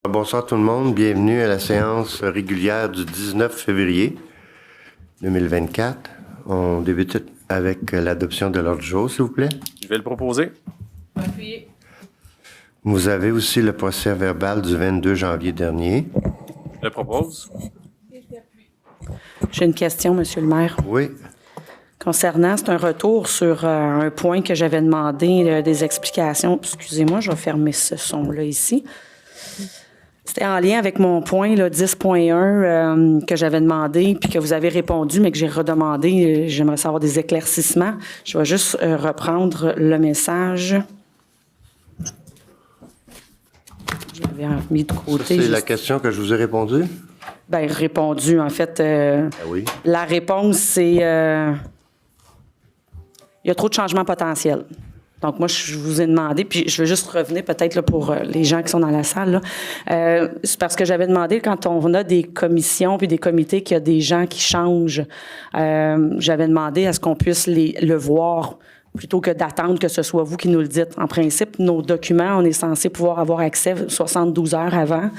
Bonsoir tout le monde, bienvenue à la séance régulière du 19 février 2024. On débute avec l'adoption de l'ordre du jour, s'il vous plaît. Je vais le proposer. Appuyez. Vous avez aussi le procès verbal du 22 janvier dernier. Je le propose. J'ai une question, Monsieur le maire. Oui. Concernant, c'est un retour sur un point que j'avais demandé des explications. Excusez-moi, je vais fermer ce son-là ici. C'était en lien avec mon point là, 10.1 que j'avais demandé, puis que vous avez répondu, mais que j'ai redemandé. J'aimerais savoir des éclaircissements. Je vais juste reprendre le message. Je l'avais mis de côté. C'est la question que je vous ai répondu? Bien, répondu, en fait. Oui. La réponse, c'est... il y a trop de changements potentiels. Donc, moi, je vous ai demandé, puis je veux juste revenir peut-être là, pour les gens qui sont dans la salle. C'est parce que j'avais demandé, quand on a des commissions puis des comités, qu'il y a des gens qui changent, j'avais demandé à ce qu'on puisse le voir plutôt que d'attendre que ce soit vous qui nous le dites. En principe, nos documents, on est censé pouvoir avoir accès 72 heures avant.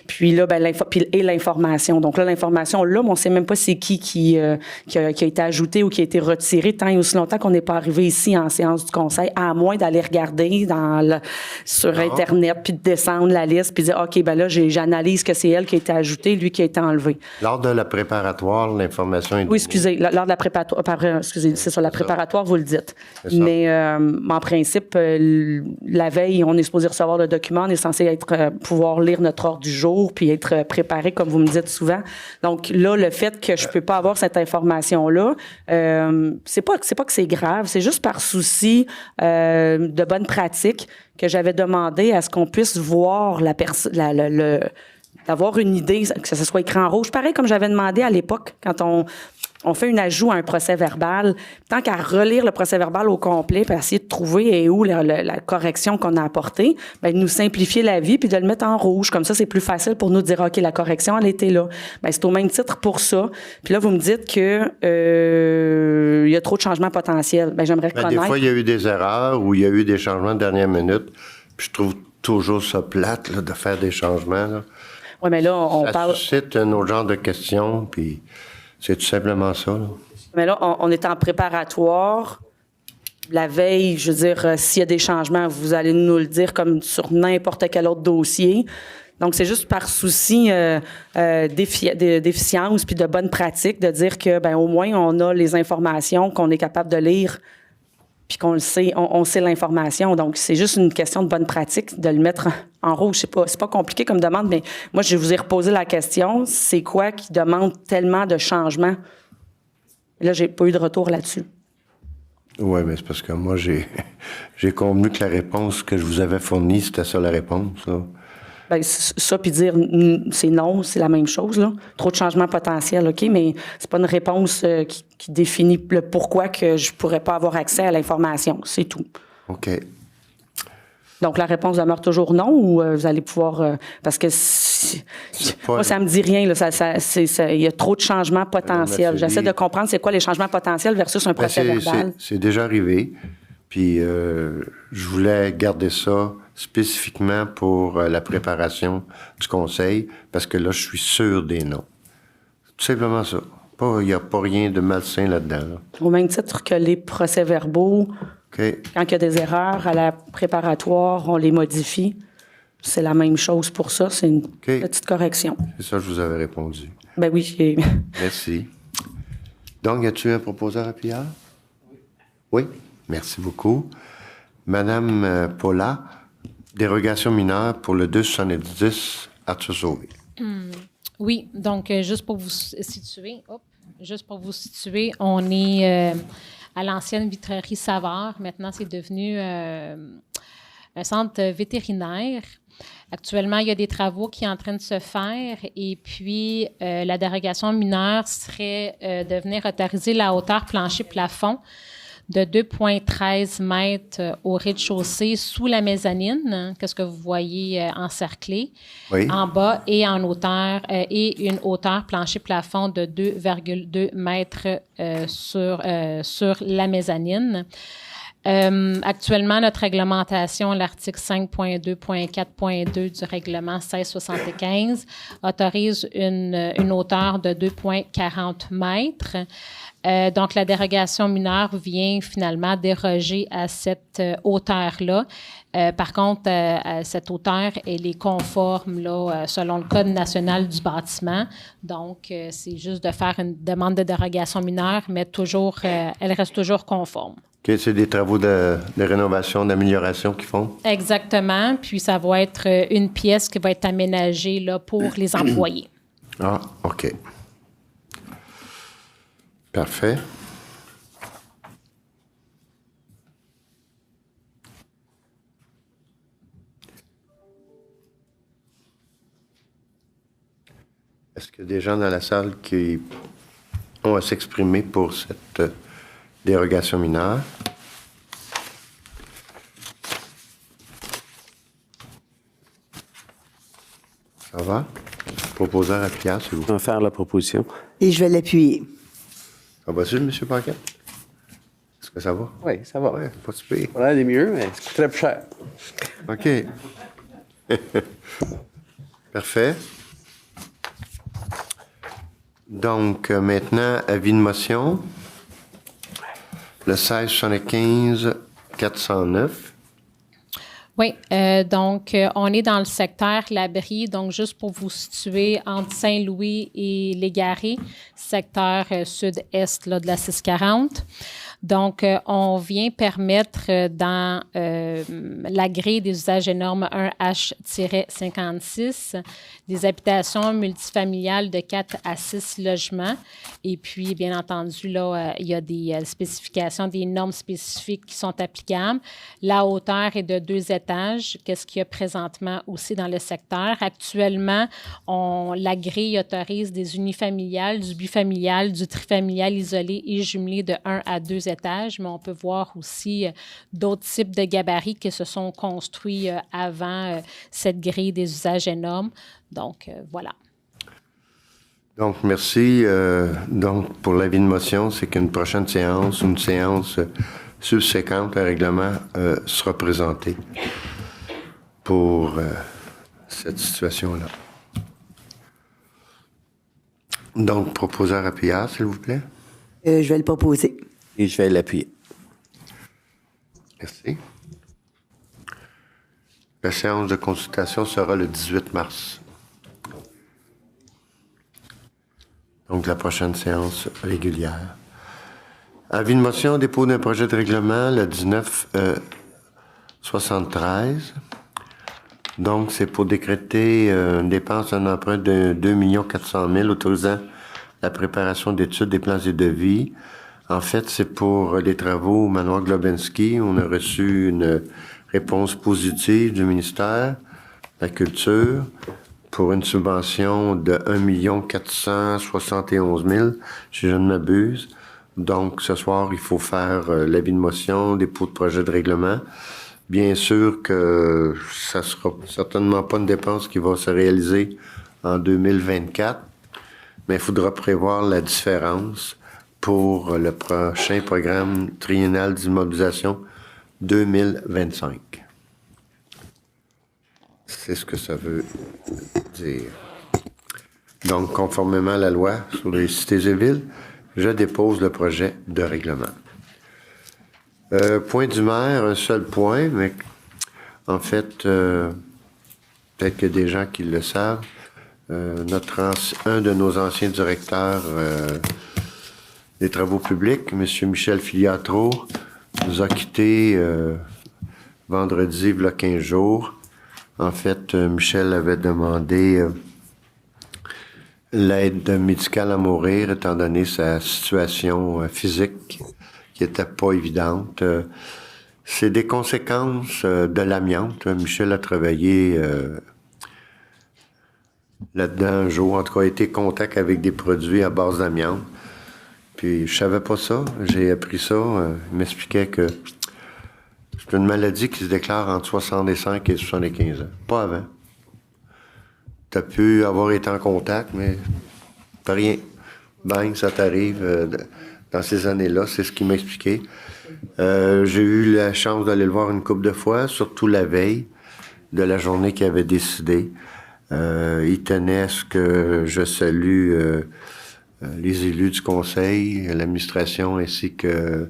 Puis là, ben, l'information. Donc là, l'information, là, on ne sait même pas c'est qui a été ajouté ou qui a été retiré tant et aussi longtemps qu'on n'est pas arrivé ici en séance du conseil, à moins d'aller regarder sur Internet, puis de descendre la liste, puis de dire, OK, ben là, j'analyse que c'est elle qui a été ajoutée, lui qui a été enlevé. Lors de la préparatoire, l'information est... Oui, excusez, lors de la préparatoire, excusez, c'est sur la préparatoire, vous le dites. Mais en principe, la veille, on est supposé recevoir le document, on est censé pouvoir lire notre ordre du jour puis être préparé, comme vous me dites souvent. Donc là, le fait que je peux pas avoir cette information-là, c'est pas que c'est grave, c'est juste par souci de bonne pratique que j'avais demandé à ce qu'on puisse voir d'avoir une idée, que ce soit écrit en rouge. Pareil comme j'avais demandé à l'époque, quand on fait un ajout à un procès verbal, tant qu'à relire le procès verbal au complet, puis essayer de trouver où la correction qu'on a apportée, ben, de nous simplifier la vie puis de le mettre en rouge. Comme ça, c'est plus facile pour nous de dire, OK, la correction, elle était là. Ben, c'est au même titre pour ça. Puis là, vous me dites que il y a trop de changements potentiels. Ben, j'aimerais connaître. Des fois, il y a eu des erreurs ou il y a eu des changements de dernière minute. Puis je trouve toujours ça plate là, de faire des changements. Là. Oui, mais là, on parle... Ça suscite un autre genre de questions, puis... C'est tout simplement ça. Là. Mais là, on est en préparatoire. La veille, je veux dire, s'il y a des changements, vous allez nous le dire comme sur n'importe quel autre dossier. Donc, c'est juste par souci d'efficience puis de bonne pratique de dire que, ben au moins, on a les informations qu'on est capable de lire puis qu'on le sait, on sait l'information. Donc, c'est juste une question de bonne pratique de le mettre en rouge. C'est pas compliqué comme demande, mais moi, je vous ai reposé la question. C'est quoi qui demande tellement de changements? Et là, j'ai pas eu de retour là-dessus. Oui, mais c'est parce que moi, j'ai convenu que la réponse que je vous avais fournie, c'était ça la réponse. Là. Bien, ça, puis dire c'est non, c'est la même chose, là. Trop de changements potentiels, OK, mais c'est pas une réponse qui définit le pourquoi que je pourrais pas avoir accès à l'information. C'est tout. OK. Donc, la réponse demeure toujours non ou vous allez pouvoir... parce que moi, ça me dit rien. Il y a trop de changements potentiels. J'essaie de comprendre c'est quoi les changements potentiels versus un procès verbal. C'est déjà arrivé. Puis, je voulais garder ça spécifiquement pour la préparation du conseil, parce que là, je suis sûr des noms. Tout simplement ça. Il n'y a pas rien de malsain là-dedans. Là. Au même titre que les procès-verbaux, okay. Quand il y a des erreurs à la préparatoire, on les modifie. C'est la même chose pour ça. C'est une petite correction. C'est ça que je vous avais répondu. Ben oui. Merci. Donc, y a-t-il un proposeur à Pierre? Oui. Merci beaucoup. Madame Paula, dérogation mineure pour le 270 Arthur Sauvé. Oui, donc juste pour vous situer, on est à l'ancienne vitrerie Savard. Maintenant, c'est devenu un centre vétérinaire. Actuellement, il y a des travaux qui sont en train de se faire et puis la dérogation mineure serait de venir autoriser la hauteur plancher-plafond de 2,13 mètres au rez-de-chaussée sous la mezzanine, qu'est-ce que vous voyez encerclé, oui. En bas et en hauteur, et une hauteur plancher-plafond de 2,2 mètres sur la mezzanine. Actuellement, notre réglementation, l'article 5.2.4.2 du règlement 1675, autorise une hauteur de 2,40 mètres. Donc, la dérogation mineure vient finalement déroger à cette hauteur-là. Par contre, cette hauteur, elle est conforme là, selon le Code national du bâtiment. Donc, c'est juste de faire une demande de dérogation mineure, mais toujours, elle reste toujours conforme. OK, c'est des travaux de rénovation, d'amélioration qu'ils font? Exactement. Puis, ça va être une pièce qui va être aménagée là, pour les employés. Ah, OK. Parfait. Est-ce qu'il y a des gens dans la salle qui ont à s'exprimer pour cette dérogation mineure? Ça va? Proposeur à Pierre, s'il vous plaît. On va faire la proposition. Et je vais l'appuyer. Ça va-tu, M. Paquet? Est-ce que ça va? Oui, ça va. Oui, pas si pire. On a des mieux, mais ça coûterait plus cher. OK. Parfait. Donc, maintenant, avis de motion. Le 1675-409. Oui, donc on est dans le secteur Labrie, donc juste pour vous situer entre Saint-Louis et Légaré, secteur sud-est là, de la 640. Donc, on vient permettre dans la grille des usages et normes 1H-56 des habitations multifamiliales de 4 à 6 logements. Et puis, bien entendu, là, il y a des spécifications, des normes spécifiques qui sont applicables. La hauteur est de 2 étages, qu'est-ce qu'il y a présentement aussi dans le secteur. Actuellement, la grille autorise des unifamiliales, du bifamilial, du trifamilial isolé et jumelé de 1 à 2 étages, mais on peut voir aussi d'autres types de gabarits qui se sont construits avant cette grille des usages et normes. Donc, voilà. Donc, merci. Donc, pour l'avis de motion, c'est qu'une prochaine séance, une séance subséquente, le règlement sera présenté pour cette situation-là. Donc, proposeur appuyeur, s'il vous plaît. Je vais le proposer. Et je vais l'appuyer. Merci. La séance de consultation sera le 18 mars. Donc, la prochaine séance régulière. Avis de motion, dépôt d'un projet de règlement, le 1973. Donc, c'est pour décréter une dépense d'un emprunt de 2 400 000 autorisant la préparation d'études, des plans et devis. En fait, c'est pour les travaux au manoir Globensky. On a reçu une réponse positive du ministère de la Culture pour une subvention de 1 471 000, si je ne m'abuse. Donc, ce soir, il faut faire l'avis de motion, dépôt de projet de règlement. Bien sûr que ça sera certainement pas une dépense qui va se réaliser en 2024, mais il faudra prévoir la différence pour le prochain programme triennal d'immobilisation 2025. C'est ce que ça veut dire. Donc, conformément à la loi sur les cités et villes, je dépose le projet de règlement. Point du maire, un seul point, mais en fait, peut-être qu'il y a des gens qui le savent. Un de nos anciens directeurs des travaux publics, M. Michel Filiatro, nous a quittés vendredi, il y a 15 jours. En fait, Michel avait demandé l'aide médicale à mourir, étant donné sa situation physique qui n'était pas évidente. C'est des conséquences de l'amiante. Michel a travaillé là-dedans un jour, en tout cas, a été en contact avec des produits à base d'amiante. Puis je savais pas ça, j'ai appris ça. Il m'expliquait que c'est une maladie qui se déclare entre 65 et 75 ans. Pas avant. Tu as pu avoir été en contact, mais pas rien. Bang, ça t'arrive dans ces années-là, c'est ce qu'il m'a expliqué. J'ai eu la chance d'aller le voir une couple de fois, surtout la veille de la journée qu'il avait décidé. Il tenait à ce que je salue les élus du conseil, l'administration ainsi que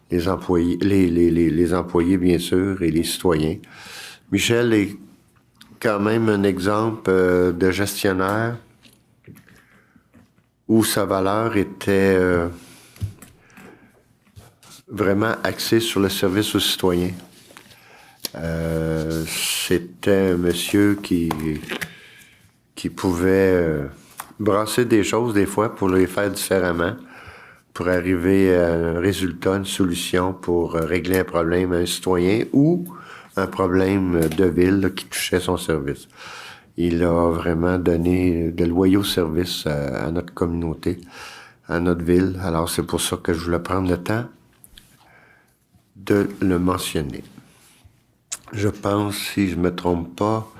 les employés, les employés bien sûr et les citoyens. Michel est quand même un exemple de gestionnaire où sa valeur était vraiment axée sur le service aux citoyens. C'était un monsieur qui pouvait brasser des choses des fois pour les faire différemment, pour arriver à un résultat, une solution pour régler un problème à un citoyen ou un problème de ville là, qui touchait son service. Il a vraiment donné de loyaux services à notre communauté, à notre ville. Alors c'est pour ça que je voulais prendre le temps de le mentionner. Je pense, si je me trompe pas,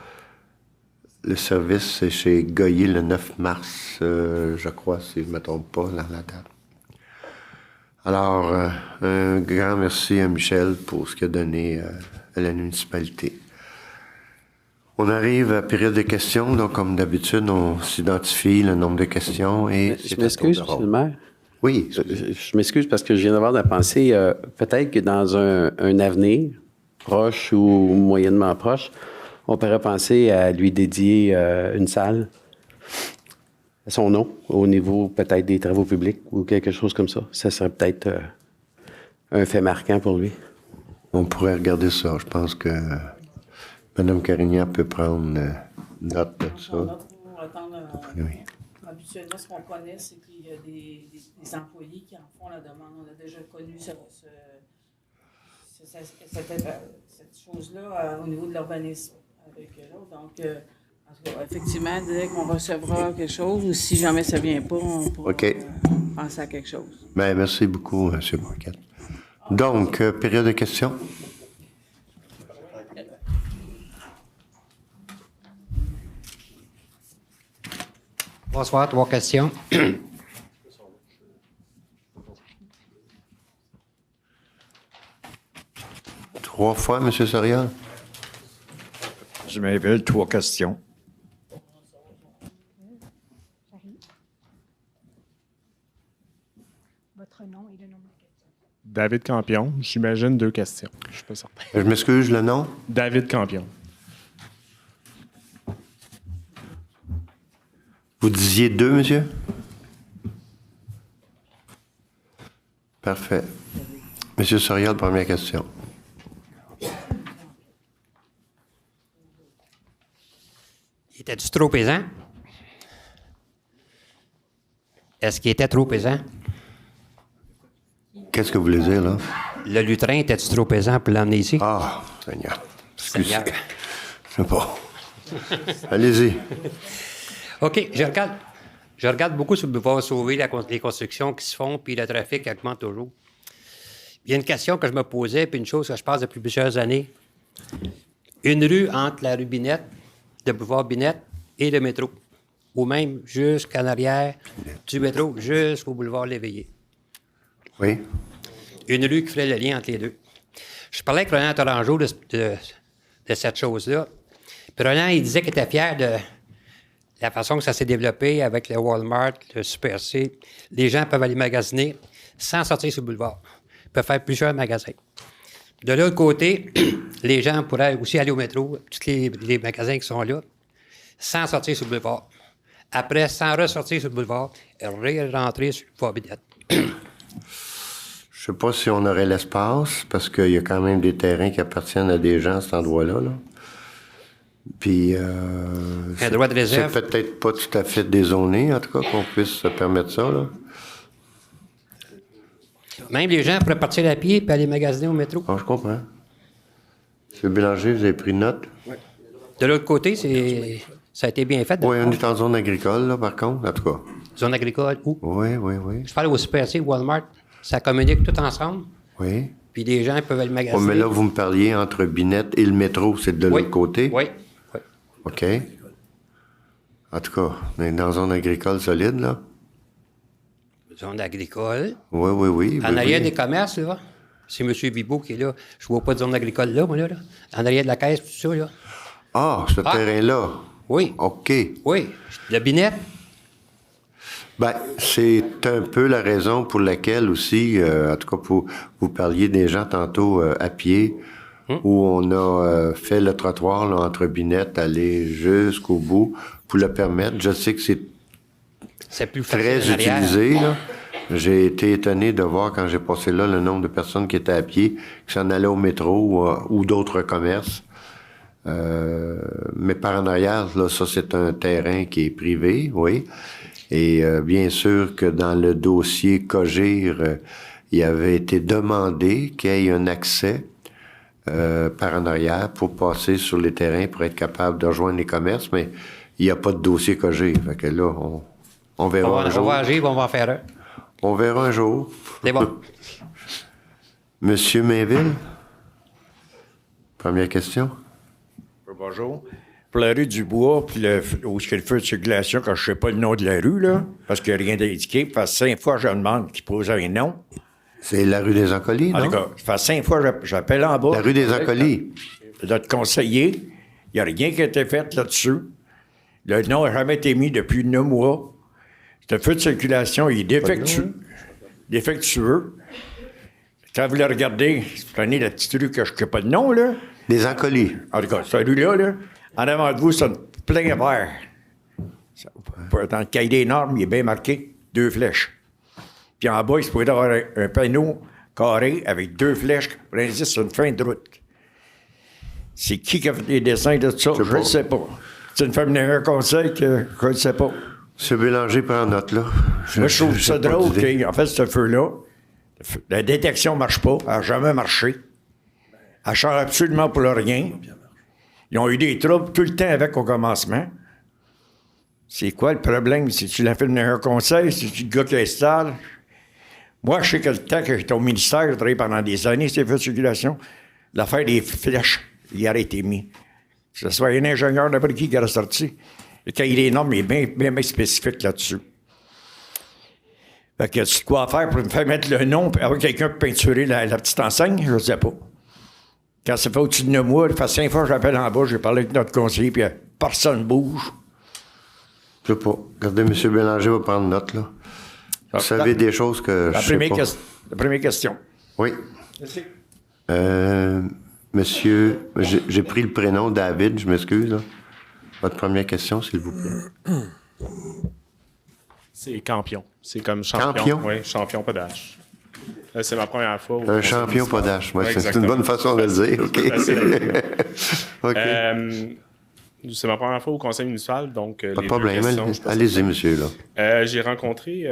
le service c'est chez Goyer le 9 mars, je crois, si je me trompe pas, dans la date. Alors, un grand merci à Michel pour ce qu'il a donné à la municipalité. On arrive à la période de questions, donc comme d'habitude, on s'identifie le nombre de questions et... Je m'excuse, monsieur le maire. Oui. Je m'excuse parce que je viens d'avoir la pensée, peut-être que dans un avenir proche ou moyennement proche, on pourrait penser à lui dédier une salle à son nom, au niveau peut-être des travaux publics ou quelque chose comme ça. Ça serait peut-être un fait marquant pour lui. On pourrait regarder ça. Je pense que Mme Carignan peut prendre note de ça. On a pour attendre Oui. habituellement, ce qu'on connaît, c'est qu'il y a des employés qui en font la demande. On a déjà connu cette chose-là au niveau de l'urbanisme avec l'autre. Donc, en tout cas, effectivement, dès qu'on recevra quelque chose, ou si jamais ça ne vient pas, on pourra penser à quelque chose. Bien, merci beaucoup, M. Bourquette. Donc, période de questions. Bonsoir, 3 questions. 3 fois, M. Sorial. Je m'appelle 3 questions. Votre nom et le nom de la question. David Campion, j'imagine 2 questions. Je suis pas certain. Je m'excuse, le nom? David Campion. Vous disiez 2, monsieur? Parfait. Monsieur Sorial, première question. Était-tu trop pesant? Est-ce qu'il était trop pesant? Qu'est-ce que vous voulez dire, là? Le lutrin était-tu trop pesant pour l'emmener ici? Ah, Seigneur. Excusez. Seigneur. Je sais pas. Allez-y. OK, je regarde beaucoup sur le boulevard Sauvé les constructions qui se font, puis le trafic augmente toujours. Il y a une question que je me posais, puis une chose que je passe depuis plusieurs années. Une rue entre la rue Binette, le boulevard Binette et le métro, ou même jusqu'en arrière du métro, jusqu'au boulevard L'Éveillé. Oui. Une rue qui ferait le lien entre les deux. Je parlais avec Roland Tourangeau de cette chose-là. Puis Roland, il disait qu'il était fier de la façon que ça s'est développé avec le Walmart, le Super C. Les gens peuvent aller magasiner sans sortir sur le boulevard. Ils peuvent faire plusieurs magasins. De l'autre côté, les gens pourraient aussi aller au métro, tous les magasins qui sont là, sans sortir sur le boulevard. Après, sans ressortir sur le boulevard, et rentrer sur le boulevard Binette. Je sais pas si on aurait l'espace, parce qu'il y a quand même des terrains qui appartiennent à des gens à cet endroit-là, là. Puis, Un droit de réserve. c'est peut-être pas tout à fait dézoné, en tout cas, qu'on puisse se permettre ça, là. Même les gens pourraient partir à pied et aller magasiner au métro. Ah, je comprends. M. Bélanger, vous avez pris note? De l'autre côté, ça a été bien fait. Oui, on est en zone agricole, là, par contre, en tout cas. Zone agricole, où? Oui, oui, oui. Je parle au Super C, Walmart. Ça communique tout ensemble. Oui. Puis les gens peuvent aller Oh, magasiner. mais là, vous me parliez entre Binette et le métro, c'est de Oui. l'autre côté? Oui. Oui. OK. En tout cas, on est dans une zone agricole solide, là. Zone agricole. Oui. En arrière des commerces, là. C'est M. Bibot qui est là. Je vois pas de zone agricole là, moi, là. En arrière de la caisse, tout ça, là. Ah, ce terrain-là. Oui. OK. Oui. La binette. Ben, c'est un peu la raison pour laquelle aussi, en tout cas, vous parliez des gens tantôt à pied, où on a fait le trottoir là, entre Binette, aller jusqu'au bout pour le permettre. Je sais que c'est plus très facile en arrière. utilisé. Là. J'ai été étonné de voir quand j'ai passé là le nombre de personnes qui étaient à pied, qui s'en allaient au métro ou d'autres commerces. Mais par en arrière, là, ça c'est un terrain qui est privé, oui. Et bien sûr que dans le dossier COGIR, il avait été demandé qu'il y ait un accès par en arrière pour passer sur les terrains pour être capable de rejoindre les commerces, mais il n'y a pas de dossier COGIR. Fait que là, on verra un jour. On va agir, on va en faire un. On verra un jour. C'est bon. Monsieur Mainville? Première question. Bonjour. Pour la rue du Bois, puis où est-ce qu'il y a le feu de circulation, quand je ne sais pas le nom de la rue, là, parce qu'il n'y a rien d'indiqué, ça fait 5 fois que je demande qu'il pose un nom. C'est la rue des Acolytes, non? En tout cas, ça fait 5 fois que j'appelle en bas. La rue des Acolytes. Notre conseiller, il n'y a rien qui a été fait là-dessus. Le nom n'a jamais été mis depuis 9 mois. Le feu de circulation, il est défectueux. Quand vous le regardez, prenez la petite rue que je n'ai pas de nom, là. Des Acolytes. En tout cas, cette rue-là, là, en avant de vous, c'est plein vert. Dans le cahier des normes, il est bien marqué 2 flèches. Puis en bas, il se pourrait avoir un panneau carré avec 2 flèches pour indiquer sur une fin de route. C'est qui a fait les dessins de ça? Je ne sais pas. C'est une femme d'un conseil que je ne sais pas. M. Bélanger prend note, là. Moi, je trouve ça drôle qu'en fait, ce feu-là, la détection ne marche pas. Elle n'a jamais marché. Elle change absolument pour le rien. Ils ont eu des troubles tout le temps avec au commencement. C'est quoi le problème? C'est-tu la firme d'un conseil? C'est-tu le gars qui installe? Moi, je sais que le temps que j'étais au ministère, j'ai travaillé pendant des années sur les feux de circulation. L'affaire des flèches, il aurait été mis. Que ce soit un ingénieur d'après qui aurait sorti. Le cahier des normes est bien spécifique là-dessus. Fait que tu quoi faire pour me faire mettre le nom et avoir quelqu'un pour peinturer la petite enseigne? Je ne sais pas. Quand ça fait au-dessus de 9 mois, ça fait 5 fois que j'appelle en bas, j'ai parlé avec notre conseiller, puis personne ne bouge. Je sais pas. Regardez, M. Bélanger va prendre note, là. Vous savez des choses que je sais pas. La première question. Oui. Merci. Monsieur, j'ai pris le prénom David, je m'excuse, là. Votre première question, s'il vous plaît. C'est Campion. C'est comme champion. Campion? Oui, champion, pas d'âge. C'est ma première fois. Un champion, pas d'âge. Ouais, ouais, c'est une bonne façon de le dire. OK. OK. C'est ma première fois au conseil municipal, donc... Pas de problème. Allez-y, monsieur. Là. J'ai rencontré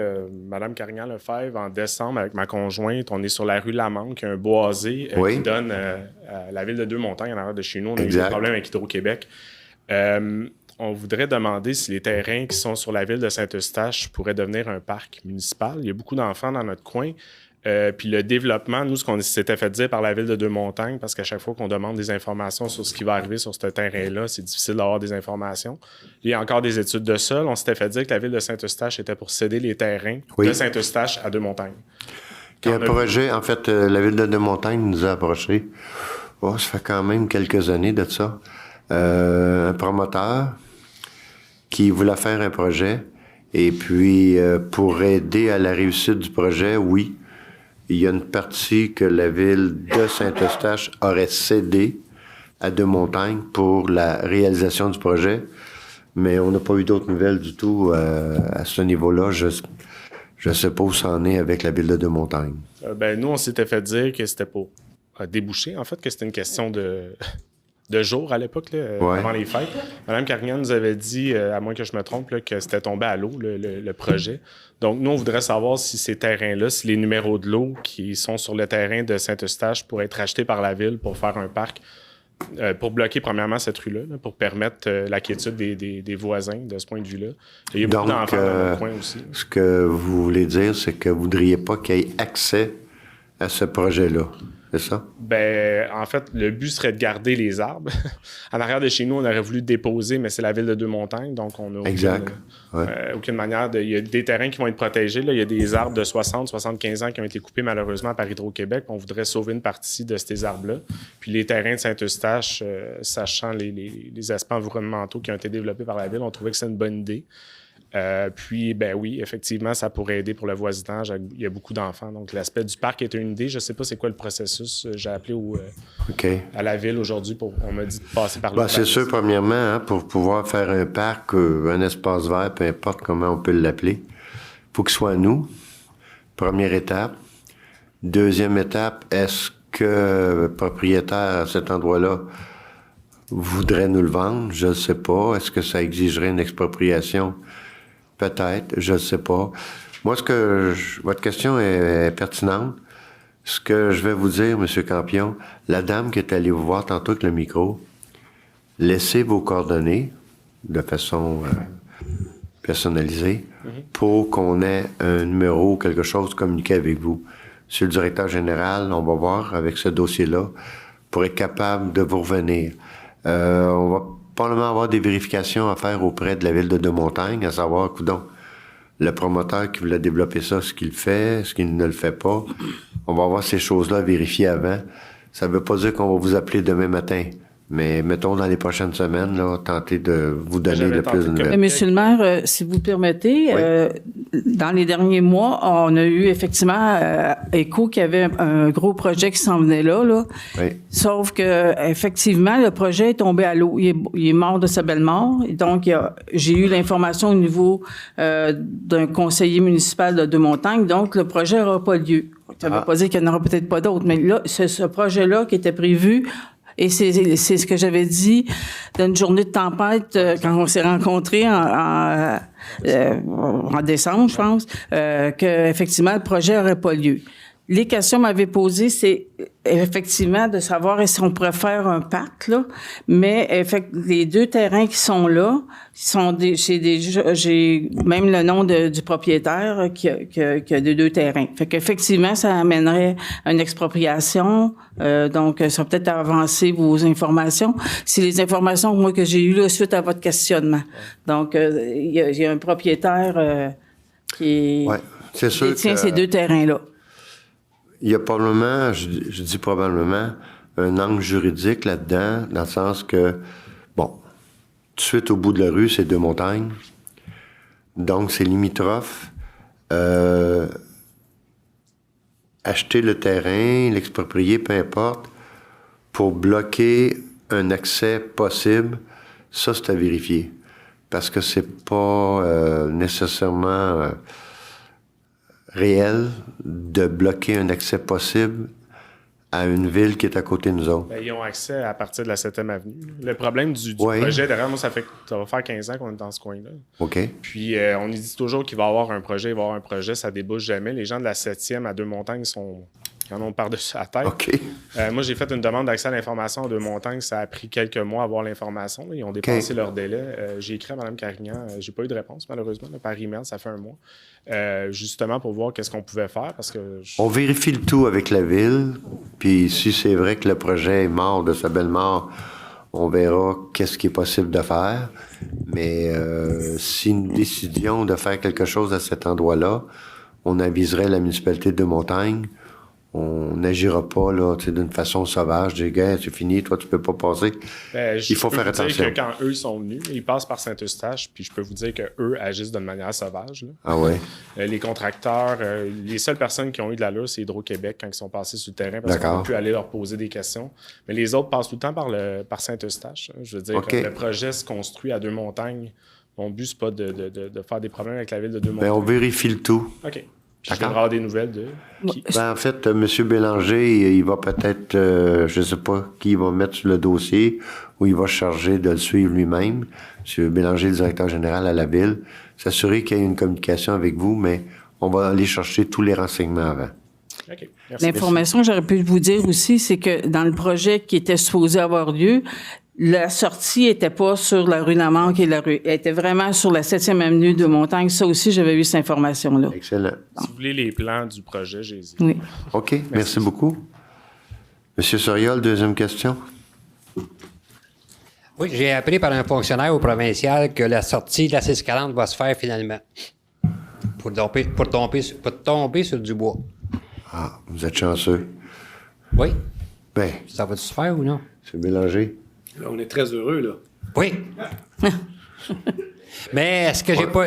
Mme Carignan-Lefebvre en décembre avec ma conjointe. On est sur la rue Lamanque, qui a un boisé qui donne à la ville de Deux-Montagnes, en arrière de chez nous. On a eu des problèmes avec Hydro-Québec. On voudrait demander si les terrains qui sont sur la ville de Saint-Eustache pourraient devenir un parc municipal. Il y a beaucoup d'enfants dans notre coin. Puis le développement, nous, ce qu'on s'était fait dire par la ville de Deux-Montagnes, parce qu'à chaque fois qu'on demande des informations sur ce qui va arriver sur ce terrain-là, c'est difficile d'avoir des informations. Il y a encore des études de sol. On s'était fait dire que la ville de Saint-Eustache était pour céder les terrains de Saint-Eustache à Deux-Montagnes. Il y a un projet, en fait, la ville de Deux-Montagnes nous a approchés. Ça fait quand même quelques années de ça. Un promoteur qui voulait faire un projet. Et puis, pour aider à la réussite du projet, oui, il y a une partie que la ville de Saint-Eustache aurait cédé à Deux-Montagnes pour la réalisation du projet. Mais on n'a pas eu d'autres nouvelles du tout à ce niveau-là. Je ne sais pas où ça en est avec la ville de Deux-Montagnes. Nous, on s'était fait dire que c'était pour déboucher, en fait, que c'était une question de jours à l'époque, avant les fêtes. Mme Carignan nous avait dit, à moins que je me trompe, là, que c'était tombé à l'eau, le projet. Donc, nous, on voudrait savoir si ces terrains-là, si les numéros de l'eau qui sont sur le terrain de Saint-Eustache pourraient être achetés par la ville pour faire un parc, pour bloquer premièrement cette rue-là, pour permettre la quiétude des voisins de ce point de vue-là. Il y a beaucoup d'enfants dans le coin aussi. Ce que vous voulez dire, c'est que vous ne voudriez pas qu'il y ait accès à ce projet-là. c'est ça? Ben, en fait, le but serait de garder les arbres. En arrière de chez nous, on aurait voulu déposer, mais c'est la ville de Deux-Montagnes, donc on n'a aucune manière de... Il y a des terrains qui vont être protégés. Là. Il y a des arbres de 60, 75 ans qui ont été coupés malheureusement par Hydro-Québec. On voudrait sauver une partie de ces arbres-là. Puis les terrains de Saint-Eustache, sachant les aspects environnementaux qui ont été développés par la ville, on trouvait que c'est une bonne idée. Puis, ben oui, effectivement, ça pourrait aider pour le voisinage. Il y a beaucoup d'enfants. Donc, l'aspect du parc était une idée. Je ne sais pas c'est quoi le processus. J'ai appelé à la ville aujourd'hui. On m'a dit de passer par là. C'est sûr, premièrement, hein, pour pouvoir faire un parc, un espace vert, peu importe comment on peut l'appeler, il faut qu'il soit à nous. Première étape. Deuxième étape, est-ce que le propriétaire à cet endroit-là voudrait nous le vendre? Je ne sais pas. Est-ce que ça exigerait une expropriation? Peut-être, je ne sais pas. Moi, votre question est pertinente. Ce que je vais vous dire, M. Campion, la dame qui est allée vous voir tantôt avec le micro, laissez vos coordonnées de façon personnalisée pour qu'on ait un numéro ou quelque chose communiqué avec vous. Monsieur le directeur général, on va voir avec ce dossier-là pour être capable de vous revenir. On va probablement avoir des vérifications à faire auprès de la ville de Deux-Montagnes, à savoir, coudonc, le promoteur qui voulait développer ça, ce qu'il fait, ce qu'il ne le fait pas. On va avoir ces choses-là à vérifier avant. Ça ne veut pas dire qu'on va vous appeler demain matin, mais mettons dans les prochaines semaines, là, tenter de vous donner le plus de nouvelles. Monsieur le maire, si vous permettez, dans les derniers mois, on a eu effectivement écho qu'il y avait un gros projet qui s'en venait là. Oui. Sauf que effectivement, le projet est tombé à l'eau. Il est mort de sa belle mort. Et donc, j'ai eu l'information au niveau d'un conseiller municipal de Deux-Montagnes. Donc, le projet n'aura pas lieu. Ça ne veut pas dire qu'il n'y en aura peut-être pas d'autres, mais là, ce projet-là qui était prévu. Et c'est ce que j'avais dit d'une journée de tempête quand on s'est rencontrés en décembre, je pense, que effectivement le projet n'aurait pas lieu. Les questions m'avaient posées, c'est effectivement de savoir si on pourrait faire un parc, là, mais les deux terrains qui sont là, j'ai même le nom du propriétaire qui a deux terrains. Fait qu'effectivement, ça amènerait à une expropriation, donc ça va peut-être avancer vos informations. C'est les informations moi que j'ai eues là, suite à votre questionnement. Donc, il y a un propriétaire qui détient ces deux terrains-là. Il y a probablement, je dis probablement, un angle juridique là-dedans, dans le sens que, bon, tout de suite au bout de la rue, c'est Deux-Montagnes. Donc, c'est limitrophe. Acheter le terrain, l'exproprier, peu importe, pour bloquer un accès possible, ça, c'est à vérifier. Parce que c'est pas nécessairement réel de bloquer un accès possible à une ville qui est à côté de nous autres. Bien, ils ont accès à partir de la 7e avenue. Le problème du projet, derrière moi, ça va faire 15 ans qu'on est dans ce coin-là. OK. Puis, on dit toujours qu'il va y avoir un projet, ça débouche jamais. Les gens de la 7e à Deux-Montagnes ils en ont par-dessus la tête. OK. Moi, j'ai fait une demande d'accès à l'information à Deux-Montagnes. Ça a pris quelques mois à avoir l'information. Ils ont dépassé leur délai. J'ai écrit à Mme Carignan. J'ai pas eu de réponse, malheureusement, par email. Ça fait un mois. Justement pour voir qu'est-ce qu'on pouvait faire. Parce que on vérifie le tout avec la ville. Puis si c'est vrai que le projet est mort de sa belle mort, on verra qu'est-ce qui est possible de faire. Mais si nous décidions de faire quelque chose à cet endroit-là, on aviserait la municipalité de Deux-Montagnes. On n'agira pas là, d'une façon sauvage, dire gars, c'est fini, toi tu peux pas passer. Il faut faire attention. Je peux vous dire que quand eux sont venus, ils passent par Saint-Eustache, puis je peux vous dire qu'eux agissent d'une manière sauvage. Là. Ah ouais. Les contracteurs, les seules personnes qui ont eu de l'allure, c'est Hydro-Québec quand ils sont passés sur le terrain, parce qu'on a pu aller leur poser des questions. Mais les autres passent tout le temps par Saint-Eustache. Je veux dire, le projet se construit à Deux-Montagnes. Mon but, c'est pas de faire des problèmes avec la ville de Deux-Montagnes. Mais on vérifie le tout. OK. Je viendrai avoir des nouvelles de... En fait, M. Bélanger, il va peut-être, je ne sais pas qui il va mettre sur le dossier ou il va charger de le suivre lui-même. M. Bélanger, le directeur général à la ville, s'assurer qu'il y ait une communication avec vous, mais on va aller chercher tous les renseignements avant. OK. Merci. L'information que j'aurais pu vous dire aussi, c'est que dans le projet qui était supposé avoir lieu, la sortie était pas sur la rue Lamarque et la rue. Elle était vraiment sur la 7e avenue de Montagne. Ça aussi, j'avais eu cette information-là. Excellent. Si vous voulez les plans du projet, j'ai dit. Oui. OK. Merci beaucoup. Monsieur Soriol, deuxième question. Oui, j'ai appris par un fonctionnaire au provincial que la sortie de la 640 va se faire finalement. Pour tomber sur du bois. Ah, vous êtes chanceux. Oui. Ben, ça va se faire ou non? C'est mélangé. Là, on est très heureux, là. Oui. Mais est-ce que j'ai pas.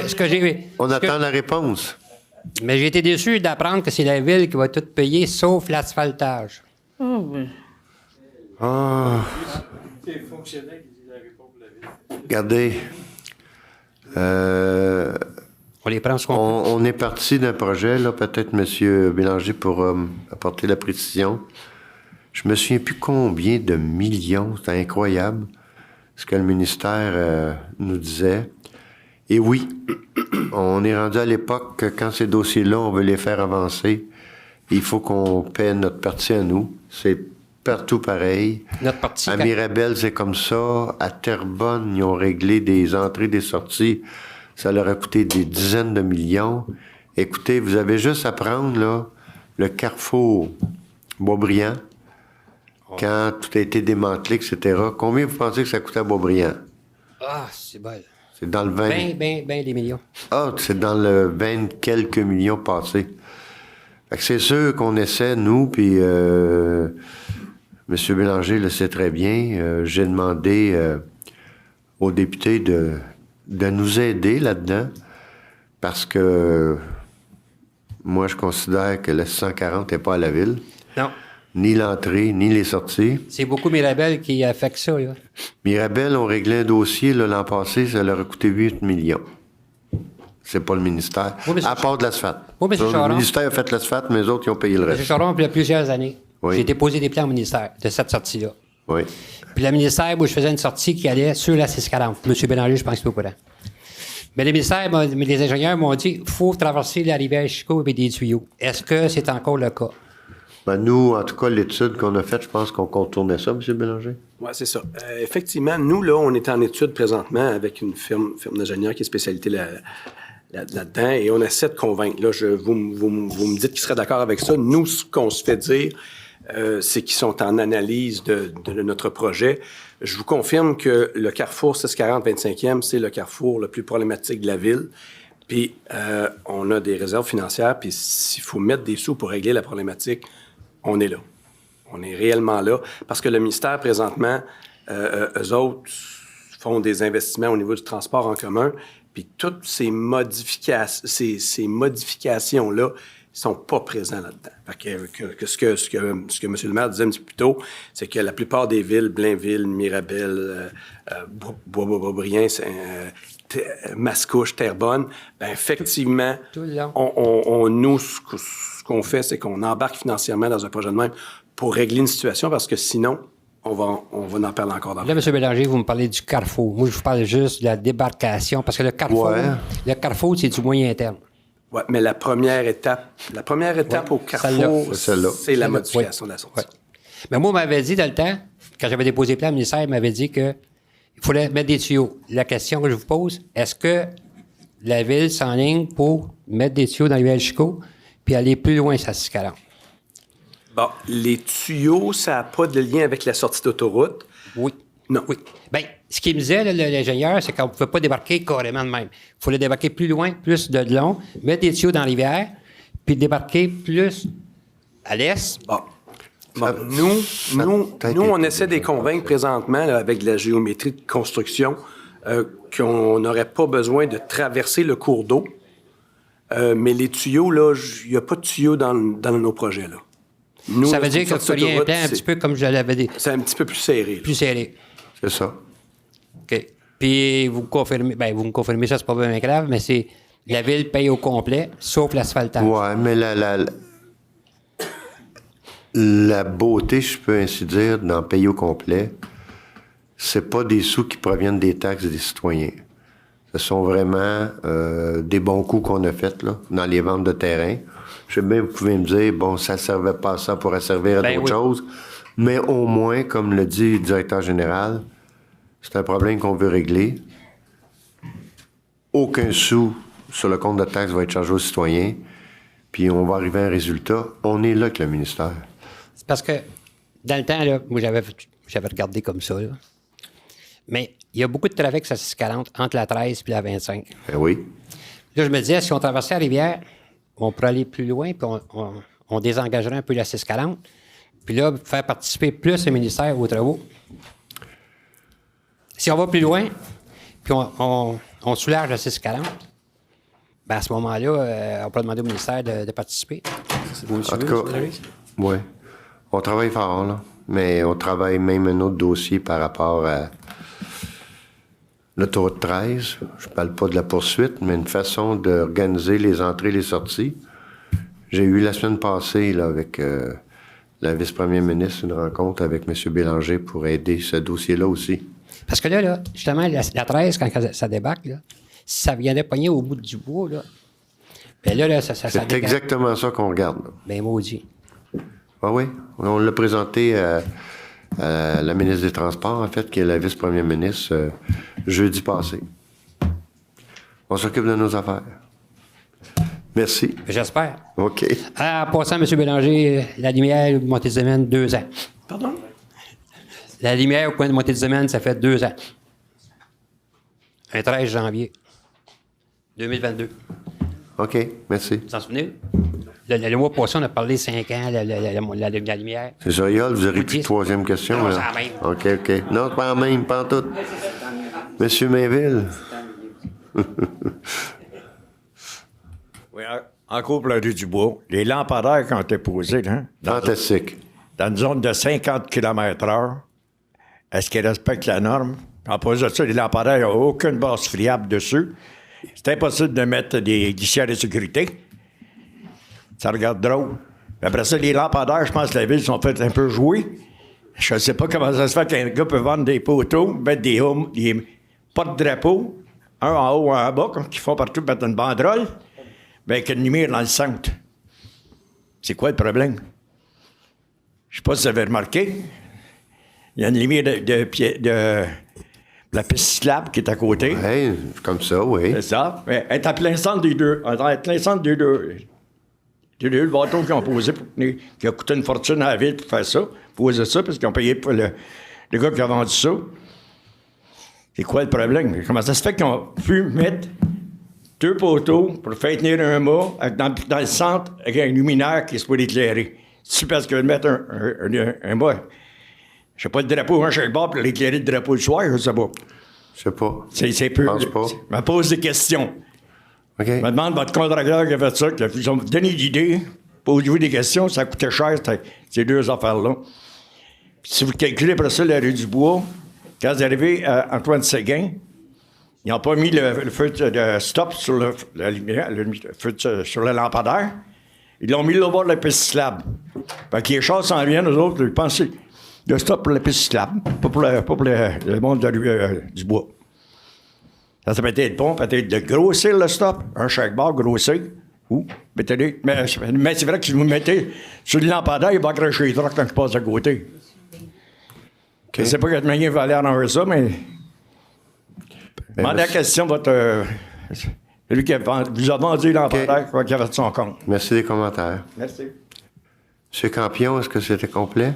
On attend la réponse. Mais j'ai été déçu d'apprendre que c'est la ville qui va tout payer sauf l'asphaltage. Oh, oui. Ah. Regardez. On les prend on est parti d'un projet, là, peut-être M. Bélanger pour apporter la précision. Je me souviens plus combien de millions, c'était incroyable ce que le ministère nous disait. Et oui, on est rendu à l'époque que quand ces dossiers-là, on veut les faire avancer, il faut qu'on paie notre partie à nous. C'est partout pareil. Notre partie. À Mirabel, c'est comme ça. À Terrebonne, ils ont réglé des entrées, des sorties. Ça leur a coûté des dizaines de millions. Écoutez, vous avez juste à prendre là, le carrefour Boisbriand, quand tout a été démantelé, etc. Combien vous pensez que ça coûtait à Boisbriand? Ah, c'est bon. C'est dans le 20... Ben des millions. Ah, c'est dans le 20 quelques millions passés. Fait que c'est sûr qu'on essaie, nous, puis M. Bélanger le sait très bien. J'ai demandé aux députés de nous aider là-dedans, parce que moi, je considère que le 140 n'est pas à la ville. Non. Ni l'entrée, ni les sorties. C'est beaucoup Mirabel qui a fait que ça, là. Mirabel ont réglé un dossier là, l'an passé, ça leur a coûté 8 millions. C'est pas le ministère. Oui, à part de l'asphalte. Oui, le ministère a fait l'asphalte, mais les autres, ils ont payé le reste. M. Charon, il y a plusieurs années, oui. J'ai déposé des plans au ministère de cette sortie-là. Oui. Puis le ministère, moi, je faisais une sortie qui allait sur la 640. M. Bélanger, je pense qu'il est au courant. Mais les ministères, les ingénieurs m'ont dit qu'il faut traverser la rivière Chico avec des tuyaux. Est-ce que c'est encore le cas? Ben nous, en tout cas, l'étude qu'on a faite, je pense qu'on contournait ça, M. Bélanger. Oui, c'est ça. Effectivement, nous, là, on est en étude présentement avec une firme d'ingénieurs qui est spécialisée là-dedans et on essaie de convaincre. Là, vous me dites qu'ils seraient d'accord avec ça. Nous, ce qu'on se fait dire, c'est qu'ils sont en analyse de notre projet. Je vous confirme que le carrefour 640-25e, c'est le carrefour le plus problématique de la ville. Puis, on a des réserves financières, puis s'il faut mettre des sous pour régler la problématique, on est là. On est réellement là. Parce que le ministère, présentement, eux autres font des investissements au niveau du transport en commun, puis toutes ces modifications-là, ils sont pas présents là-dedans. Fait que ce que M. le maire disait un petit peu plus tôt, c'est que la plupart des villes, Blainville, Mirabel, Boisbriand, Mascouche, Terrebonne, ben effectivement, nous, ce qu'on fait, c'est qu'on embarque financièrement dans un projet de même pour régler une situation, parce que sinon, on va en parler encore dans Là, M. Bélanger, vous me parlez du carrefour. Moi, je vous parle juste de la débarcation, parce que le carrefour, c'est du moyen terme. Oui, mais la première étape au carrefour, c'est la modification de la sortie. Ouais. Mais moi, on m'avait dit dans le temps, quand j'avais déposé le plan, le ministère m'avait dit qu'il fallait mettre des tuyaux. La question que je vous pose, est-ce que la ville s'enligne pour mettre des tuyaux dans les Chico puis aller plus loin sur la 640? Bon, les tuyaux, ça n'a pas de lien avec la sortie d'autoroute. Oui. Non. Oui. Bien, ce qu'il me disait, l'ingénieur, c'est qu'on ne pouvait pas débarquer carrément de même. Il fallait débarquer plus loin, plus de long, mettre des tuyaux dans la rivière, puis débarquer plus à l'est. Bon, nous, on essaie de les convaincre présentement là, avec de la géométrie de construction qu'on n'aurait pas besoin de traverser le cours d'eau. Mais les tuyaux, là, il n'y a pas de tuyaux dans nos projets, là. Nous, ça veut dire que vous feriez un plan un petit peu comme je l'avais dit. C'est un petit peu plus serré. Plus serré. C'est ça. OK. Puis vous me confirmez ça, c'est pas bien grave, mais c'est la ville paye au complet, sauf l'asphaltage. Oui, mais la beauté, je peux ainsi dire, d'en payer au complet, c'est pas des sous qui proviennent des taxes des citoyens. Ce sont vraiment des bons coups qu'on a faits là, dans les ventes de terrain. Je sais bien, vous pouvez me dire, bon, ça ne servait pas à ça, pourrait servir à d'autres choses. Mais au moins, comme le dit le directeur général, c'est un problème qu'on veut régler. Aucun sou sur le compte de taxes va être chargé aux citoyens. Puis on va arriver à un résultat. On est là avec le ministère. C'est parce que dans le temps, là, moi, j'avais regardé comme ça. Là. Mais il y a beaucoup de trafic sur la 640 entre la 13 et la 25. Ben oui. Là, je me disais, si on traversait la rivière, on pourrait aller plus loin, puis on désengagerait un peu la 640. Puis là, faire participer plus le ministère aux travaux. Si on va plus loin, puis on soulage la 640, bien à ce moment-là, on peut demander au ministère de participer. En tout cas, oui. On travaille fort, là. Mais on travaille même un autre dossier par rapport à l'autoroute 13. Je parle pas de la poursuite, mais une façon d'organiser les entrées et les sorties. J'ai eu la semaine passée, là, avec la vice-première ministre, une rencontre avec M. Bélanger pour aider ce dossier-là aussi. Parce que là justement, la 13, quand ça débarque, là, si ça viendrait pogner au bout du bois, là, bien là, ça c'est exactement ça qu'on regarde. Bien maudit. Ah oui, on l'a présenté à la ministre des Transports, en fait, qui est la vice-première ministre, jeudi passé. On s'occupe de nos affaires. Merci. J'espère. OK. En passant, M. Bélanger, la lumière au Montezemane, 2 ans. Pardon? La lumière au coin de Montezemane, ça fait 2 ans. Un 13 janvier 2022. OK, merci. Vous vous en souvenez? Le mois passé, on a parlé 5 ans, la lumière. C'est ça, Yol, vous aurez plus de troisième question. Non, là. c'est la même. OK. Non, pas la même, pas en tout. Monsieur Mainville. Oui, encore pour la rue du Bois, les lampadaires qui ont été posés, là, Fantastique. dans une zone de 50 km/h, est-ce qu'ils respectent la norme? En plus de ça, les lampadaires n'ont aucune base friable dessus. C'est impossible de mettre des glissières de sécurité. Ça regarde drôle. Après ça, les lampadaires, je pense que la ville sont fait un peu jouer. Je ne sais pas comment ça se fait qu'un gars peut vendre des poteaux, mettre des porte-drapeaux, un en haut, un en bas, comme qu'ils font partout, mettre une banderole, mais avec une lumière dans le centre. C'est quoi le problème? Je ne sais pas si vous avez remarqué. Il y a une lumière de la piste cyclable qui est à côté. Oui, comme ça, oui. C'est ça. Mais elle est en plein centre des deux. Elle est en plein centre des deux. Le bateau qu'ils ont posé, qui a coûté une fortune à la ville pour faire ça, poser ça, parce qu'ils ont payé pour le gars qui a vendu ça. C'est quoi le problème? Comment ça se fait qu'ils ont pu mettre 2 poteaux pour faire tenir un mât dans le centre avec un luminaire qui se peut l'éclairer? C'est parce qu'ils veulent mettre un mât. Je sais pas, le drapeau, chaque bord pour l'éclairer le drapeau le soir, je sais pas. Je sais pas. C'est peu. Je pense pas. Je me pose des questions. OK. Je me demande votre contracteur qui a fait ça, ils ont donné l'idée, posez-vous des questions, ça coûtait cher, ces 2 affaires-là. Puis si vous calculez après ça la rue du Bois, quand vous arrivez à Antoine-Séguin, ils n'ont pas mis le feu de stop sur la lumière, le feu sur le lampadaire. Ils l'ont mis là bas de la piste cyclable. Fait que les chars s'en viennent, eux autres, ils pensent le stop pour la piste cyclable, pas pour le monde de la rue du Bois. Ça peut être bon, peut-être de grossir le stop, un chaque bord, grossir, ou mettez-les. Mais c'est vrai que si vous mettez sur le lampadaire, il va accrocher les trucks quand je passe à côté. Okay. Je ne sais pas quelle manière va aller enlever ça, mais. Demandez la question, celui qui vous a vendu le lampadaire, qui a fait son compte. Merci des commentaires. Merci. M. Campion, est-ce que c'était complet?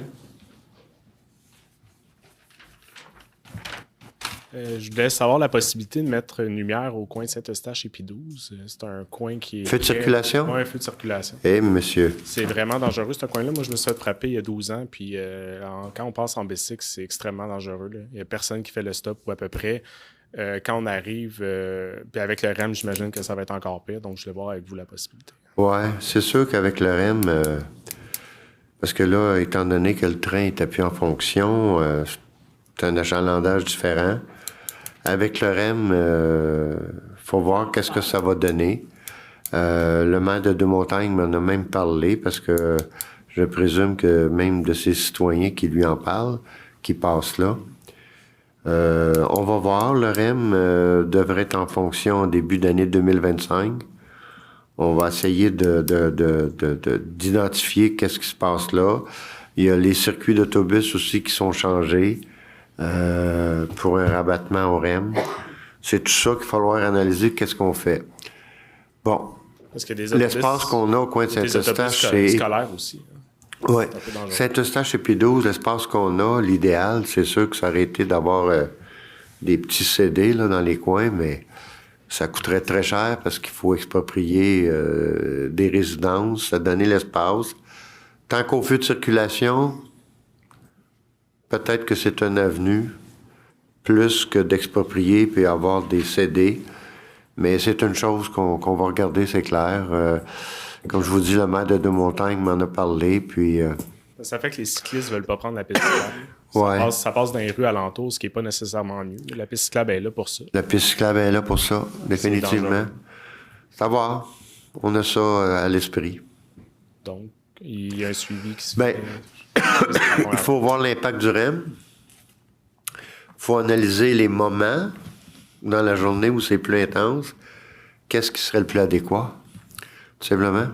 Je voulais savoir la possibilité de mettre une lumière au coin de Saint-Eustache et P12. C'est un coin qui est... Feu de circulation? Oui, un feu de circulation. Eh, monsieur. C'est vraiment dangereux, ce coin-là. Moi, je me suis fait frapper il y a 12 ans, puis quand on passe en bicycle, c'est extrêmement dangereux. Là. Il n'y a personne qui fait le stop, ou à peu près. Quand on arrive, puis avec le REM, j'imagine que ça va être encore pire, donc je voulais voir avec vous la possibilité. Oui, c'est sûr qu'avec le REM, parce que là, étant donné que le train n'était plus en fonction, c'est un achalandage différent. Avec le REM, faut voir qu'est-ce que ça va donner. Le maire de Deux-Montagnes m'en a même parlé parce que je présume que même de ses citoyens qui lui en parlent, qui passent là. On va voir. Le REM devrait être en fonction au début d'année 2025. On va essayer d'identifier qu'est-ce qui se passe là. Il y a les circuits d'autobus aussi qui sont changés. Pour un rabattement au REM. C'est tout ça qu'il va falloir analyser, qu'est-ce qu'on fait. Bon, l'espace qu'on a au coin de Saint-Eustache, c'est... scolaires aussi. Oui. Saint-Eustache et P12, l'espace qu'on a, l'idéal, c'est sûr que ça aurait été d'avoir des petits CD là, dans les coins, mais ça coûterait très cher parce qu'il faut exproprier des résidences, donner l'espace. Tant qu'au feu de circulation, peut-être que c'est une avenue, plus que d'exproprier puis avoir des CD. Mais c'est une chose qu'on va regarder, c'est clair. Comme je vous dis, le maire de Deux-Montagnes m'en a parlé, puis... Ça fait que les cyclistes veulent pas prendre la piste cyclable. Ouais. Ça passe dans les rues alentours, ce qui n'est pas nécessairement mieux. La piste cyclable est là pour ça. La piste cyclable est là pour ça, définitivement. Ça va. On a ça à l'esprit. Donc, il y a un suivi qui se fait. Il faut voir l'impact du REM. Il faut analyser les moments dans la journée où c'est plus intense. Qu'est-ce qui serait le plus adéquat? Tout simplement.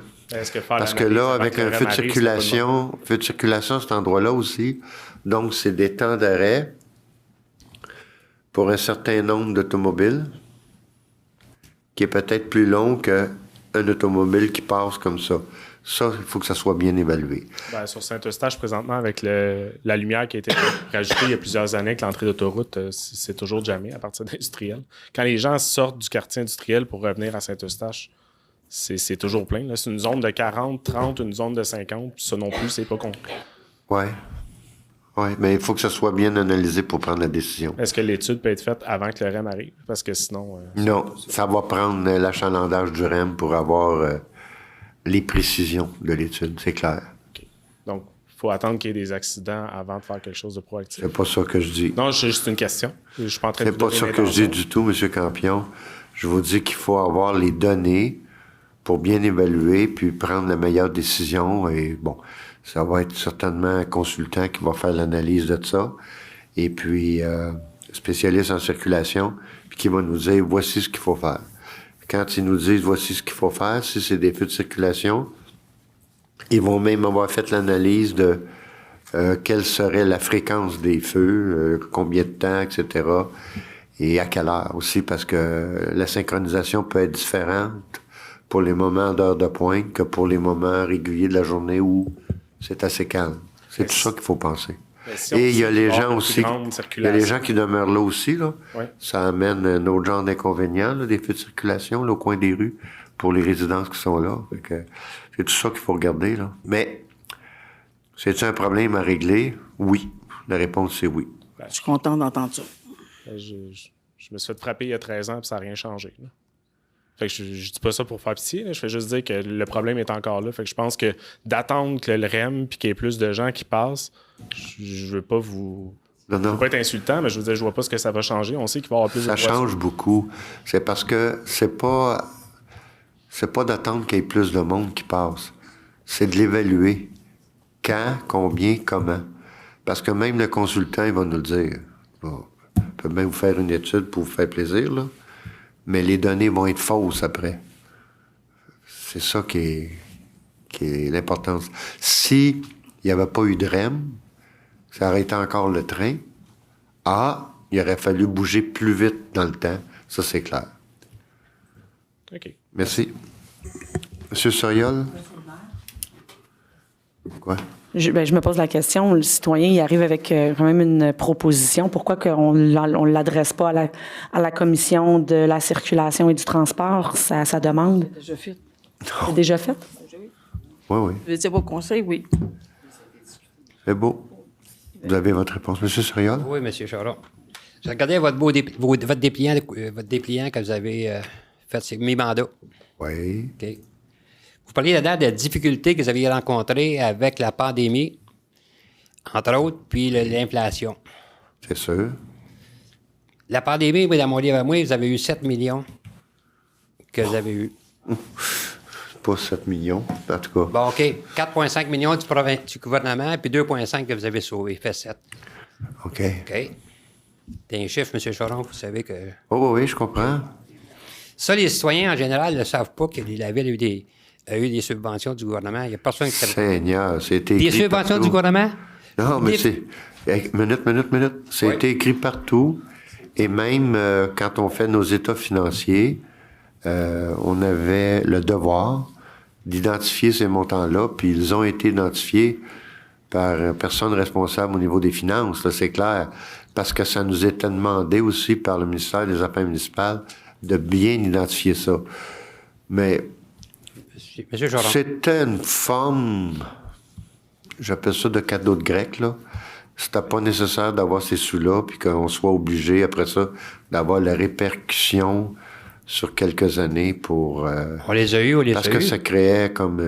Parce que là, avec un feu de circulation, cet endroit-là aussi, donc c'est des temps d'arrêt pour un certain nombre d'automobiles qui est peut-être plus long qu'un automobile qui passe comme ça. Ça, il faut que ça soit bien évalué. Bien, sur Saint-Eustache, présentement, avec la lumière qui a été rajoutée il y a plusieurs années avec l'entrée d'autoroute, c'est toujours jamais à partir d'industriel. Quand les gens sortent du quartier industriel pour revenir à Saint-Eustache, c'est toujours plein. Là. C'est une zone de 40, 30, une zone de 50. Ça non plus, c'est pas concret. Oui. Oui, mais il faut que ça soit bien analysé pour prendre la décision. Est-ce que l'étude peut être faite avant que le REM arrive? Parce que sinon... non, ça va prendre l'achalandage du REM pour avoir les précisions de l'étude, c'est clair. Okay. Donc, il faut attendre qu'il y ait des accidents avant de faire quelque chose de proactif. C'est pas ça que je dis. Non, c'est juste une question. Je suis pas en train de c'est pas ça que je dis du tout, M. Campion. Je vous dis qu'il faut avoir les données pour bien évaluer puis prendre la meilleure décision. Et bon, ça va être certainement un consultant qui va faire l'analyse de ça. Et puis, spécialiste en circulation, puis qui va nous dire, voici ce qu'il faut faire. Quand ils nous disent, voici ce qu'il faut faire, si c'est des feux de circulation, ils vont même avoir fait l'analyse de quelle serait la fréquence des feux, combien de temps, etc. Et à quelle heure aussi, parce que la synchronisation peut être différente pour les moments d'heure de pointe que pour les moments réguliers de la journée où c'est assez calme. C'est tout ça qu'il faut penser. Et il y a les gens aussi, il y a les gens qui demeurent là aussi, là. Ouais. Ça amène un autre genre d'inconvénients, là, des feux de circulation, là, au coin des rues, pour les résidences qui sont là. Fait que c'est tout ça qu'il faut regarder, là. Mais, c'est-tu un problème à régler? Oui. La réponse, c'est oui. Je suis content d'entendre ça. Je me suis fait frapper il y a 13 ans et ça n'a rien changé, là. Fait que je dis pas ça pour faire pitié, là. Je fais juste dire que le problème est encore là. Fait que je pense que d'attendre que le REM puis qu'il y ait plus de gens qui passent, je veux pas vous... Non. Je veux pas être insultant, mais je veux dire, je vois pas ce que ça va changer. On sait qu'il va y avoir plus de... Ça change beaucoup. C'est parce que c'est pas d'attendre qu'il y ait plus de monde qui passe. C'est de l'évaluer. Quand, combien, comment. Parce que même le consultant, il va nous le dire. Bon, il peut même vous faire une étude pour vous faire plaisir, là. Mais les données vont être fausses après. C'est ça qui est l'importance. Si il n'y avait pas eu de REM, ça aurait été encore le train. Il aurait fallu bouger plus vite dans le temps. Ça, c'est clair. OK. Merci. Monsieur Soriol? Quoi? Je me pose la question, le citoyen, il arrive avec quand même une proposition. Pourquoi on ne l'adresse pas à la commission de la circulation et du transport, sa demande? C'est déjà fait. C'est déjà fait? Oui. Vous étiez pas au conseil, oui. C'est beau. Vous avez votre réponse. Monsieur Soriol? Oui, M. Charon. J'ai regardé votre dépliant que vous avez fait, c'est mes mandats. Oui. OK. Vous parliez là-dedans de difficultés que vous aviez rencontrées avec la pandémie, entre autres, puis l'inflation. C'est sûr. La pandémie, dans mon livre à moi, vous avez eu 7 millions que vous avez eu. Pas 7 millions, en tout cas. Bon, OK. 4,5 millions du gouvernement, puis 2,5 que vous avez sauvé. Fait 7. OK. OK. C'est un chiffre, M. Charon, vous savez que... Oh, oui, je comprends. Ça, les citoyens, en général, ne savent pas que la Ville a eu des subventions du gouvernement. Il n'y a personne qui savait. Seigneur, c'était écrit des subventions partout. du gouvernement? Non, mais c'est... Minute. Ça a été écrit partout. Et même quand on fait nos états financiers, on avait le devoir d'identifier ces montants-là, puis ils ont été identifiés par personne responsable au niveau des finances, là, c'est clair, parce que ça nous était demandé aussi par le ministère des Affaires municipales de bien identifier ça. Mais c'était une forme, j'appelle ça de cadeau de grec, là. C'était pas nécessaire d'avoir ces sous-là, puis qu'on soit obligé, après ça, d'avoir la répercussion sur quelques années pour... on les a eus, parce que ça créait comme...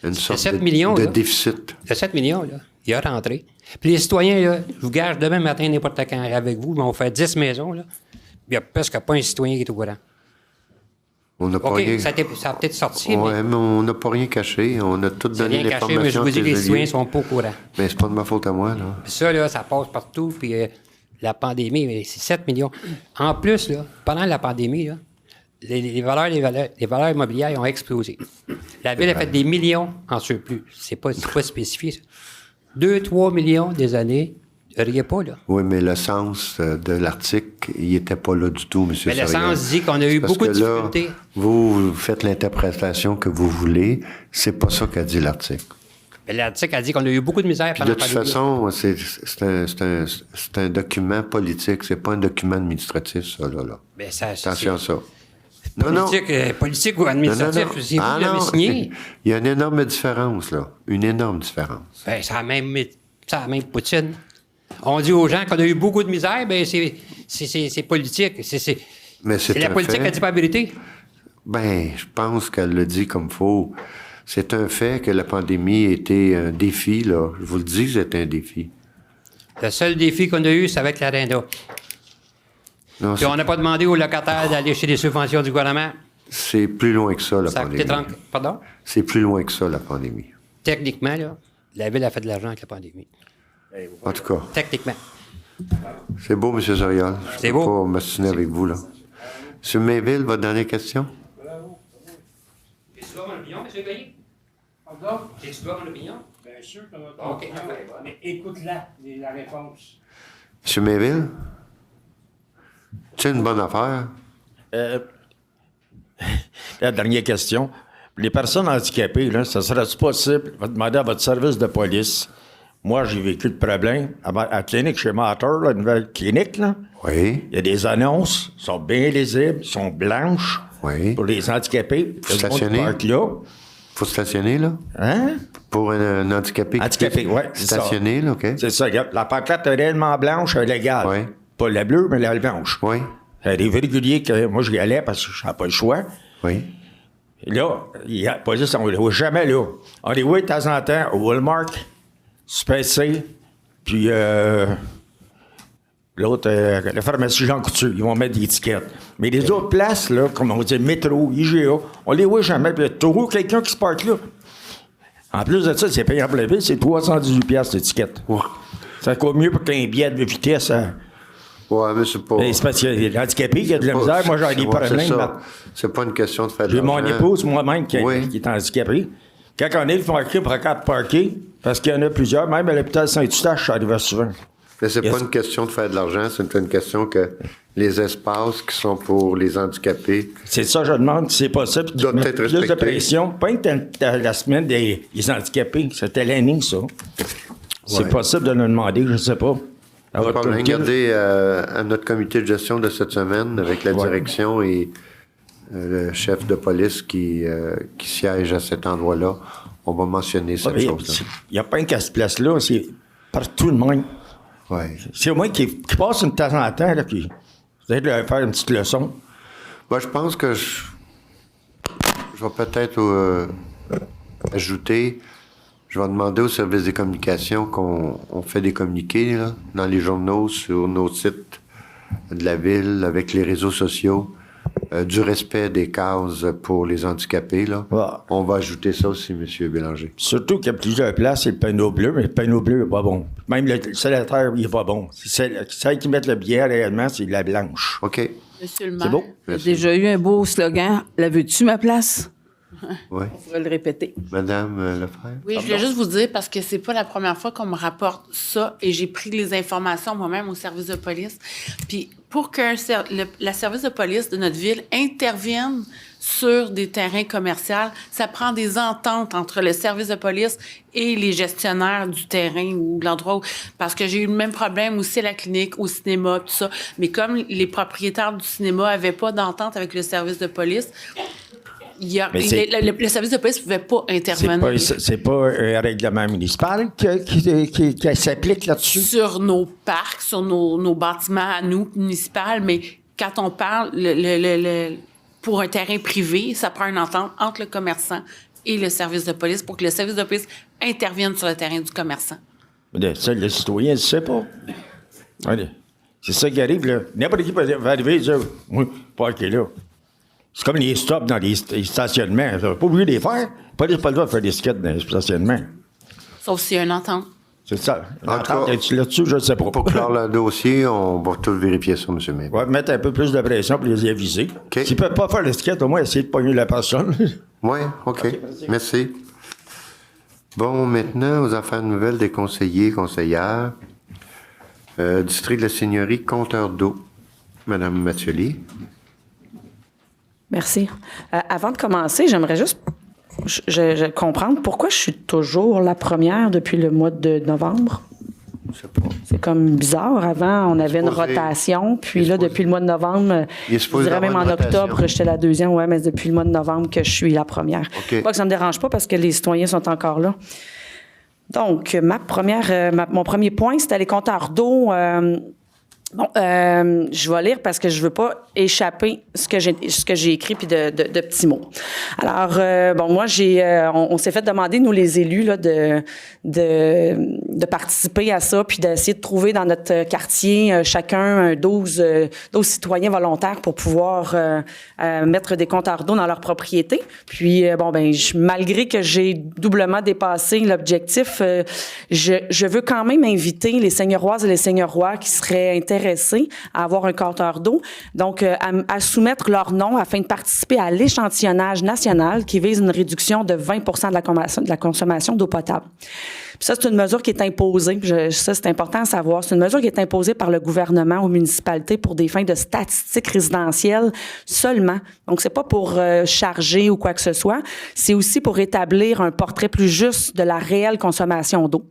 une sorte de déficit. Le 7 millions, là, il a rentré. Puis les citoyens, là, je vous gage, demain matin, n'importe quand, avec vous, on fait 10 maisons, là. Il n'y a presque pas un citoyen qui est au courant. On n'a pas rien... ça a peut-être sorti, mais on n'a pas rien caché. On a tout donné l'information. Caché, mais je vous dis que les citoyens ne sont pas au courant. Mais c'est pas de ma faute à moi, là. Puis ça, là, ça passe partout, puis la pandémie, c'est 7 millions. En plus, là, pendant la pandémie, là, les valeurs immobilières ont explosé. La ville a fait des millions en surplus. C'est pas spécifié, ça. 2-3 millions des années, riez pas, là. Oui, mais le sens de l'article, il n'était pas là du tout, M. Mais le sens dit qu'on a eu beaucoup de difficultés. Là, vous faites l'interprétation que vous voulez. C'est pas ça qu'a dit l'article. Mais l'article a dit qu'on a eu beaucoup de misère pendant la pandémie. De toute façon, c'est un document politique. C'est pas un document administratif, ça, là. Mais ça, attention à ça. Politique ou administratif, si vous l'avez signé. Il y a une énorme différence, là. Une énorme différence. Ben, ça a même Poutine. On dit aux gens qu'on a eu beaucoup de misère, ben c'est politique. C'est la politique à culpabilité. Ben, je pense qu'elle le dit comme faut. C'est un fait que la pandémie était un défi, là. Je vous le dis, c'est un défi. Le seul défi qu'on a eu, c'est avec l'Arenda. Puis on n'a pas demandé aux locataires d'aller chez les subventions du gouvernement. C'est plus loin que ça, la pandémie. Pardon? C'est plus loin que ça, la pandémie. Techniquement, là, la ville a fait de l'argent avec la pandémie. En tout cas. Techniquement. C'est beau, M. Zorial. C'est beau. Je ne peux pas m'assiner avec vous, là. M. Mainville, votre dernière question? Est-ce que tu dois mon opinion, M. Gaillet? Pardon? Est-ce que tu dois mon opinion? Bien sûr que notre opinion. Mais écoute-la, la réponse. M. Mainville? C'est une bonne affaire? La dernière question. Les personnes handicapées, là, ça serait possible de demander à votre service de police. Moi, j'ai vécu le problème à la clinique chez Mater, la nouvelle clinique. Là. Oui. Il y a des annonces, sont bien lisibles, sont blanches pour les handicapés. Faut stationner. Faut stationner, là? Hein? Pour un handicapé. Handicapé, oui. Stationner, là, OK. C'est ça, regarde. La pancarte est réellement blanche, elle est légale. Oui. Pas la bleue, mais la blanche. Oui. Il y a des réguliers que moi, j'y allais parce que je n'avais pas le choix. Oui. Et là, il y a pas juste, on ne les voit jamais là. On les voit de temps en temps au Walmart, Spacé, puis l'autre, la pharmacie Jean Coutu, ils vont mettre des étiquettes. Mais les autres places, là, comme on dit, métro, IGA, on les voit jamais. Puis il y a toujours quelqu'un qui se parque là. En plus de ça, c'est payant pour la ville, c'est 318$ l'étiquette. Ouais. Ça coûte mieux pour qu'un billet de vitesse. Ouais, mais c'est pas. C'est parce qu'il y a l'handicapé qui a de la misère. Moi, j'en ai pas problème. C'est pas une question de faire de l'argent. J'ai mon épouse, moi-même, qui est handicapée. Quand on est le parquet pour un parquet, parce qu'il y en a plusieurs, même à l'hôpital Saint-Eustache, ça arrive souvent. Mais c'est pas une question de faire de l'argent, c'est une question que les espaces qui sont pour les handicapés. C'est ça, je demande si c'est possible. Doivent être plus de pression. Pas que la semaine des handicapés. C'était l'année, ça. C'est possible de nous demander, je ne sais pas. Pas de problème. Regardez à notre comité de gestion de cette semaine avec la direction et le chef de police qui siège à cet endroit-là. On va mentionner cette chose-là. Il n'y a pas qu'à cette place-là, c'est partout de même. Ouais. C'est au moins qui passe une temps en temps, là, qui peut-être leur faire une petite leçon. Je pense que je vais peut-être ajouter, je vais demander au service des communications qu'on fait des communiqués là, dans les journaux, sur nos sites de la ville, avec les réseaux sociaux, du respect des cases pour les handicapés. Là. Ouais. On va ajouter ça aussi, M. Bélanger. Surtout qu'il y a plusieurs places, c'est le panneau bleu, mais le panneau bleu n'est pas bon. Même le solitaire, il n'est pas bon. Celle qui met le billet réellement, c'est la blanche. OK. Monsieur le maire, j'ai déjà eu un beau slogan. La veux-tu, ma place? Oui. On pourrait le répéter. Madame Lefebvre? Oui, je voulais juste vous dire, parce que c'est pas la première fois qu'on me rapporte ça, et j'ai pris les informations moi-même au service de police. Puis pour que la service de police de notre ville intervienne sur des terrains commerciaux, ça prend des ententes entre le service de police et les gestionnaires du terrain ou de l'endroit où... Parce que j'ai eu le même problème aussi à la clinique, au cinéma, tout ça. Mais comme les propriétaires du cinéma n'avaient pas d'entente avec le service de police, le service de police ne pouvait pas intervenir. C'est pas un règlement municipal qui s'applique là-dessus? Sur nos parcs, sur nos bâtiments à nous, municipaux, mais quand on parle pour un terrain privé, ça prend une entente entre le commerçant et le service de police pour que le service de police intervienne sur le terrain du commerçant. Mais ça, le citoyen ne sait pas. Allez. C'est ça qui arrive, là. N'importe qui peut arriver et dire « Oui, parquez là ». C'est comme les stops dans les stationnements. On n'est pas obligé de les faire. La police n'a pas le droit de faire des skates dans les stationnements. Sauf s'il y a une entente. C'est ça. Là-dessus, je ne sais pas. Pour clore le dossier, on va tout vérifier ça, M. Maire. On va mettre un peu plus de pression pour les aviser. Okay. S'ils ne peuvent pas faire le skate, au moins essayer de pogner la personne. Oui, OK. Merci. Bon, maintenant, aux affaires nouvelles des conseillers, conseillères. District de la Seigneurie, compteur d'eau. Madame Mathioli. Merci. Avant de commencer, j'aimerais juste comprendre pourquoi je suis toujours la première depuis le mois de novembre. Je sais pas. C'est comme bizarre. Avant, on avait une rotation. Puis là, depuis le mois de novembre, je dirais même en octobre, j'étais la deuxième. Oui, mais depuis le mois de novembre que je suis la première. Okay. Pas que ça me dérange pas parce que les citoyens sont encore là. Donc, mon premier point, c'était les compteurs d'eau. Je vais lire parce que je veux pas échapper ce que j'ai écrit puis de petits mots. Alors moi on s'est fait demander nous les élus là de participer à ça puis d'essayer de trouver dans notre quartier chacun 12 citoyens volontaires pour pouvoir mettre des compteurs d'eau dans leur propriété. Puis malgré que j'ai doublement dépassé l'objectif, je veux quand même inviter les Seigneurroises et les Seigneurrois qui seraient intéressés à avoir un compteur d'eau, donc à soumettre leur nom afin de participer à l'échantillonnage national qui vise une réduction de 20 de la consommation d'eau potable. Puis ça, c'est une mesure qui est imposée. Ça, c'est important à savoir. C'est une mesure qui est imposée par le gouvernement aux municipalités pour des fins de statistiques résidentielles seulement. Donc, c'est pas pour charger ou quoi que ce soit. C'est aussi pour établir un portrait plus juste de la réelle consommation d'eau.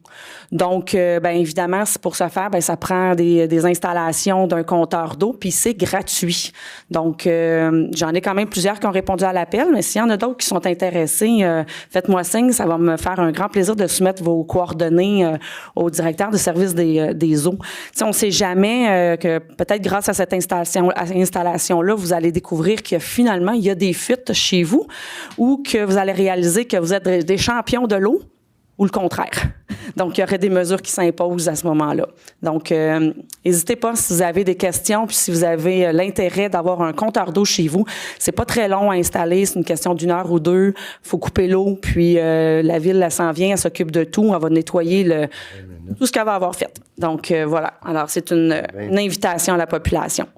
Donc, évidemment, c'est pour ce faire, ça prend des installations d'un compteur d'eau, puis c'est gratuit. Donc, j'en ai quand même plusieurs qui ont répondu à l'appel, mais s'il y en a d'autres qui sont intéressés, faites-moi signe. Ça va me faire un grand plaisir de soumettre vos coordonnées au directeur de service des eaux. T'sais, on ne sait jamais que peut-être grâce à cette installation-là, vous allez découvrir que finalement, il y a des fuites chez vous ou que vous allez réaliser que vous êtes des champions de l'eau ou le contraire. Donc, il y aurait des mesures qui s'imposent à ce moment-là. Donc, n'hésitez pas si vous avez des questions, puis si vous avez l'intérêt d'avoir un compteur d'eau chez vous. C'est pas très long à installer, c'est une question d'1 heure ou 2. Il faut couper l'eau, puis la ville, elle s'en vient, elle s'occupe de tout. Elle va nettoyer tout ce qu'elle va avoir fait. Donc, voilà. Alors, c'est une invitation à la population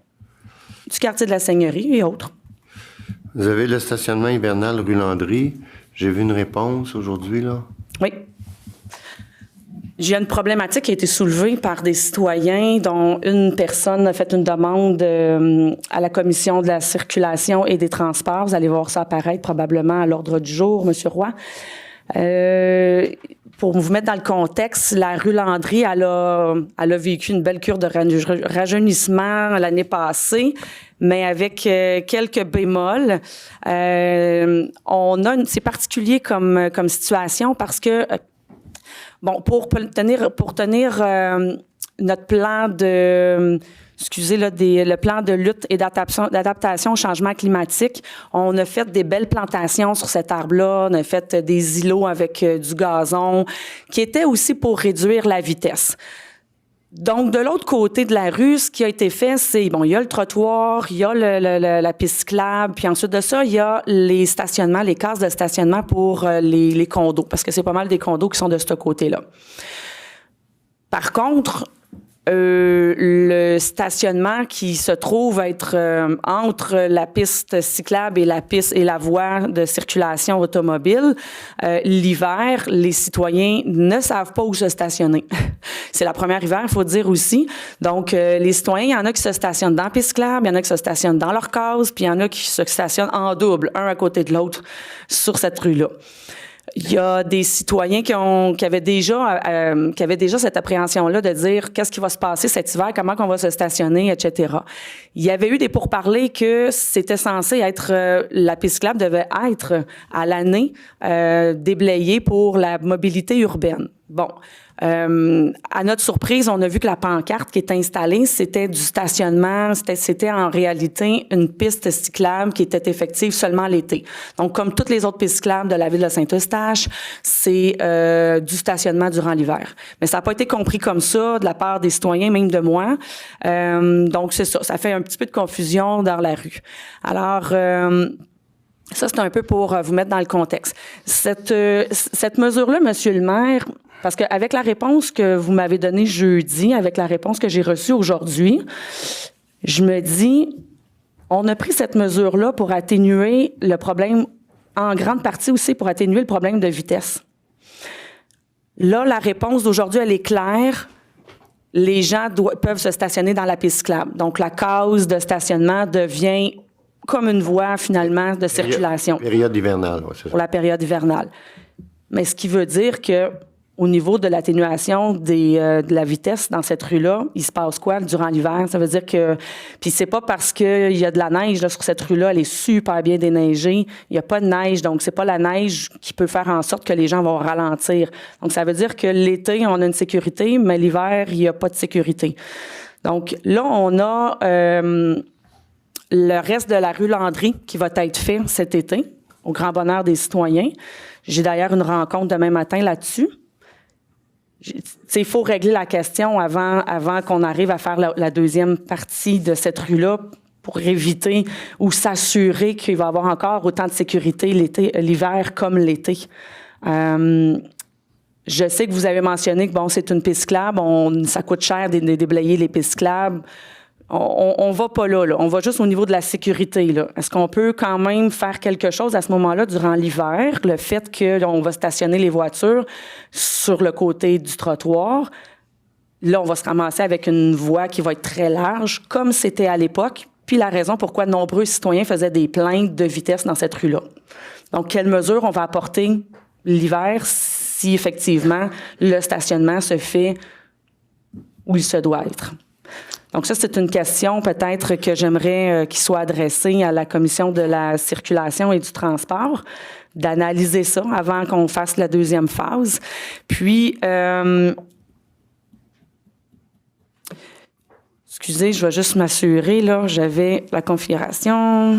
du quartier de la Seigneurie et autres. Vous avez le stationnement hivernal rue Landry. J'ai vu une réponse aujourd'hui, là. Oui. J'ai une problématique qui a été soulevée par des citoyens dont une personne a fait une demande à la Commission de la circulation et des transports. Vous allez voir ça apparaître probablement à l'ordre du jour, M. Roy. Pour vous mettre dans le contexte, la rue Landry, elle a vécu une belle cure de rajeunissement l'année passée, mais avec quelques bémols. C'est particulier comme situation parce que pour tenir notre plan le plan de lutte et d'adaptation au changement climatique, on a fait des belles plantations sur cet arbre-là, on a fait des îlots avec du gazon, qui étaient aussi pour réduire la vitesse. Donc, de l'autre côté de la rue, ce qui a été fait, c'est, il y a le trottoir, il y a la piste cyclable, puis ensuite de ça, il y a les stationnements, les cases de stationnement pour les condos, parce que c'est pas mal des condos qui sont de ce côté-là. Par contre, le stationnement qui se trouve être entre la piste cyclable et la voie de circulation automobile, l'hiver, les citoyens ne savent pas où se stationner. C'est la première hiver, il faut dire aussi. Donc, les citoyens, il y en a qui se stationnent dans la piste cyclable, il y en a qui se stationnent dans leur case, puis il y en a qui se stationnent en double, un à côté de l'autre, sur cette rue-là. Il y a des citoyens qui avaient déjà cette appréhension-là de dire qu'est-ce qui va se passer cet hiver, comment on va se stationner, etc. Il y avait eu des pourparlers que c'était censé être la piste cyclable devait être à l'année déblayée pour la mobilité urbaine. Bon. À notre surprise, on a vu que la pancarte qui est installée, c'était du stationnement, c'était en réalité une piste cyclable qui était effective seulement l'été. Donc, comme toutes les autres pistes cyclables de la ville de Saint-Eustache, c'est du stationnement durant l'hiver. Mais ça n'a pas été compris comme ça de la part des citoyens, même de moi. Donc, c'est ça. Ça fait un petit peu de confusion dans la rue. Alors, ça, c'est un peu pour vous mettre dans le contexte. Cette mesure-là, Monsieur le maire, parce qu'avec la réponse que vous m'avez donnée jeudi, avec la réponse que j'ai reçue aujourd'hui, je me dis, on a pris cette mesure-là pour atténuer le problème, en grande partie aussi pour atténuer le problème de vitesse. Là, la réponse d'aujourd'hui, elle est claire. Les gens peuvent se stationner dans la piste cyclable. Donc, la case de stationnement devient comme une voie, finalement, de circulation. Période hivernale, oui, c'est ça. Pour la période hivernale. Mais ce qui veut dire que au niveau de l'atténuation de la vitesse dans cette rue-là, il se passe quoi durant l'hiver? Ça veut dire que... Puis c'est pas parce qu'il y a de la neige là, sur cette rue-là, elle est super bien déneigée. Il n'y a pas de neige, donc c'est pas la neige qui peut faire en sorte que les gens vont ralentir. Donc ça veut dire que l'été, on a une sécurité, mais l'hiver, il n'y a pas de sécurité. Donc là, on a le reste de la rue Landry qui va être fait cet été, au grand bonheur des citoyens. J'ai d'ailleurs une rencontre demain matin là-dessus. Il faut régler la question avant qu'on arrive à faire la deuxième partie de cette rue-là pour éviter ou s'assurer qu'il va y avoir encore autant de sécurité l'hiver comme l'été. Je sais que vous avez mentionné que, bon, c'est une piste cyclable, ça coûte cher de déblayer les pistes cyclables. On va pas là. On va juste au niveau de la sécurité, là. Est-ce qu'on peut quand même faire quelque chose à ce moment-là durant l'hiver? Le fait qu'on va stationner les voitures sur le côté du trottoir, là, on va se ramasser avec une voie qui va être très large, comme c'était à l'époque, puis la raison pourquoi de nombreux citoyens faisaient des plaintes de vitesse dans cette rue-là. Donc, quelles mesures on va apporter l'hiver si, effectivement, le stationnement se fait où il se doit être? Donc ça, c'est une question peut-être que j'aimerais qu'il soit adressée à la Commission de la circulation et du transport, d'analyser ça avant qu'on fasse la deuxième phase. Puis, excusez, je vais juste m'assurer, là, j'avais la configuration.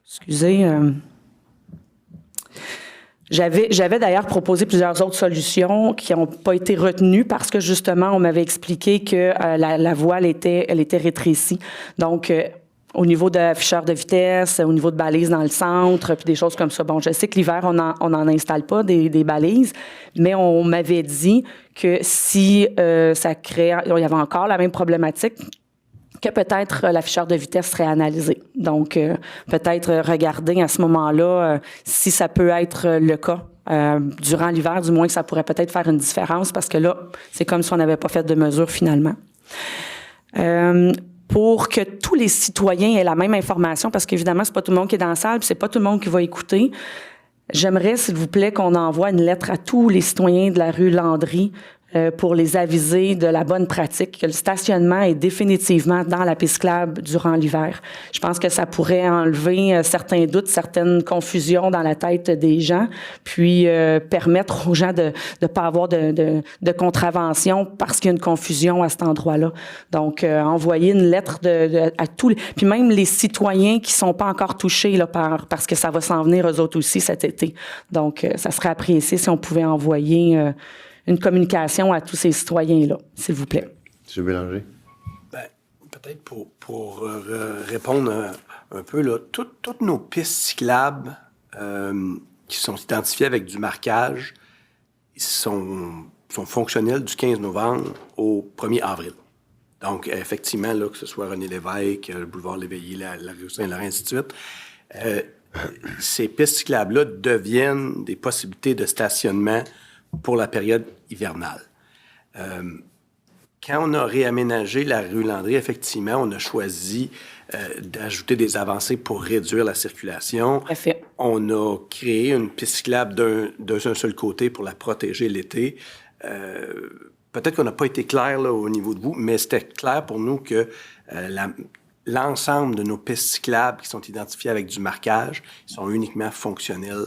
Excusez. J'avais d'ailleurs proposé plusieurs autres solutions qui n'ont pas été retenues parce que justement, on m'avait expliqué que la voie, elle était rétrécie. Donc, au niveau d'afficheurs de vitesse, au niveau de balises dans le centre, puis des choses comme ça. Bon, je sais que l'hiver, on n'en installe pas des balises, mais on m'avait dit que si ça créait... Il y avait encore la même problématique, que peut-être l'afficheur de vitesse serait analysé. Donc, peut-être regarder à ce moment-là si ça peut être le cas. Durant l'hiver, du moins que ça pourrait peut-être faire une différence parce que là, c'est comme si on n'avait pas fait de mesure finalement. Pour que tous les citoyens aient la même information, parce qu'évidemment, c'est pas tout le monde qui est dans la salle, puis c'est pas tout le monde qui va écouter, j'aimerais, s'il vous plaît, qu'on envoie une lettre à tous les citoyens de la rue Landry pour les aviser de la bonne pratique, que le stationnement est définitivement dans la piste cyclable durant l'hiver. Je pense que ça pourrait enlever certains doutes, certaines confusions dans la tête des gens, puis permettre aux gens de ne pas avoir de contravention parce qu'il y a une confusion à cet endroit-là. Donc, envoyer une lettre à tous les... Puis même les citoyens qui sont pas encore touchés là, parce que ça va s'en venir eux autres aussi cet été. Donc, ça serait apprécié si on pouvait envoyer... une communication à tous ces citoyens-là, s'il vous plaît. M. Bélanger. Bien, peut-être pour répondre un peu, là, toutes nos pistes cyclables qui sont identifiés avec du marquage, ils sont fonctionnels du 15 novembre au 1er avril. Donc, effectivement, là, que ce soit René Lévesque, le boulevard Léveillé, la rue Saint-Laurent, ainsi de suite, ces pistes cyclables-là deviennent des possibilités de stationnement pour la période hivernale. Quand on a réaménagé la rue Landry, effectivement, on a choisi d'ajouter des avancées pour réduire la circulation. Parfait. On a créé une piste cyclable d'un seul côté pour la protéger l'été. Peut-être qu'on n'a pas été clair là, au niveau de vous, mais c'était clair pour nous que l'ensemble de nos pistes cyclables qui sont identifiées avec du marquage sont uniquement fonctionnelles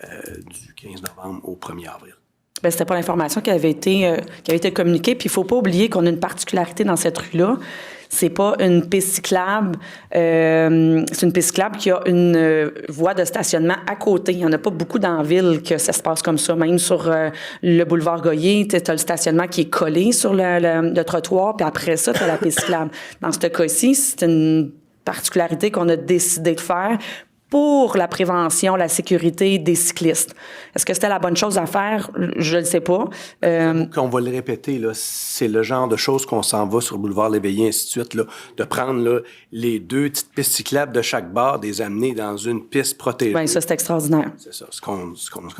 du 15 novembre au 1er avril. Bien, c'était pas l'information qui avait été communiquée. Puis il faut pas oublier qu'on a une particularité dans cette rue-là. C'est pas une piste cyclable. C'est une piste cyclable qui a une voie de stationnement à côté. Il y en a pas beaucoup dans la ville que ça se passe comme ça. Même sur le boulevard Goyer, tu as le stationnement qui est collé sur le trottoir. Puis après ça, tu as la piste cyclable. Dans ce cas-ci, c'est une particularité qu'on a décidé de faire pour la prévention, la sécurité des cyclistes. Est-ce que c'était la bonne chose à faire? Je ne le sais pas. On va le répéter, là, c'est le genre de choses qu'on s'en va sur le boulevard Léveillé, ainsi de suite, là, de prendre là, les 2 petites pistes cyclables de chaque bord, des amener dans une piste protégée. Bien, ça, c'est extraordinaire. C'est ça, ce qu'on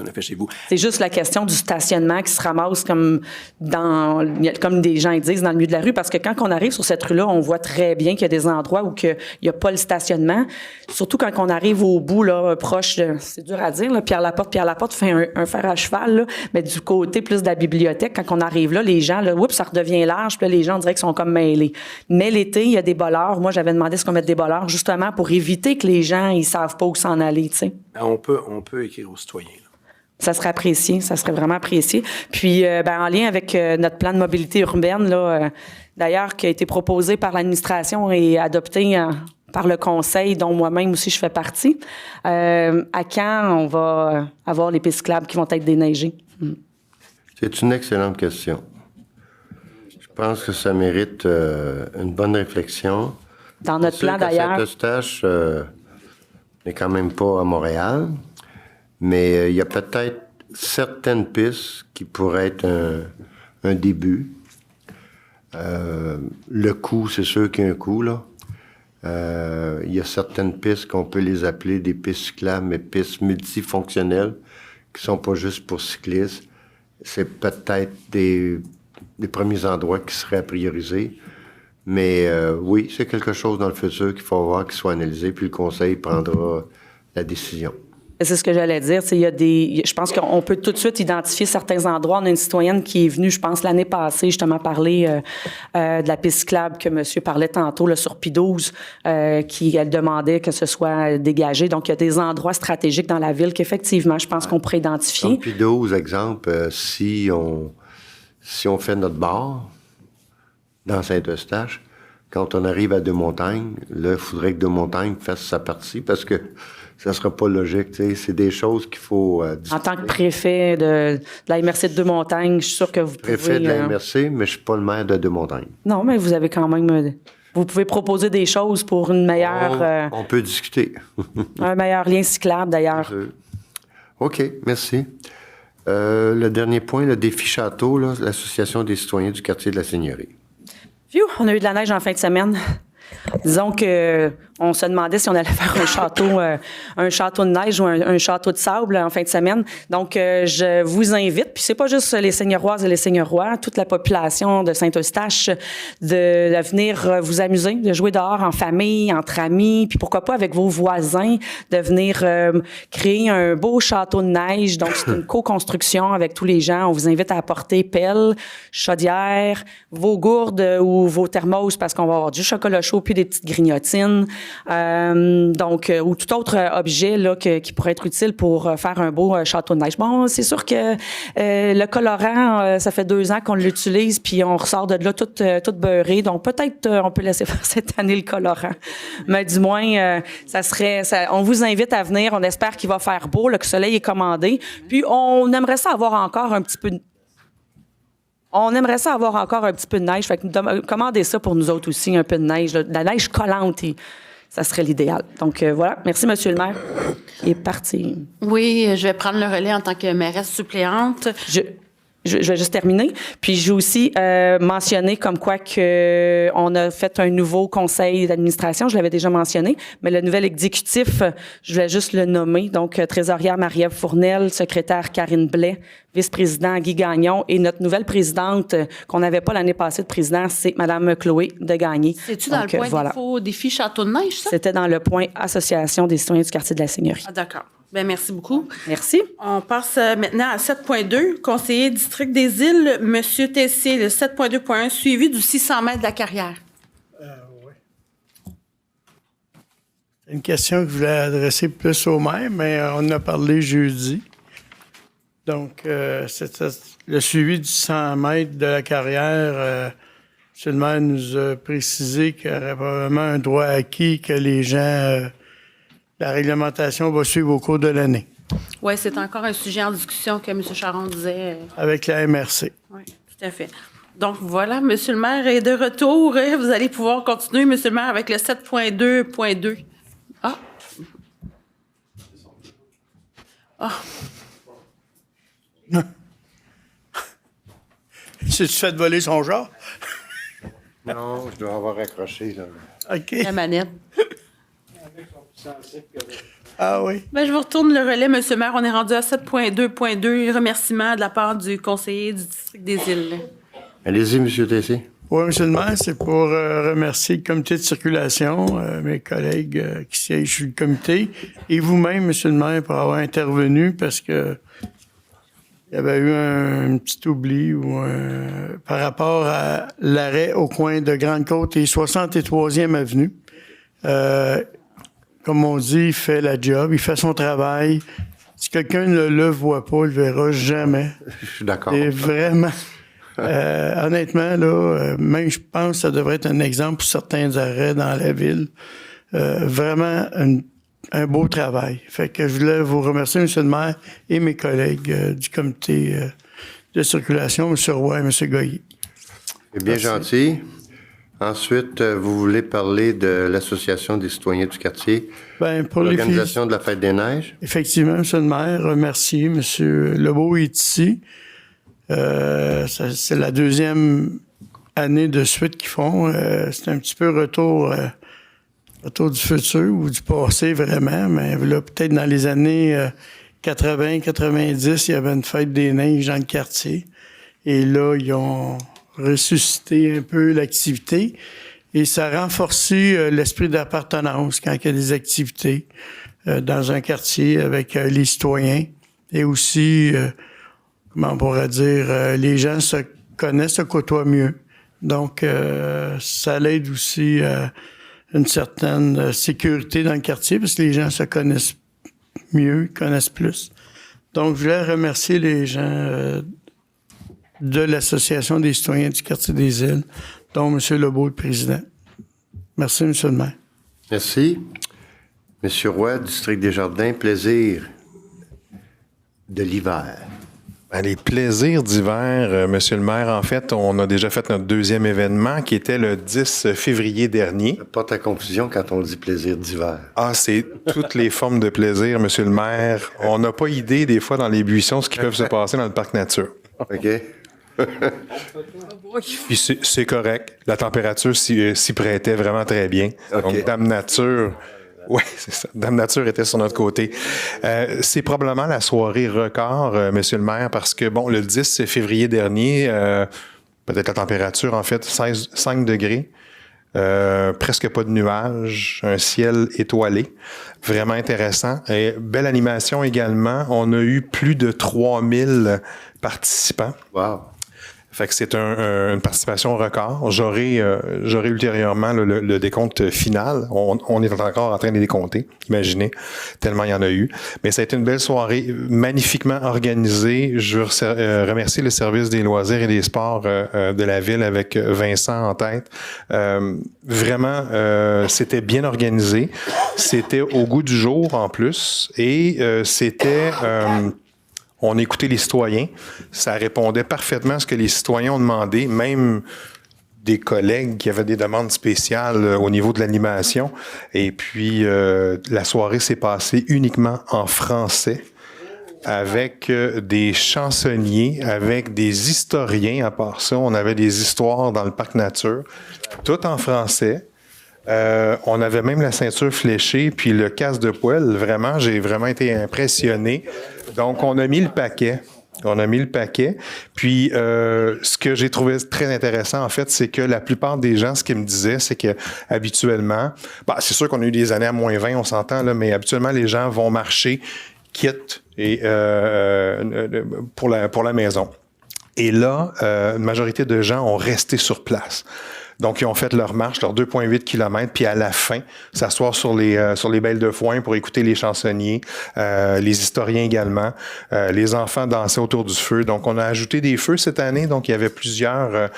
a fait chez vous. C'est juste la question du stationnement qui se ramasse comme des gens disent, dans le milieu de la rue, parce que quand on arrive sur cette rue-là, on voit très bien qu'il y a des endroits où il n'y a pas le stationnement. Surtout quand on arrive au bout, là, proche de, c'est dur à dire, là, Pierre Laporte fait un fer à cheval, là, mais du côté plus de la bibliothèque, quand on arrive là, les gens, là, oups, ça redevient large, puis là, les gens, on dirait qu'ils sont comme mêlés. Mais l'été, il y a des bollards. Moi, j'avais demandé ce qu'on mette des bollards, justement, pour éviter que les gens, ils savent pas où s'en aller, tu sais. On peut écrire aux citoyens, là. Ça serait apprécié, ça serait vraiment apprécié. Puis, en lien avec notre plan de mobilité urbaine, là, d'ailleurs, qui a été proposé par l'administration et adopté par le conseil, dont moi-même aussi je fais partie. À quand on va avoir les pistes cyclables qui vont être déneigées? C'est une excellente question. Je pense que ça mérite une bonne réflexion. Dans notre plan, d'ailleurs... Saint-Eustache n'est quand même pas à Montréal, mais il y a peut-être certaines pistes qui pourraient être un début. Le coût, c'est sûr qu'il y a un coût, là. Il y a certaines pistes qu'on peut les appeler des pistes cyclables, mais pistes multifonctionnelles, qui sont pas juste pour cyclistes. C'est peut-être des premiers endroits qui seraient à prioriser. Mais oui, c'est quelque chose dans le futur qu'il faut voir, qu'il soit analysé, puis le conseil prendra la décision. C'est ce que j'allais dire. Je pense qu'on peut tout de suite identifier certains endroits. On a une citoyenne qui est venue, je pense, l'année passée, justement, parler de la piste cyclable que monsieur parlait tantôt, là, sur P12, elle demandait que ce soit dégagé. Donc, il y a des endroits stratégiques dans la ville qu'effectivement, je pense qu'on pourrait identifier. Donc, P12, exemple, si on fait notre bar dans Saint-Eustache, quand on arrive à Deux-Montagnes, là, il faudrait que Deux-Montagnes fasse sa partie parce que ça sera pas logique, tu sais. C'est des choses qu'il faut discuter. En tant que préfet de la MRC de Deux-Montagnes, je suis sûr que vous pouvez... Préfet de la MRC, mais je suis pas le maire de Deux-Montagnes. Non, mais vous avez quand même... Vous pouvez proposer des choses pour une meilleure... On peut discuter. Un meilleur lien cyclable, d'ailleurs. OK, merci. Le dernier point, le défi château, là, l'Association des citoyens du quartier de la Seigneurie. On a eu de la neige en fin de semaine. Disons que on se demandait si on allait faire un château de neige ou un château de sable en fin de semaine. Donc, je vous invite, puis c'est pas juste les Seigneuroises et les Seigneurois, toute la population de Saint-Eustache, de venir vous amuser, de jouer dehors en famille, entre amis, puis pourquoi pas avec vos voisins, de venir créer un beau château de neige. Donc, c'est une co-construction avec tous les gens. On vous invite à apporter pelle, chaudière, vos gourdes ou vos thermos parce qu'on va avoir du chocolat chaud puis des petites grignotines. Ou tout autre objet là, qui pourrait être utile pour faire un beau château de neige. Bon, c'est sûr que le colorant, ça fait 2 ans qu'on l'utilise, puis on ressort de là tout beurré. Donc, peut-être on peut laisser faire cette année le colorant. Mais du moins, on vous invite à venir. On espère qu'il va faire beau, là, que le soleil est commandé. Puis, on aimerait ça avoir encore un petit peu de... neige. Fait que commandez ça pour nous autres aussi, un peu de neige. Là. De la neige collante. ça serait l'idéal. Donc, voilà. Merci, M. le maire. Il est parti. Oui, je vais prendre le relais en tant que mairesse suppléante. Je vais juste terminer. Puis, je vais aussi mentionner comme quoi on a fait un nouveau conseil d'administration. Je l'avais déjà mentionné, mais le nouvel exécutif, je vais juste le nommer. Donc, trésorière Marie-Ève Fournel, secrétaire Karine Blais, vice-président Guy Gagnon et notre nouvelle présidente qu'on n'avait pas l'année passée de président, c'est Mme Chloé de Gagné. C'est-tu dans le point défi Château de Neige, ça? C'était dans le point Association des citoyens du quartier de la Seigneurie. Ah, d'accord. Bien, merci beaucoup. Merci. On passe maintenant à 7.2, conseiller district des îles, M. Tessier, le 7.2.1, suivi du 600 mètres de la carrière. Oui. C'est une question que je voulais adresser plus au maire, mais on en a parlé jeudi. Donc, c'était le suivi du 100 mètres de la carrière. M. le maire nous a précisé qu'il y aurait probablement un droit acquis que les gens... la réglementation va suivre au cours de l'année. Oui, c'est encore un sujet en discussion que M. Charon disait. Avec la MRC. Oui, tout à fait. Donc, voilà, M. le maire est de retour. Vous allez pouvoir continuer, M. le maire, avec le 7.2.2. Ah! Ah! Si tu fais voler son genre? Non, je dois avoir accroché, là. OK. La manette. Ah oui. Ben, je vous retourne le relais, M. le maire. On est rendu à 7.2.2. Remerciements de la part du conseiller du district des îles. Allez-y, M. Tessier. Oui, M. le maire, c'est pour remercier le comité de circulation, mes collègues qui siègent sur le comité, et vous-même, M. le maire, pour avoir intervenu parce que il y avait eu un petit oubli par rapport à l'arrêt au coin de Grande-Côte et 63e Avenue. Comme on dit, il fait la job, il fait son travail. Si quelqu'un ne le voit pas, il le verra jamais. Je suis d'accord. Et vraiment, honnêtement, là, même je pense que ça devrait être un exemple pour certains arrêts dans la ville. Vraiment un beau travail. Fait que je voulais vous remercier, M. le maire, et mes collègues du comité de circulation, M. Roy et M. Goyer. C'est bien gentil. Ensuite, vous voulez parler de l'Association des citoyens du quartier, Pour l'organisation de la Fête des Neiges. Effectivement, M. le maire, remercier. M. Lebeau est ici. C'est la deuxième année de suite qu'ils font. C'est un petit peu retour du futur ou du passé, vraiment. Mais là, peut-être dans les années 80, 90, il y avait une Fête des Neiges dans le quartier. Et là, ils ont ressusciter un peu l'activité et ça renforce l'esprit d'appartenance quand il y a des activités dans un quartier avec les citoyens et aussi, comment on pourrait dire, les gens se connaissent, se côtoient mieux. Donc, ça l'aide aussi à une certaine sécurité dans le quartier parce que les gens se connaissent mieux, connaissent plus. Donc, je voulais remercier les gens de l'Association des citoyens du quartier des îles, dont M. Lebeau, le président. Merci, M. le maire. Merci. M. Roy, district des Jardins, plaisir de l'hiver. Les plaisirs d'hiver, Monsieur le maire, en fait, on a déjà fait notre deuxième événement qui était le 10 février dernier. Pas ta confusion quand on dit plaisir d'hiver. Ah, c'est toutes les formes de plaisir, Monsieur le maire. On n'a pas idée des fois dans les buissons ce qui peut se passer dans le parc nature. OK. Puis c'est correct. La température s'y prêtait vraiment très bien. Okay. Donc, Dame Nature... Oui, c'est ça. Dame Nature était sur notre côté. C'est probablement la soirée record, Monsieur le maire, parce que, bon, le 10 février dernier, peut-être la température, en fait, 5 degrés, presque pas de nuages, un ciel étoilé, vraiment intéressant. Et belle animation également. On a eu plus de 3000 participants. Wow! Fait que c'est une participation record. J'aurai ultérieurement le décompte final. On est encore en train de décompter, imaginez, tellement il y en a eu. Mais ça a été une belle soirée, magnifiquement organisée. Je veux remercier le service des loisirs et des sports de la ville avec Vincent en tête. Vraiment, c'était bien organisé. C'était au goût du jour en plus. Et c'était... on écoutait les citoyens. Ça répondait parfaitement à ce que les citoyens ont demandé, même des collègues qui avaient des demandes spéciales au niveau de l'animation. Et puis, la soirée s'est passée uniquement en français, avec des chansonniers, avec des historiens. À part ça, on avait des histoires dans le parc nature, tout en français. On avait même la ceinture fléchée, puis le casque de poêle. Vraiment, j'ai vraiment été impressionné. Donc, on a mis le paquet. Puis, ce que j'ai trouvé très intéressant, en fait, c'est que la plupart des gens, ce qu'ils me disaient, c'est que habituellement, c'est sûr qu'on a eu des années à moins 20, on s'entend, là, mais habituellement, les gens vont marcher, quitte et pour la maison. Et là, une majorité de gens ont resté sur place. Donc, ils ont fait leur marche, leurs 2,8 km, puis à la fin, s'asseoir sur les belles de foin pour écouter les chansonniers, les historiens également. Les enfants dansaient autour du feu. Donc, on a ajouté des feux cette année. Donc, il y avait plusieurs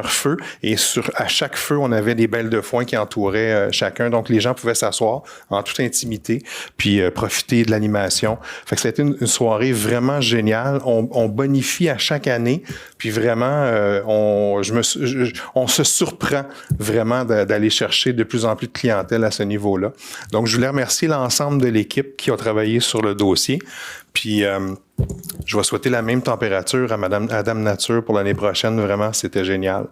feux. Et à chaque feu, on avait des belles de foin qui entouraient chacun. Donc, les gens pouvaient s'asseoir en toute intimité, puis profiter de l'animation. Fait que c'était une soirée vraiment géniale. On bonifie à chaque année. Puis vraiment, on se surprend vraiment d'aller chercher de plus en plus de clientèle à ce niveau-là. Donc, je voulais remercier l'ensemble de l'équipe qui a travaillé sur le dossier. Puis, je vais souhaiter la même température à Dame Nature pour l'année prochaine. Vraiment, c'était génial.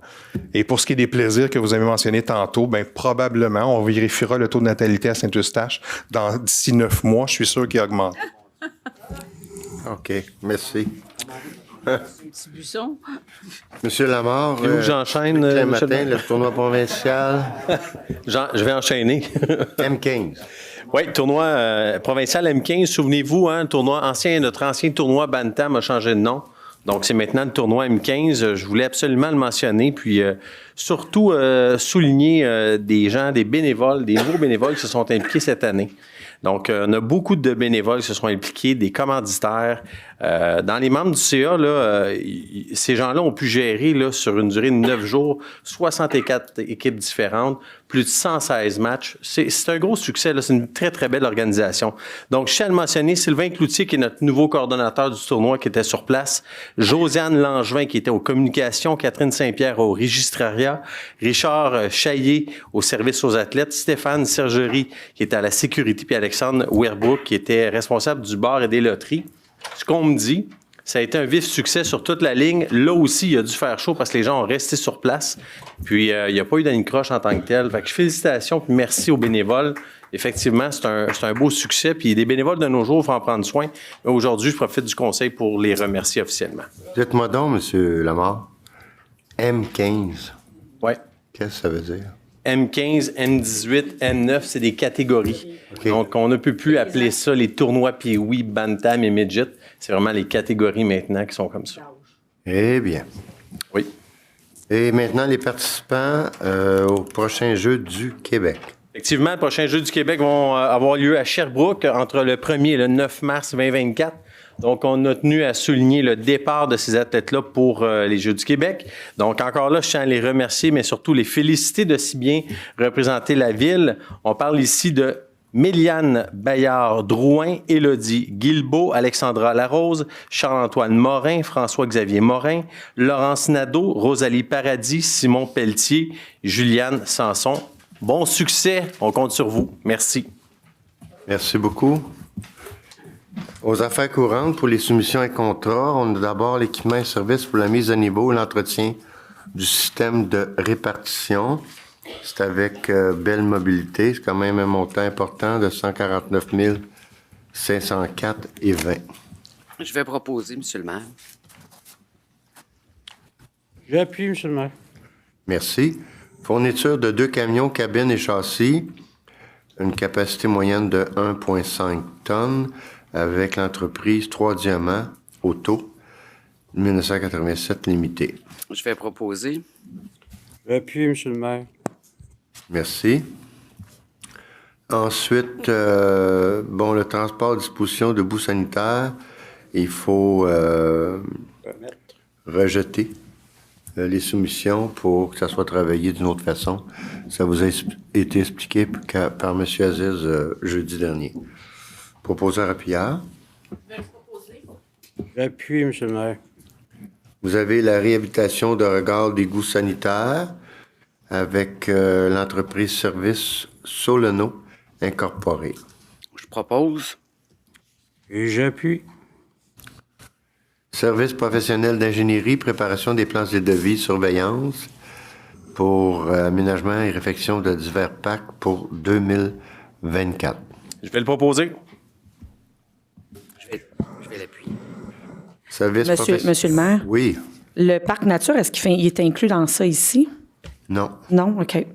Et pour ce qui est des plaisirs que vous avez mentionnés tantôt, probablement, on vérifiera le taux de natalité à Saint-Eustache d'ici 9 mois. Je suis sûr qu'il augmente. OK, merci. Un petit buisson. Monsieur Lamar, où j'enchaîne le matin, le tournoi provincial. Je vais enchaîner. M15. Oui, tournoi provincial M15. Souvenez-vous, notre ancien tournoi Bantam a changé de nom. Donc, c'est maintenant le tournoi M15. Je voulais absolument le mentionner. Puis, surtout, souligner des bénévoles, des nouveaux bénévoles qui se sont impliqués cette année. Donc, on a beaucoup de bénévoles qui se sont impliqués, des commanditaires. Dans les membres du CA, ces gens-là ont pu gérer sur une durée de 9 jours 64 équipes différentes, plus de 116 matchs. C'est un gros succès, c'est une très, très belle organisation. Donc, je tiens à le mentionner, Sylvain Cloutier, qui est notre nouveau coordonnateur du tournoi, qui était sur place, Josiane Langevin, qui était aux communications, Catherine Saint-Pierre au registrariat, Richard Chaillé au service aux athlètes, Stéphane Sergerie, qui était à la sécurité, puis Alexandre Werbrook, qui était responsable du bar et des loteries. Ce qu'on me dit, ça a été un vif succès sur toute la ligne. Là aussi, il a dû faire chaud parce que les gens ont resté sur place. Puis, il n'y a pas eu d'anicroche en tant que tel. Fait que félicitations puis merci aux bénévoles. Effectivement, c'est un beau succès. Puis, des bénévoles de nos jours, il faut en prendre soin. Mais aujourd'hui, je profite du conseil pour les remercier officiellement. Dites-moi donc, M. Lamar, M15. Oui. Qu'est-ce que ça veut dire? M15, M18, M9, c'est des catégories. Okay. Donc, on ne peut plus appeler ça les tournois Pee-Wee, Bantam et Midget. C'est vraiment les catégories maintenant qui sont comme ça. Eh bien. Oui. Et maintenant, les participants aux prochains Jeux du Québec. Effectivement, les prochains Jeux du Québec vont avoir lieu à Sherbrooke entre le 1er et le 9 mars 2024. Donc, on a tenu à souligner le départ de ces athlètes-là pour les Jeux du Québec. Donc, encore là, je tiens à les remercier, mais surtout les féliciter de si bien représenter la ville. On parle ici de Méliane Bayard-Drouin, Élodie Guilbeault, Alexandra Larose, Charles-Antoine Morin, François-Xavier Morin, Laurence Nadeau, Rosalie Paradis, Simon Pelletier, Juliane Sanson. Bon succès, on compte sur vous. Merci. Merci beaucoup. Aux affaires courantes, pour les soumissions et contrats, on a d'abord l'équipement et services pour la mise à niveau et l'entretien du système de répartition. C'est avec Belle Mobilité. C'est quand même un montant important de 149 504,20. Je vais proposer, M. le maire. J'appuie, M. le maire. Merci. Fourniture de 2 camions, cabines et châssis. Une capacité moyenne de 1,5 tonnes. Avec l'entreprise 3 Diamants Auto 1987 Limité. Je vais proposer. J'appuie, M. le maire. Merci. Ensuite, le transport à disposition de boues sanitaires, il faut rejeter les soumissions pour que ça soit travaillé d'une autre façon. Ça vous a été expliqué par M. Aziz jeudi dernier. Proposeur appuyeur. J'appuie, M. le maire. Vous avez la réhabilitation de regard d'égouts sanitaires avec l'entreprise Service Soleno Incorporé. Je propose. Et j'appuie. Service professionnel d'ingénierie, préparation des plans et devis, surveillance pour aménagement et réfection de divers packs pour 2024. Je vais le proposer. Je vais l'appuyer. Service Monsieur le maire? Oui. Le parc nature, est-ce qu'il est inclus dans ça ici? Non. Non? OK.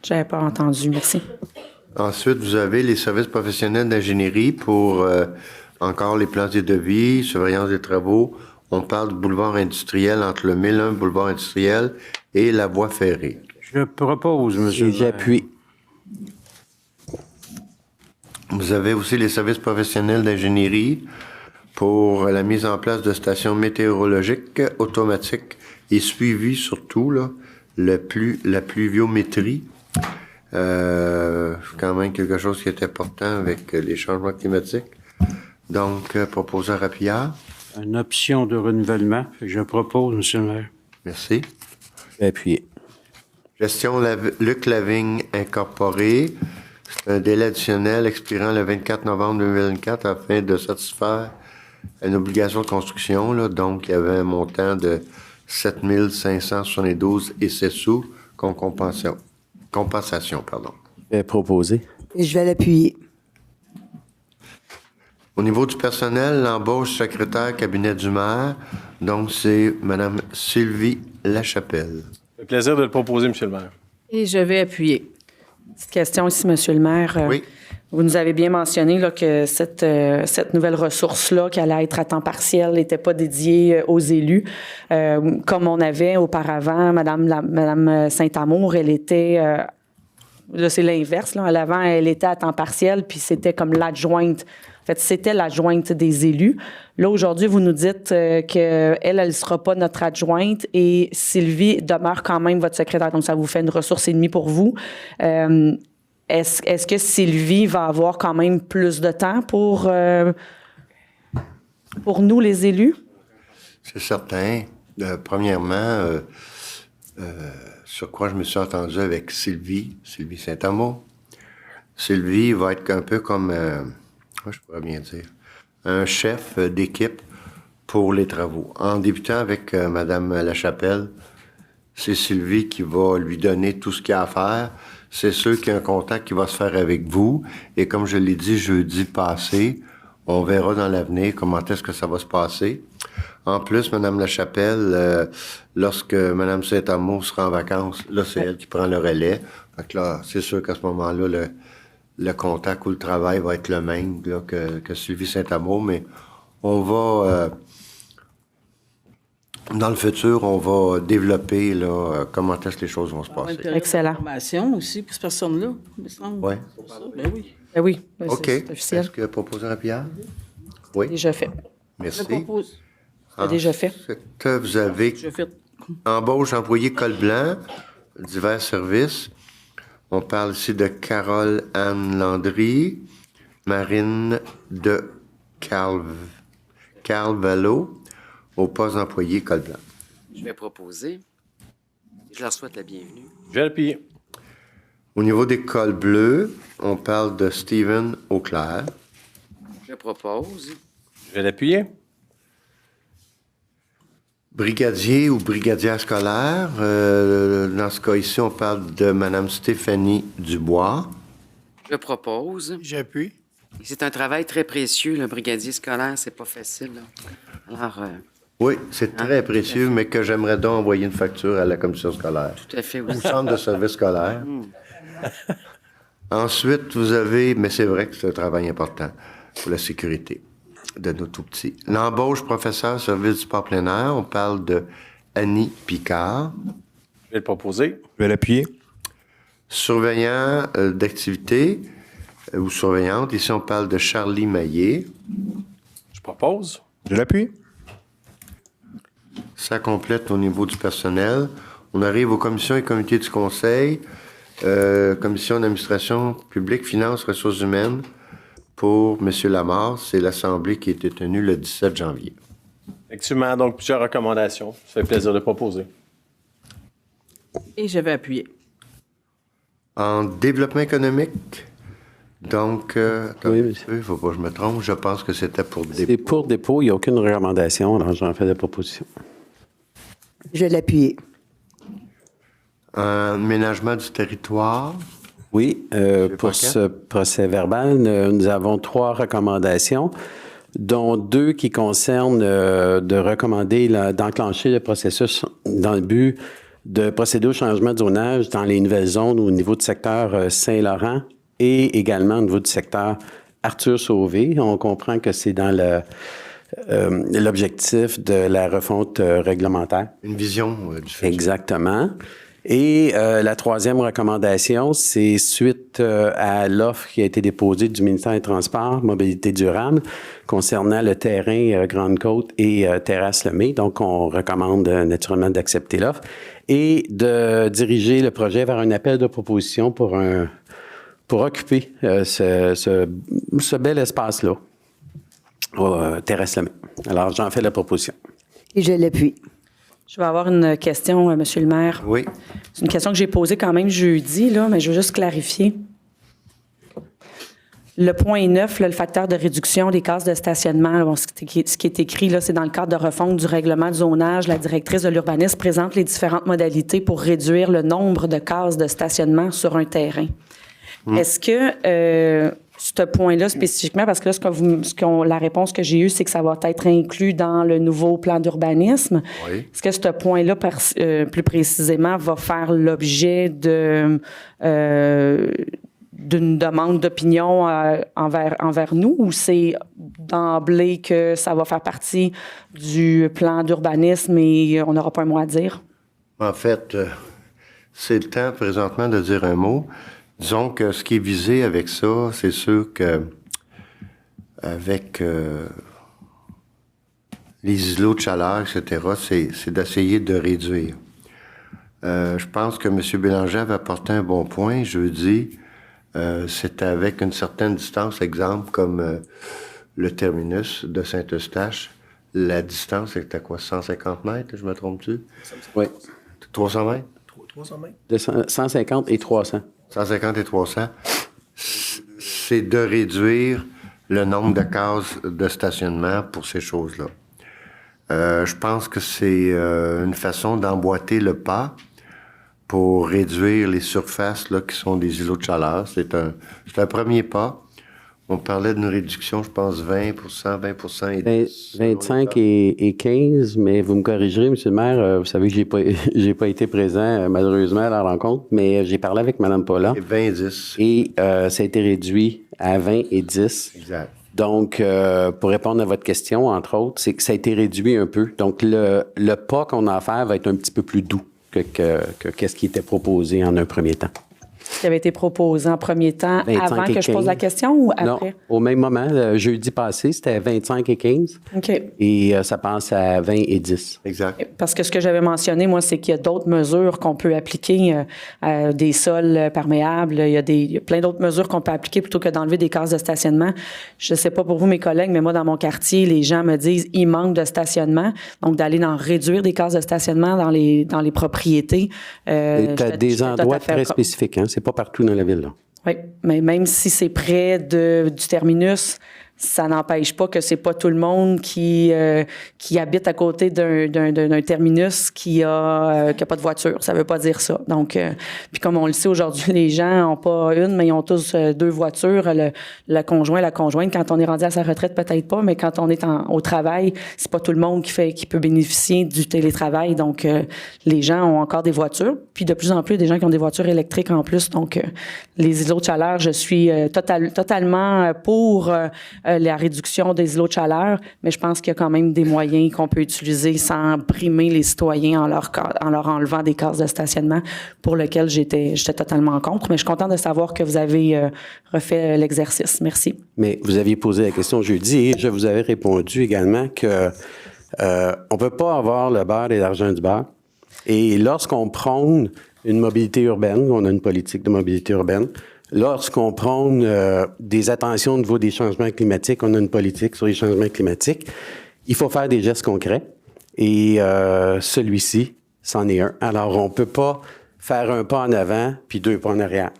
J'avais pas entendu. Merci. Ensuite, vous avez les services professionnels d'ingénierie pour encore les plans et devis, surveillance des travaux. On parle du boulevard industriel entre le 1001 boulevard industriel et la voie ferrée. Je propose, monsieur. Et j'appuie. Vous avez aussi les services professionnels d'ingénierie pour la mise en place de stations météorologiques automatiques et suivi surtout là, la pluviométrie. Quand même quelque chose qui est important avec les changements climatiques. Donc, proposant Rapillard. Une option de renouvellement. Je propose, monsieur le maire. Merci. Appuyé. Gestion Luc Lavigne Incorporé. C'est un délai additionnel expirant le 24 novembre 2024 afin de satisfaire une obligation de construction. Là. Donc, il y avait un montant de 7 572 et 7 sous comme compensation. Proposé. Et je vais l'appuyer. Au niveau du personnel, l'embauche secrétaire cabinet du maire, donc c'est Mme Sylvie Lachapelle. Le plaisir de le proposer, M. le maire. Et je vais appuyer. Petite question ici, Monsieur le maire. Oui. Vous nous avez bien mentionné là, que cette nouvelle ressource-là, qui allait être à temps partiel, n'était pas dédiée aux élus. Comme on avait auparavant, Madame Saint-Amour, elle était... là, c'est l'inverse. Là. À l'avant, elle était à temps partiel, puis c'était comme l'adjointe. En fait, c'était l'adjointe des élus. Là, aujourd'hui, vous nous dites qu'elle ne sera pas notre adjointe et Sylvie demeure quand même votre secrétaire. Donc, ça vous fait une ressource et demie pour vous. Est-ce que Sylvie va avoir quand même plus de temps pour nous, les élus? C'est certain. Premièrement, sur quoi je me suis entendu avec Sylvie Saint-Amour. Sylvie va être un peu comme, je pourrais bien dire, un chef d'équipe pour les travaux. En débutant avec Mme Lachapelle, c'est Sylvie qui va lui donner tout ce qu'il y a à faire. C'est sûr qu'il y a un contact qui va se faire avec vous. Et comme je l'ai dit jeudi passé, on verra dans l'avenir comment est-ce que ça va se passer. En plus, Mme Lachapelle, lorsque Mme Saint-Amour sera en vacances, là, c'est elle qui prend le relais. Fait que là, c'est sûr qu'à ce moment-là, le contact ou le travail va être le même là, que Sylvie Saint-Amour, mais on va... dans le futur, on va développer là, comment est-ce que les choses vont se passer. Excellent. Formation aussi pour cette personne-là. Oui. Ben oui. Ben oui. OK. C'est officiel. Est-ce que proposé à Pierre? Oui. Déjà fait. Merci. Je propose. C'est déjà fait. Vous avez embauche employé col blanc, divers services. On parle ici de Carole-Anne Landry, Marine de Carvalho, au poste d'employé col blanc. Je vais proposer. Je leur souhaite la bienvenue. Je vais l'appuyer. Au niveau des cols bleus, on parle de Stephen Auclair. Je propose. Je vais l'appuyer. Brigadier ou brigadière scolaire. Dans ce cas ici, on parle de Mme Stéphanie Dubois. Je propose. J'appuie. C'est un travail très précieux, le brigadier scolaire, c'est pas facile. Là. Alors. Oui, c'est très précieux, mais que j'aimerais donc envoyer une facture à la commission scolaire. Tout à fait, oui. Au centre de service scolaire. Ensuite, vous avez, mais c'est vrai que c'est un travail important pour la sécurité de nos tout-petits. L'embauche professeur service du sport plein air, on parle de Annie Picard. Je vais le proposer. Je vais l'appuyer. Surveillant d'activité ou surveillante, ici on parle de Charlie Maillet. Je propose. Je l'appuie. Ça complète au niveau du personnel. On arrive aux commissions et comités du conseil, commission d'administration publique, finances, ressources humaines. Pour M. Lamarre, c'est l'assemblée qui a été tenue le 17 janvier. Effectivement, donc plusieurs recommandations. Ça fait plaisir de proposer. Et je vais appuyer. En développement économique, donc, oui, il ne faut pas que je me trompe, je pense que c'était pour dépôt. C'est pour dépôt, il n'y a aucune recommandation, alors j'en fais la proposition. Je vais l'appuyer. Aménagement du territoire. Oui, pour ce procès verbal, nous avons 3 recommandations, dont 2 qui concernent de recommander d'enclencher le processus dans le but de procéder au changement de zonage dans les nouvelles zones au niveau du secteur Saint-Laurent et également au niveau du secteur Arthur-Sauvé. On comprend que c'est dans l'objectif de la refonte réglementaire. Une vision du futur. Exactement. Et la 3e recommandation, c'est suite à l'offre qui a été déposée du ministère des Transports, Mobilité durable, concernant le terrain Grande-Côte et Terrasse Lemay. Donc, on recommande naturellement d'accepter l'offre et de diriger le projet vers un appel de proposition pour occuper ce bel espace-là, Terrasse Lemay. Alors, j'en fais la proposition. Et je l'appuie. Je vais avoir une question, Monsieur le maire. Oui. C'est une question que j'ai posée quand même jeudi, là, mais je veux juste clarifier. Le point 9, là, le facteur de réduction des cases de stationnement, là, ce qui est écrit, là, c'est dans le cadre de refonte du règlement de zonage. La directrice de l'urbanisme présente les différentes modalités pour réduire le nombre de cases de stationnement sur un terrain. Est-ce que ce point-là spécifiquement, parce que là, la réponse que j'ai eue, c'est que ça va être inclus dans le nouveau plan d'urbanisme. Oui. Est-ce que ce point-là, plus précisément, va faire l'objet d'une demande d'opinion envers nous, ou c'est d'emblée que ça va faire partie du plan d'urbanisme et on n'aura pas un mot à dire? En fait, c'est le temps présentement de dire un mot. Disons que ce qui est visé avec ça, c'est sûr que avec les îlots de chaleur, etc., c'est d'essayer de réduire. Je pense que M. Bélanger avait apporté un bon point jeudi. C'est avec une certaine distance, exemple comme le terminus de Saint-Eustache. La distance est à quoi? 150 mètres, je me trompe-tu? Oui. 300 mètres? 300 mètres? De 150 et 300. 150 et 300. C'est de réduire le nombre de cases de stationnement pour ces choses-là. Je pense que c'est une façon d'emboîter le pas pour réduire les surfaces là, qui sont des îlots de chaleur. C'est un premier pas. On parlait d'une réduction, je pense, 20 et 10. 25 et 15, mais vous me corrigerez, M. le maire, vous savez que j'ai pas été présent, malheureusement, à la rencontre, mais j'ai parlé avec Mme Paula. Et 20 et 10. Et ça a été réduit à 20 et 10. Exact. Donc, pour répondre à votre question, entre autres, c'est que ça a été réduit un peu. Donc, le pas qu'on a à faire va être un petit peu plus doux que ce qui était proposé en un premier temps. Qui avait été proposé en premier temps avant que je pose la question ou après? Non, au même moment, le jeudi passé, c'était 25 et 15. OK. Et ça passe à 20 et 10. Exact. Parce que ce que j'avais mentionné, moi, c'est qu'il y a d'autres mesures qu'on peut appliquer, des sols perméables. Il y a plein d'autres mesures qu'on peut appliquer plutôt que d'enlever des cases de stationnement. Je ne sais pas pour vous, mes collègues, mais moi, dans mon quartier, les gens me disent il manque de stationnement. Donc, d'aller en réduire des cases de stationnement dans les propriétés. Tu as des endroits très spécifiques, hein? C'est pas partout dans la ville, là. Oui, mais même si c'est près du terminus, ça n'empêche pas que c'est pas tout le monde qui habite à côté d'un terminus qui a pas de voiture. Ça veut pas dire ça. Donc, puis comme on le sait aujourd'hui, les gens n'ont pas une, mais ils ont tous 2 voitures. Le conjoint, la conjointe. Quand on est rendu à sa retraite, peut-être pas, mais quand on est au travail, c'est pas tout le monde qui peut bénéficier du télétravail. Donc, les gens ont encore des voitures. Puis de plus en plus, des gens qui ont des voitures électriques en plus. Donc, les îlots de chaleur, je suis totalement pour la réduction des îlots de chaleur, mais je pense qu'il y a quand même des moyens qu'on peut utiliser sans brimer les citoyens en leur enlevant des cases de stationnement pour lesquelles j'étais totalement contre. Mais je suis contente de savoir que vous avez refait l'exercice. Merci. Mais vous aviez posé la question jeudi et je vous avais répondu également que on peut pas avoir le beurre et l'argent du beurre. Et lorsqu'on prône une mobilité urbaine, on a une politique de mobilité urbaine, lorsqu'on prône des attentions au niveau des changements climatiques, on a une politique sur les changements climatiques, il faut faire des gestes concrets. Et celui-ci, c'en est un. Alors, on ne peut pas faire un pas en avant puis 2 pas en arrière.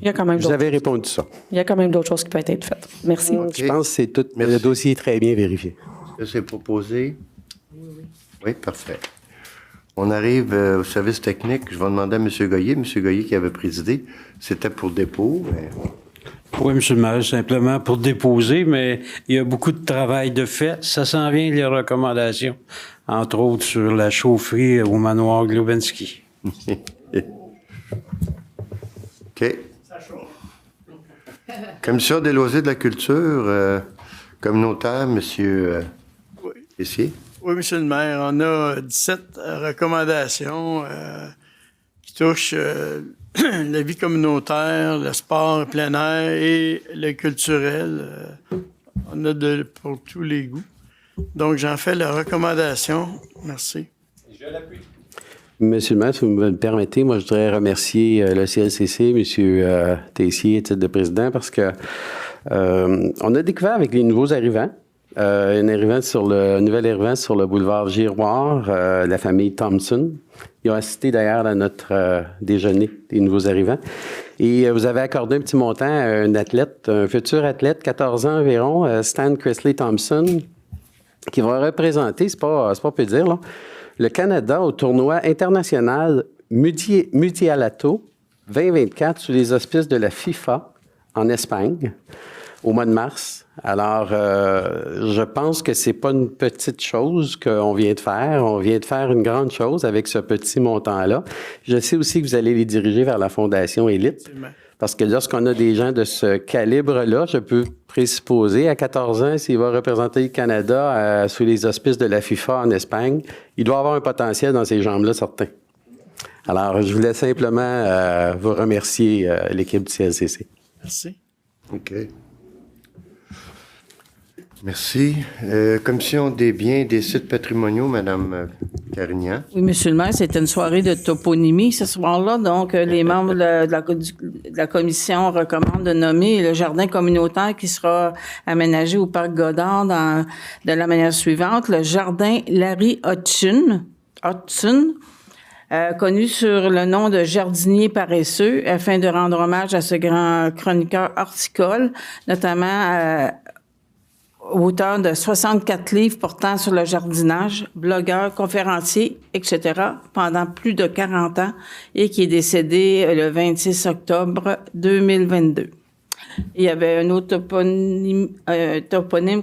Il y a quand même Vous avez répondu ça. Il y a quand même d'autres choses qui peuvent être faites. Merci. Okay. Je pense que c'est tout. Le dossier est très bien vérifié. Est-ce que c'est proposé? Oui, parfait. On arrive au service technique. Je vais demander à M. Goyer. M. Goyer qui avait présidé, c'était pour dépôt. Mais... Oui, M. le maire, simplement pour déposer, mais il y a beaucoup de travail de fait. Ça s'en vient, les recommandations, entre autres sur la chaufferie au manoir Globensky. OK. Commission des loisirs de la culture communautaire, M. Tessier. Oui, M. le maire, on a 17 recommandations qui touchent la vie communautaire, le sport plein air et le culturel. On a pour tous les goûts. Donc, j'en fais la recommandation. Merci. Je l'appuie. Monsieur le maire, si vous me le permettez, moi, je voudrais remercier le CLCC, M. Tessier, titre de président, parce que on a découvert avec les nouveaux arrivants, un nouvel arrivant sur le boulevard Giroir, la famille Thompson. Ils ont assisté d'ailleurs à notre déjeuner des nouveaux arrivants. Et vous avez accordé un petit montant à un athlète, un futur athlète, 14 ans environ, Stan Chrisley Thompson, qui va représenter, c'est pas peu dire, là, le Canada au tournoi international Mudialato 2024 sous les auspices de la FIFA en Espagne au mois de mars. Alors, je pense que c'est pas une petite chose qu'on vient de faire. On vient de faire une grande chose avec ce petit montant-là. Je sais aussi que vous allez les diriger vers la Fondation Élite. Parce que lorsqu'on a des gens de ce calibre-là, je peux présupposer, à 14 ans, s'il va représenter le Canada sous les auspices de la FIFA en Espagne, il doit avoir un potentiel dans ces jambes-là, certain. Alors, je voulais simplement vous remercier, l'équipe du CLCC. Merci. OK. Merci. Commission des biens et des sites patrimoniaux, Mme Carignan. Oui, M. le maire, c'était une soirée de toponymie ce soir-là. Donc, les membres de la commission recommandent de nommer le jardin communautaire qui sera aménagé au parc Godard de la manière suivante. Le jardin Larry Hodgson, connu sur le nom de jardinier paresseux, afin de rendre hommage à ce grand chroniqueur horticole, notamment auteur de 64 livres portant sur le jardinage, blogueur, conférencier, etc., pendant plus de 40 ans et qui est décédé le 26 octobre 2022. Il y avait un autre toponyme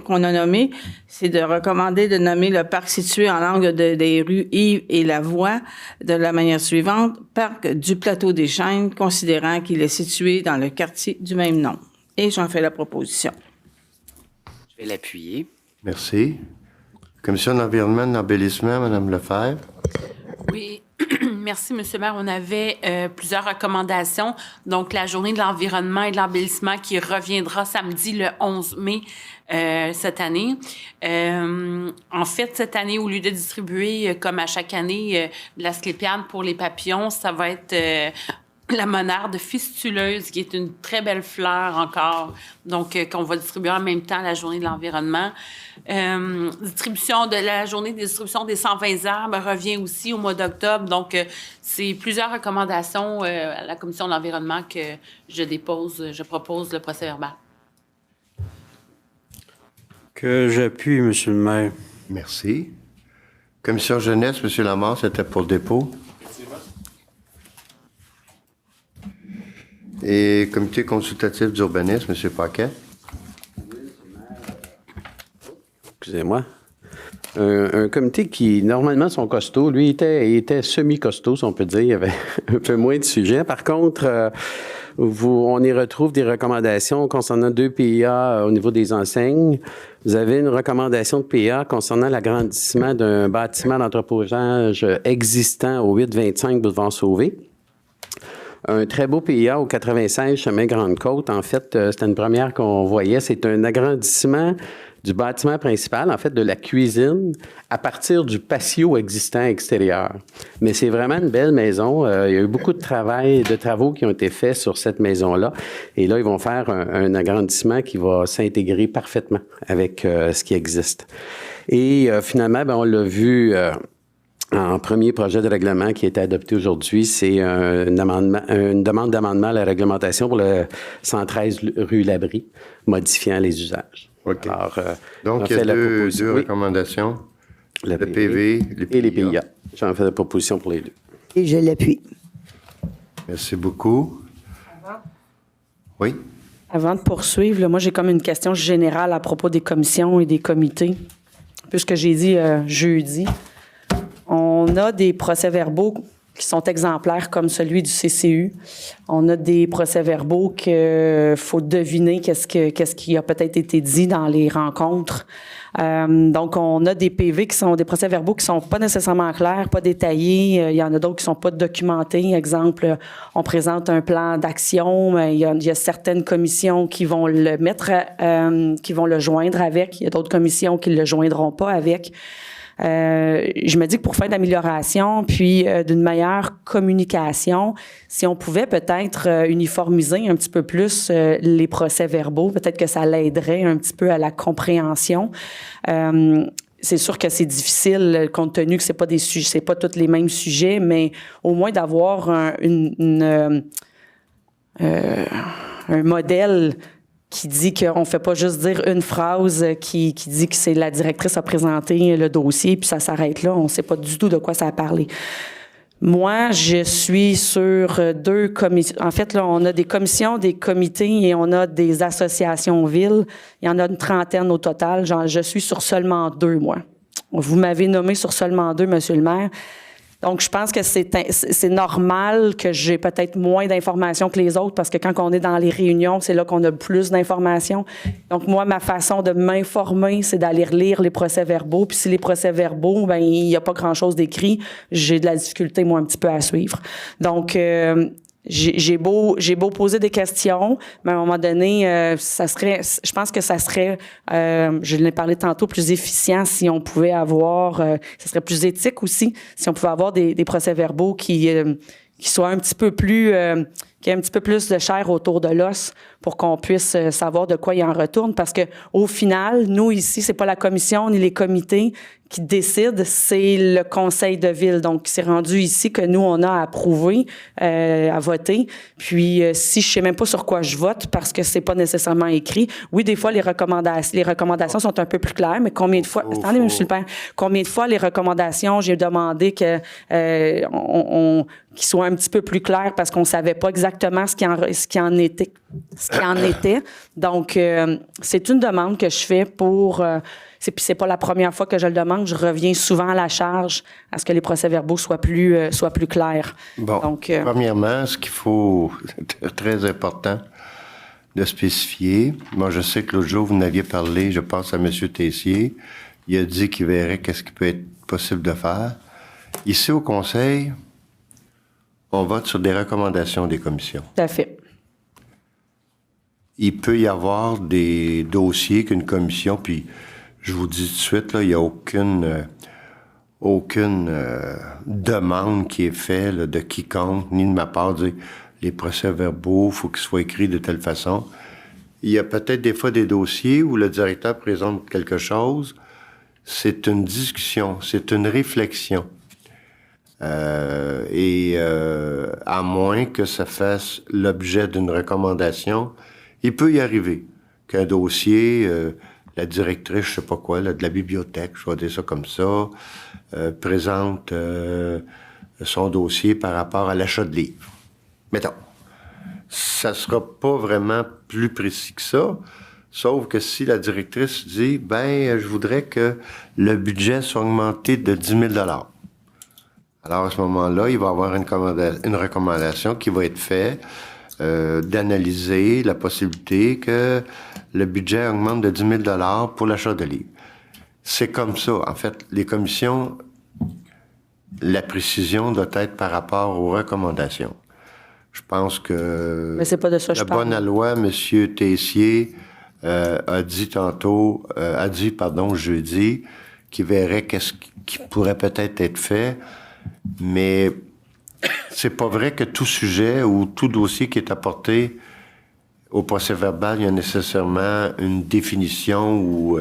qu'on a nommé, c'est de recommander de nommer le parc situé en l'angle des rues Yves et la Voie de la manière suivante, parc du Plateau des Chênes, considérant qu'il est situé dans le quartier du même nom. Et j'en fais la proposition. Je vais l'appuyer. Merci. Commission de l'environnement et de l'embellissement, Mme Lefebvre. Oui. Merci, M. le maire. On avait plusieurs recommandations. Donc, la journée de l'environnement et de l'embellissement qui reviendra samedi le 11 mai cette année. En fait, cette année, au lieu de distribuer, comme à chaque année, de la sclépiane pour les papillons, ça va être la monarde fistuleuse, qui est une très belle fleur encore, donc qu'on va distribuer en même temps la journée de l'environnement. Distribution de la journée de distribution des 120 arbres revient aussi au mois d'octobre. Donc, c'est plusieurs recommandations à la Commission de l'environnement que je propose le procès-verbal. Que j'appuie, M. le maire. Merci. Commission jeunesse, M. Lamar, c'était pour dépôt. Et comité consultatif d'urbanisme, M. Paquet. Excusez-moi. Un comité qui, normalement, sont costauds. Lui, il était semi-costaud, si on peut dire. Il y avait un peu moins de sujets. Par contre, on y retrouve des recommandations concernant 2 PIA au niveau des enseignes. Vous avez une recommandation de PIA concernant l'agrandissement d'un bâtiment d'entreposage existant au 825 boulevard Sauvé. Un très beau PIA au 96 chemin Grande-Côte. En fait, c'était une première qu'on voyait. C'est un agrandissement du bâtiment principal, en fait, de la cuisine, à partir du patio existant extérieur. Mais c'est vraiment une belle maison. Il y a eu beaucoup de travaux qui ont été faits sur cette maison-là. Et là, ils vont faire un agrandissement qui va s'intégrer parfaitement avec ce qui existe. Et finalement, on l'a vu en premier projet de règlement qui a été adopté aujourd'hui, c'est une demande d'amendement à la réglementation pour le 113 rue Labrie, modifiant les usages. OK. Alors, donc, il y a deux recommandations, le PV et les PIA. J'en fais la proposition pour les deux. Et je l'appuie. Merci beaucoup. Oui? Avant de poursuivre, là, moi, j'ai comme une question générale à propos des commissions et des comités. Puisque j'ai dit jeudi, on a des procès-verbaux qui sont exemplaires comme celui du CCU. On a des procès-verbaux qu'il faut deviner qu'est-ce qui a peut-être été dit dans les rencontres. Donc, on a des PV qui sont des procès-verbaux qui sont pas nécessairement clairs, pas détaillés. Il y en a d'autres qui sont pas documentés. Exemple, on présente un plan d'action, mais il y a certaines commissions qui vont le mettre, qui vont le joindre avec. Il y a d'autres commissions qui le joindront pas avec. Je me dis que pour faire de l'amélioration, puis d'une meilleure communication, si on pouvait peut-être uniformiser un petit peu plus les procès-verbaux, peut-être que ça l'aiderait un petit peu à la compréhension. C'est sûr que c'est difficile compte tenu que c'est pas tous les mêmes sujets, mais au moins d'avoir un modèle qui dit qu'on ne fait pas juste dire une phrase qui dit que c'est la directrice a présenté le dossier, puis ça s'arrête là. On ne sait pas du tout de quoi ça a parlé. Moi, je suis sur 2 commissions. En fait, là, on a des commissions, des comités et on a des associations villes. Il y en a une 30aine au total. Je suis sur seulement 2, moi. Vous m'avez nommé sur seulement 2, Monsieur le maire. Donc, je pense que c'est normal que j'ai peut-être moins d'informations que les autres parce que quand on est dans les réunions, c'est là qu'on a plus d'informations. Donc, moi, ma façon de m'informer, c'est d'aller lire les procès-verbaux. Puis si les procès-verbaux, ben il n'y a pas grand-chose d'écrit, j'ai de la difficulté, moi, un petit peu à suivre. Donc, j'ai beau poser des questions, mais à un moment donné, je pense que ça serait, je l'ai parlé tantôt, plus efficient si on pouvait avoir, ça serait plus éthique aussi, si on pouvait avoir des procès-verbaux qui soient un petit peu plus, qui aient un petit peu plus de chair autour de l'os pour qu'on puisse savoir de quoi il en retourne. Parce que au final, nous ici, c'est pas la commission ni les comités qui décident, c'est le conseil de ville. Donc, c'est rendu ici que nous, on a approuvé, à voter. Puis, si je sais même pas sur quoi je vote, parce que c'est pas nécessairement écrit. Oui, des fois, les recommandations sont un peu plus claires, mais combien de fois, attendez, monsieur le père, combien de fois les recommandations, j'ai demandé que, qu'ils soient un petit peu plus clairs parce qu'on savait pas exactement ce qui en était. Donc, c'est une demande que je fais pour... Puis c'est pas la première fois que je le demande. Je reviens souvent à la charge à ce que les procès-verbaux soient plus clairs. Bon, donc, premièrement, ce qu'il faut, c'est très important de spécifier. Moi, je sais que l'autre jour, vous n'aviez parlé, je pense à M. Tessier. Il a dit qu'il verrait qu'est-ce qui peut être possible de faire. Ici, au Conseil, on vote sur des recommandations des commissions. Tout à fait. Il peut y avoir des dossiers qu'une commission, puis je vous dis tout de suite, là, il n'y a aucune demande qui est faite de quiconque, ni de ma part, de dire les procès-verbaux, il faut qu'ils soient écrits de telle façon. Il y a peut-être des fois des dossiers où le directeur présente quelque chose. C'est une discussion, c'est une réflexion. À moins que ça fasse l'objet d'une recommandation, il peut y arriver qu'un dossier... la directrice, je sais pas quoi, là, de la bibliothèque, je vais dire ça comme ça, présente son dossier par rapport à l'achat de livres. Mettons. Ça sera pas vraiment plus précis que ça, sauf que si la directrice dit, je voudrais que le budget soit augmenté de 10 000 $. Alors, à ce moment-là, il va y avoir une recommandation qui va être faite d'analyser la possibilité que le budget augmente de 10 000 $ pour l'achat de livres. C'est comme ça. En fait, les commissions, la précision doit être par rapport aux recommandations. Je pense que... Mais c'est pas de ça que je parle. Le bon aloi, M. Tessier, a dit jeudi, qu'il verrait qu'est-ce qui pourrait peut-être être fait, mais c'est pas vrai que tout sujet ou tout dossier qui est apporté au procès-verbal, il y a nécessairement une définition ou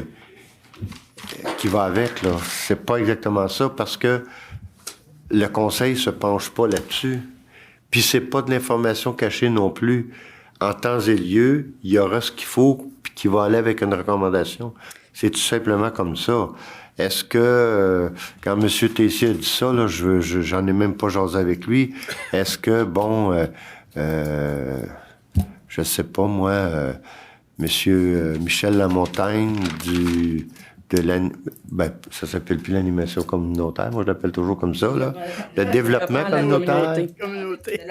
qui va avec, là. C'est pas exactement ça, parce que le conseil se penche pas là-dessus. Puis c'est pas de l'information cachée non plus. En temps et lieu, il y aura ce qu'il faut, puis qui va aller avec une recommandation. C'est tout simplement comme ça. Est-ce que, quand M. Tessier a dit ça, là, j'en ai même pas jasé avec lui, est-ce que, je sais pas, moi, M. Michel Lamontagne ça s'appelle plus l'animation communautaire, moi je l'appelle toujours comme ça, là. Le développement communautaire.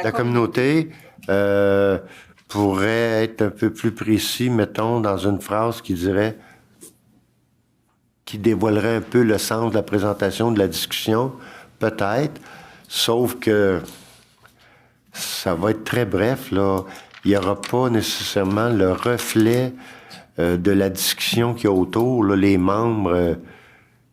La communauté pourrait être un peu plus précis, mettons, dans une phrase qui dévoilerait un peu le sens de la présentation, de la discussion, peut-être, sauf que ça va être très bref, là. Il n'y aura pas nécessairement le reflet de la discussion qu'il y a autour. Là. Les membres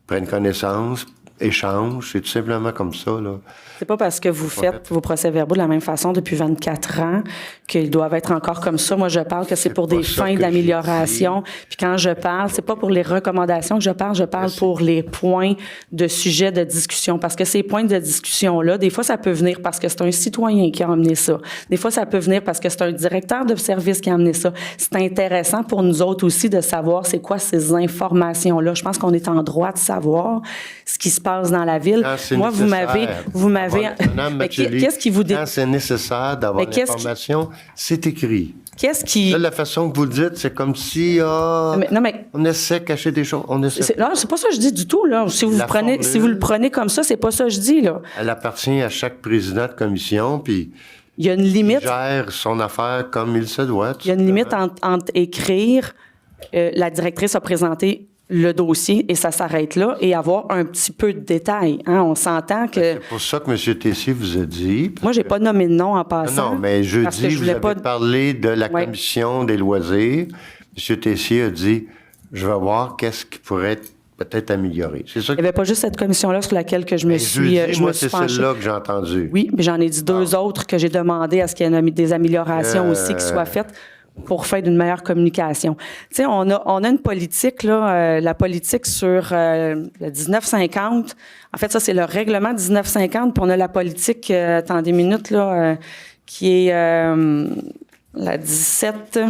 prennent connaissance, échangent, c'est tout simplement comme ça, là. C'est pas parce que vous faites vos procès-verbaux de la même façon depuis 24 ans qu'ils doivent être encore comme ça. Moi, je parle que c'est pour des fins d'amélioration. Puis quand je parle, c'est pas pour les recommandations que je parle pour les points de sujet de discussion. Parce que ces points de discussion-là, des fois, ça peut venir parce que c'est un citoyen qui a amené ça. Des fois, ça peut venir parce que c'est un directeur de service qui a amené ça. C'est intéressant pour nous autres aussi de savoir c'est quoi ces informations-là. Je pense qu'on est en droit de savoir ce qui se passe dans la ville. Moi, vous m'avez mais qu'est-ce qui vous dit? Quand c'est nécessaire d'avoir l'information, c'est écrit. Qu'est-ce qui... Là, la façon que vous le dites, c'est comme si on essaie de cacher des choses. Non, c'est pas ça que je dis du tout, là. Si vous le prenez comme ça, c'est pas ça que je dis, là. Elle appartient à chaque président de commission, puis... Il y a une limite... Il gère son affaire comme il se doit. Il y a une limite entre écrire la directrice a présenté le dossier et ça s'arrête là et avoir un petit peu de détails. Hein? On s'entend que... C'est pour ça que M. Tessier vous a dit... Moi, j'ai pas nommé de nom en passant. Non, mais jeudi, vous avez parlé de la commission des loisirs. M. Tessier a dit, je vais voir qu'est-ce qui pourrait être peut-être amélioré. C'est ça. Il n'y avait pas juste cette commission-là sur laquelle que je me suis penchée. C'est celle-là que j'ai entendue. Oui, mais j'en ai dit deux autres que j'ai demandé à ce qu'il y ait des améliorations aussi qui soient faites pour faire d'une meilleure communication. Tu sais, on a une politique, là, la politique sur le 1950. En fait, ça, c'est le règlement 1950, puis on a la politique, attendez une minute, là, qui est la 17...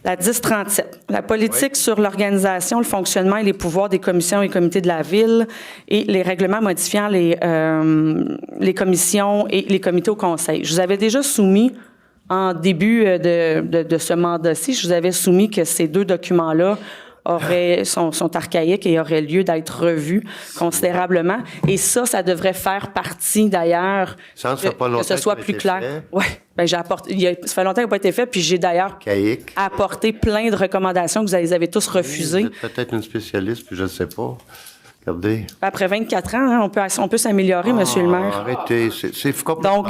La 1037. La politique sur l'organisation, le fonctionnement et les pouvoirs des commissions et comités de la ville et les règlements modifiant les commissions et les comités au conseil. Je vous avais déjà soumis, en début de ce mandat-ci, je vous avais soumis que ces deux documents-là sont archaïques et auraient lieu d'être revus considérablement. Et ça devrait faire partie, d'ailleurs, que ce soit plus clair. Oui, bien, j'ai apporté... Ça fait longtemps qu'il n'a pas été fait, puis j'ai d'ailleurs apporté plein de recommandations que vous les avez tous refusées. Vous êtes peut-être une spécialiste, puis je ne sais pas. Regardez. Après 24 ans, hein, on peut s'améliorer, Monsieur le maire. Arrêtez, c'est complètement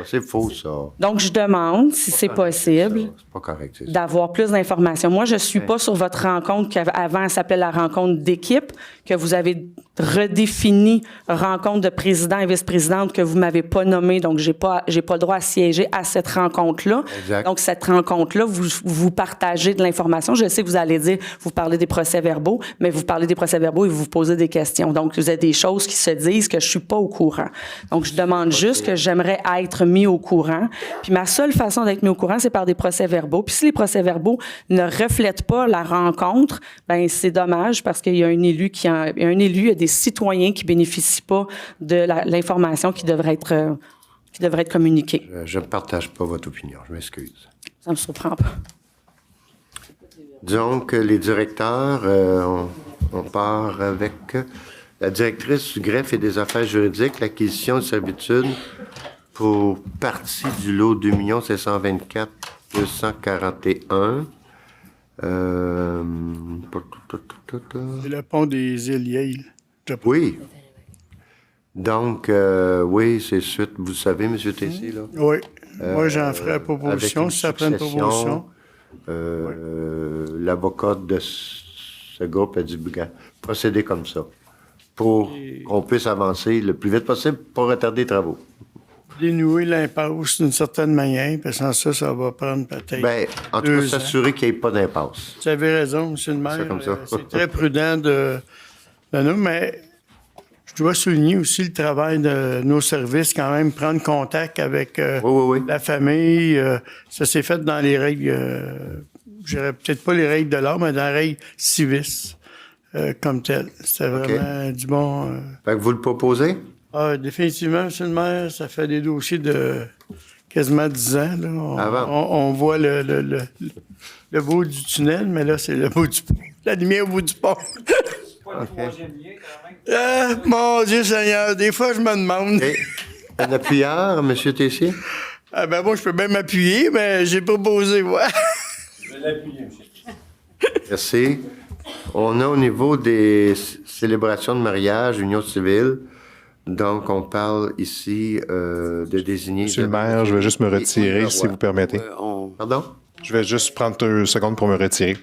c'est faux, ça. Donc, je demande, si c'est possible, c'est pas correct, d'avoir plus d'informations. Moi, je ne suis pas sur votre rencontre qu'avant, elle s'appelait la rencontre d'équipe, que vous avez redéfini rencontre de président et vice-présidente que vous m'avez pas nommé, donc j'ai pas le droit à siéger à cette rencontre-là. Exact. Donc, cette rencontre-là, vous partagez de l'information. Je sais que vous allez dire, vous parlez des procès-verbaux, mais vous parlez des procès-verbaux et vous vous posez des questions. Donc, vous avez des choses qui se disent que je suis pas au courant. Donc, je demande juste que j'aimerais être mis au courant. Puis, ma seule façon d'être mis au courant, c'est par des procès-verbaux. Puis, si les procès-verbaux ne reflètent pas la rencontre, ben c'est dommage parce qu'il y a un élu il y a des citoyens qui bénéficient pas de l'information qui devrait être communiquée. Je ne partage pas votre opinion, je m'excuse. Ça me surprend pas. Donc, les directeurs, on part avec la directrice du greffe et des affaires juridiques, l'acquisition de servitude pour partie du lot 2 724 241. C'est le pont des îles Yale. Oui. Donc, oui, c'est suite. Vous savez, M. Tessier, là? Oui. Moi, j'en ferai la proposition, si ça prend une proposition. L'avocat de ce groupe a dit procéder comme ça pour qu'on puisse avancer le plus vite possible pour retarder les travaux. dénouer l'impasse d'une certaine manière, parce que sans ça, ça va prendre peut-être. Bien, en tout cas, s'assurer qu'il n'y ait pas d'impasse. Vous avez raison, M. le maire. C'est comme ça. C'est très prudent de nous, mais je dois souligner aussi le travail de nos services, quand même, prendre contact avec la famille. Ça s'est fait dans les règles, je dirais peut-être pas les règles de l'art, mais dans les règles civistes comme telles. C'était vraiment du bon. Fait que vous le proposez? Ah, définitivement, M. le maire, ça fait des dossiers de quasiment 10 ans. Là. On voit le bout du tunnel, mais là, c'est le bout du pont. La lumière au bout du pont. Mon Dieu Seigneur, des fois, je me demande. Un appuyeur, M. Tessier? Ah ben moi, je peux bien m'appuyer, mais j'ai proposé, ouais. Je vais l'appuyer, M. Tessier. Merci. On a au niveau des célébrations de mariage, union civile, donc on parle ici de désigner... Monsieur le maire, je vais juste me retirer, si vous permettez. Pardon? Je vais juste prendre 2 secondes pour me retirer.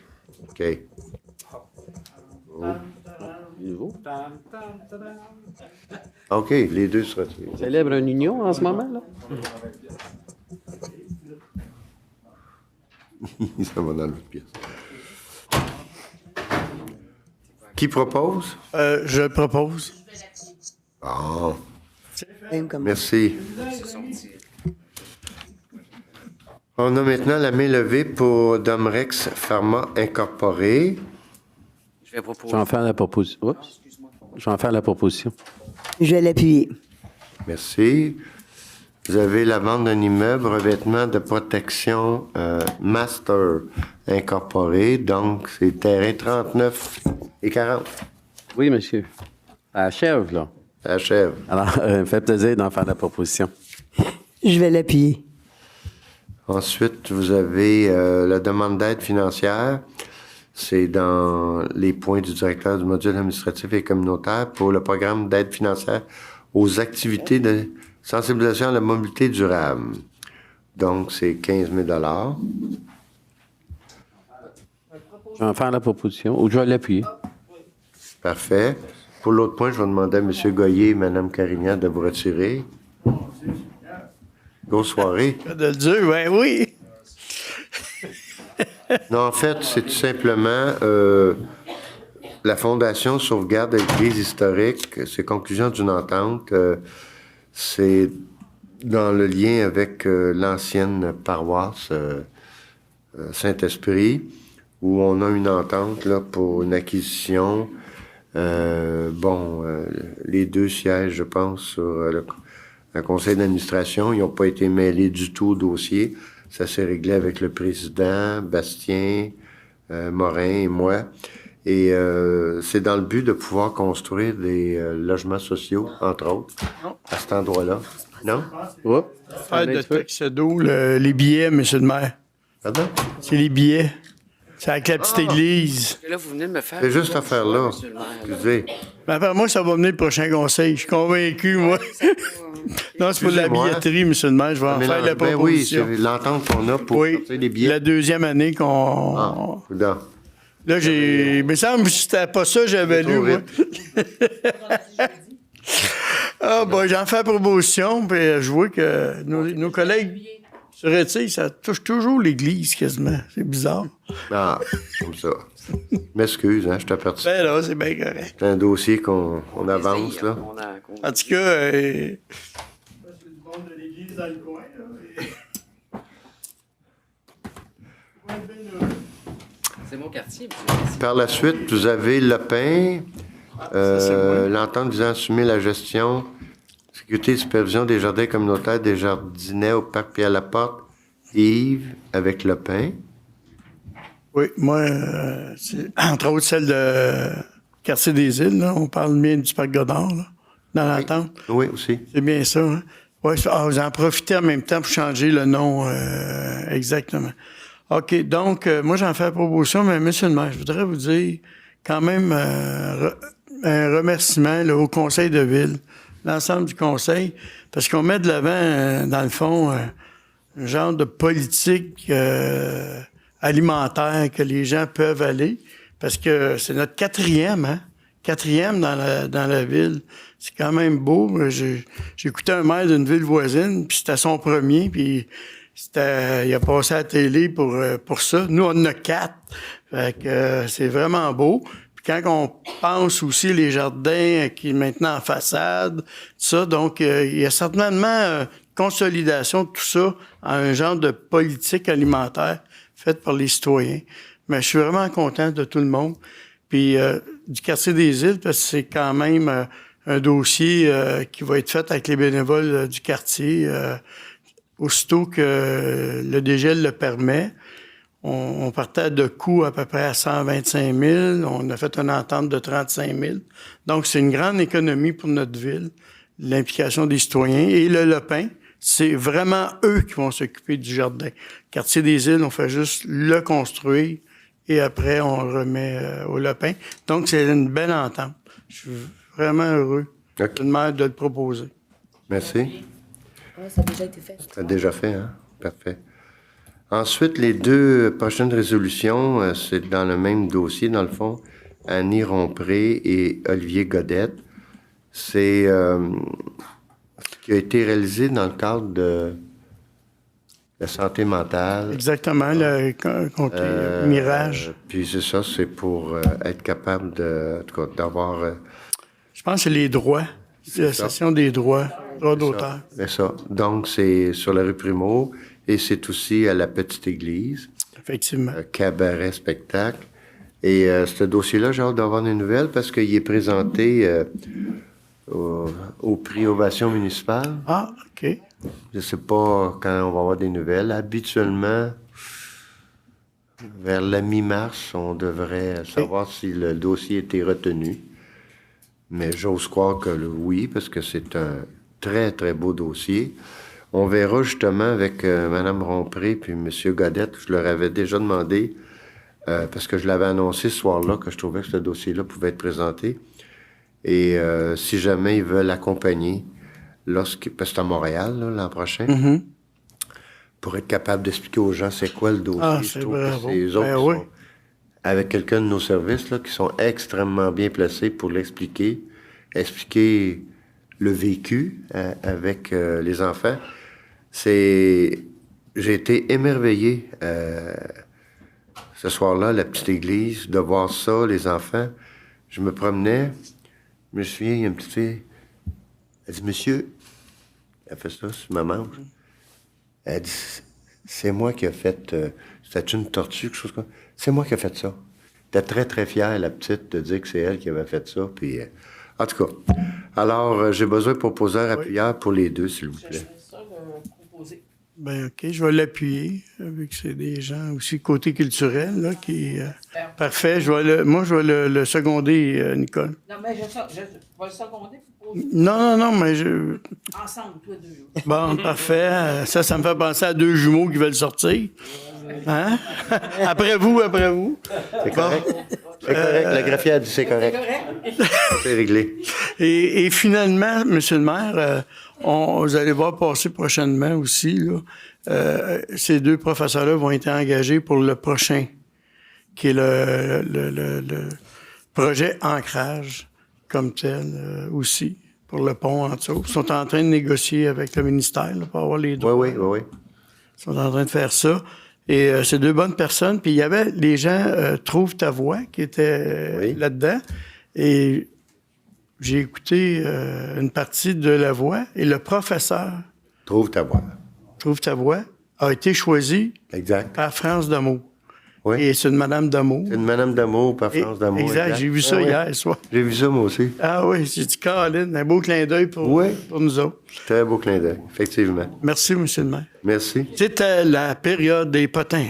OK. OK, les deux se retirent. On célèbre une union en ce moment, là? Ça va dans l'autre pièce. Qui propose? Je propose. Bon. Merci. On a maintenant la main levée pour Domrex Pharma Incorporé. Je vais proposer. Je vais en faire la proposition. Oups. Je vais en faire la proposition. Je vais l'appuyer. Merci. Vous avez la vente d'un immeuble, revêtement de protection Master Incorporé. Donc, c'est terrain 39 et 40. Oui, monsieur. À la chèvre, là. À la chèvre. Alors, ça me fait plaisir d'en faire la proposition. Je vais l'appuyer. Ensuite, vous avez la demande d'aide financière. C'est dans les points du directeur du module administratif et communautaire pour le programme d'aide financière aux activités de sensibilisation à la mobilité durable. Donc, c'est 15 000 $. Je vais en faire la proposition ou je vais l'appuyer. Parfait. Pour l'autre point, je vais demander à M. Goyer et Mme Carignan de vous retirer. Grosse soirée. De le dire, ben oui. Non, en fait, c'est tout simplement la Fondation Sauvegarde de l'Église historique. C'est conclusion d'une entente. C'est dans le lien avec l'ancienne paroisse Saint-Esprit, où on a une entente là, pour une acquisition. Les 2 sièges, je pense, sur le conseil d'administration, ils n'ont pas été mêlés du tout au dossier. Ça s'est réglé avec le président, Bastien, Morin et moi. Et c'est dans le but de pouvoir construire des logements sociaux, entre autres, à cet endroit-là. Non? Faire de texte d'eau, les billets, M. le maire. Pardon? C'est les billets. C'est avec la petite église. Là, vous venez de me faire... C'est juste à faire là. Excusez. Mais après, moi, ça va venir le prochain conseil. Je suis convaincu, moi. Non, c'est pour de la billetterie, M. le maire. Je vais en faire la proposition. Oui, c'est l'entente qu'on a pour sortir les billets. La 2e année qu'on... Là, j'ai... Il me semble que c'était pas ça que j'avais lu, moi. J'en fais la proposition, puis je vois que nos collègues se retirent, ça touche toujours l'Église, quasiment. C'est bizarre. Ah, comme ça. M'excuse, je t'aperçois. Ben là, c'est bien correct. C'est un dossier qu'on avance, là. En tout cas, c'est du monde de l'Église dans le coin, là. C'est mon quartier. Par la suite, vous avez Le Pin, l'entente visant à assumer la gestion, sécurité et supervision des jardins communautaires des jardinets au parc Pierre-Laporte, Yves, avec Le Pin. Oui, moi, c'est entre autres celle de Quartier des Îles, là. On parle bien du parc Godard, là, dans l'entente. Oui, aussi. C'est bien ça, hein? Oui, vous en profitez en même temps pour changer le nom exactement. OK, donc, moi, j'en fais la proposition, mais M. le maire, je voudrais vous dire quand même un remerciement là, au conseil de ville, l'ensemble du conseil, parce qu'on met de l'avant, dans le fond, un genre de politique alimentaire que les gens peuvent aller, parce que c'est notre 4e, hein? 4e dans la ville. C'est quand même beau. J'ai écouté un maire d'une ville voisine, puis c'était son premier, puis il a passé à la télé pour ça. Nous, on en a 4. Fait que c'est vraiment beau. Puis quand on pense aussi les jardins qui est maintenant en façade, tout ça, donc il y a certainement consolidation de tout ça en un genre de politique alimentaire faite par les citoyens. Mais je suis vraiment content de tout le monde. Puis du quartier des Îles, parce que c'est quand même un dossier qui va être fait avec les bénévoles du quartier. Aussitôt que le dégel le permet, on partait de coûts à peu près à 125 000. On a fait une entente de 35 000. Donc, c'est une grande économie pour notre ville, l'implication des citoyens. Et le lopin, c'est vraiment eux qui vont s'occuper du jardin. Quartier des Îles, on fait juste le construire et après, on remet au lopin. Donc, c'est une belle entente. Je suis vraiment heureux de le proposer. Merci. Oui, ça a déjà été fait. Ça a déjà fait, hein? Parfait. Ensuite, les 2 prochaines résolutions, c'est dans le même dossier, dans le fond. Annie Rompré et Olivier Godette. C'est ce qui a été réalisé dans le cadre de la santé mentale. Exactement, le comté Mirage. Puis c'est ça, c'est pour être capable d'avoir... Je pense que c'est les droits, la session des droits d'auteur. C'est ça. Donc, c'est sur la rue Primo et c'est aussi à la Petite Église. Effectivement. Cabaret, spectacle. Et ce dossier-là, j'ai hâte d'avoir des nouvelles parce qu'il est présenté au prix Ovation municipale. Ah, OK. Je ne sais pas quand on va avoir des nouvelles. Habituellement, vers la mi-mars, on devrait savoir si le dossier a été retenu. Mais j'ose croire que oui, parce que c'est un très, très beau dossier. On verra justement avec Mme Rompré puis M. Godette. Je leur avais déjà demandé, parce que je l'avais annoncé ce soir-là, que je trouvais que ce dossier-là pouvait être présenté. Et si jamais ils veulent accompagner, parce que c'est à Montréal l'an prochain, pour être capable d'expliquer aux gens c'est quoi le dossier. Ah, c'est bravo. C'est eux autres qui sont avec quelqu'un de nos services là, qui sont extrêmement bien placés pour l'expliquer, expliquer le vécu avec les enfants. J'ai été émerveillé ce soir-là, à la petite église, de voir ça, les enfants. Je me promenais, je me souviens, il y a une petite fille, elle dit, monsieur, elle fait ça sur ma manche. Elle dit, c'est moi qui ai fait, c'était une tortue, quelque chose comme ça. C'est moi qui ai fait ça. Elle était très, très fière, la petite, de dire que c'est elle qui avait fait ça. Puis, en tout cas, alors, j'ai besoin de proposeurs appuyeurs pour les 2, s'il vous plaît. Ben OK, je vais l'appuyer, vu que c'est des gens aussi côté culturel, là, qui... parfait, je vais le seconder, Nicole. Non, mais je vais le seconder. Non, mais je... Ensemble, toi deux. Bon, parfait. Ça me fait penser à 2 jumeaux qui veulent sortir. Hein? Après vous. C'est correct. C'est correct. La greffière dit c'est correct. C'est réglé. Et finalement, Monsieur le maire, vous allez voir passer prochainement aussi, là, ces 2 professeurs-là vont être engagés pour le prochain, qui est le projet Ancrage comme tel aussi, pour le pont en dessous. Ils sont en train de négocier avec le ministère là, pour avoir les droits. Oui. Ils sont en train de faire ça. Et c'est 2 bonnes personnes. Puis il y avait les gens Trouve ta voix qui étaient là-dedans. Et j'ai écouté une partie de la voix et le professeur Trouve ta voix a été choisi par France Damour. Oui. Et c'est une Madame Damour. C'est une Madame Damour par France Damour. Exact. J'ai vu ça hier soir. J'ai vu ça moi aussi. Ah oui, j'ai dit Caroline, un beau clin d'œil pour nous autres. Très beau clin d'œil, effectivement. Merci, Monsieur le maire. Merci. C'était la période des potins.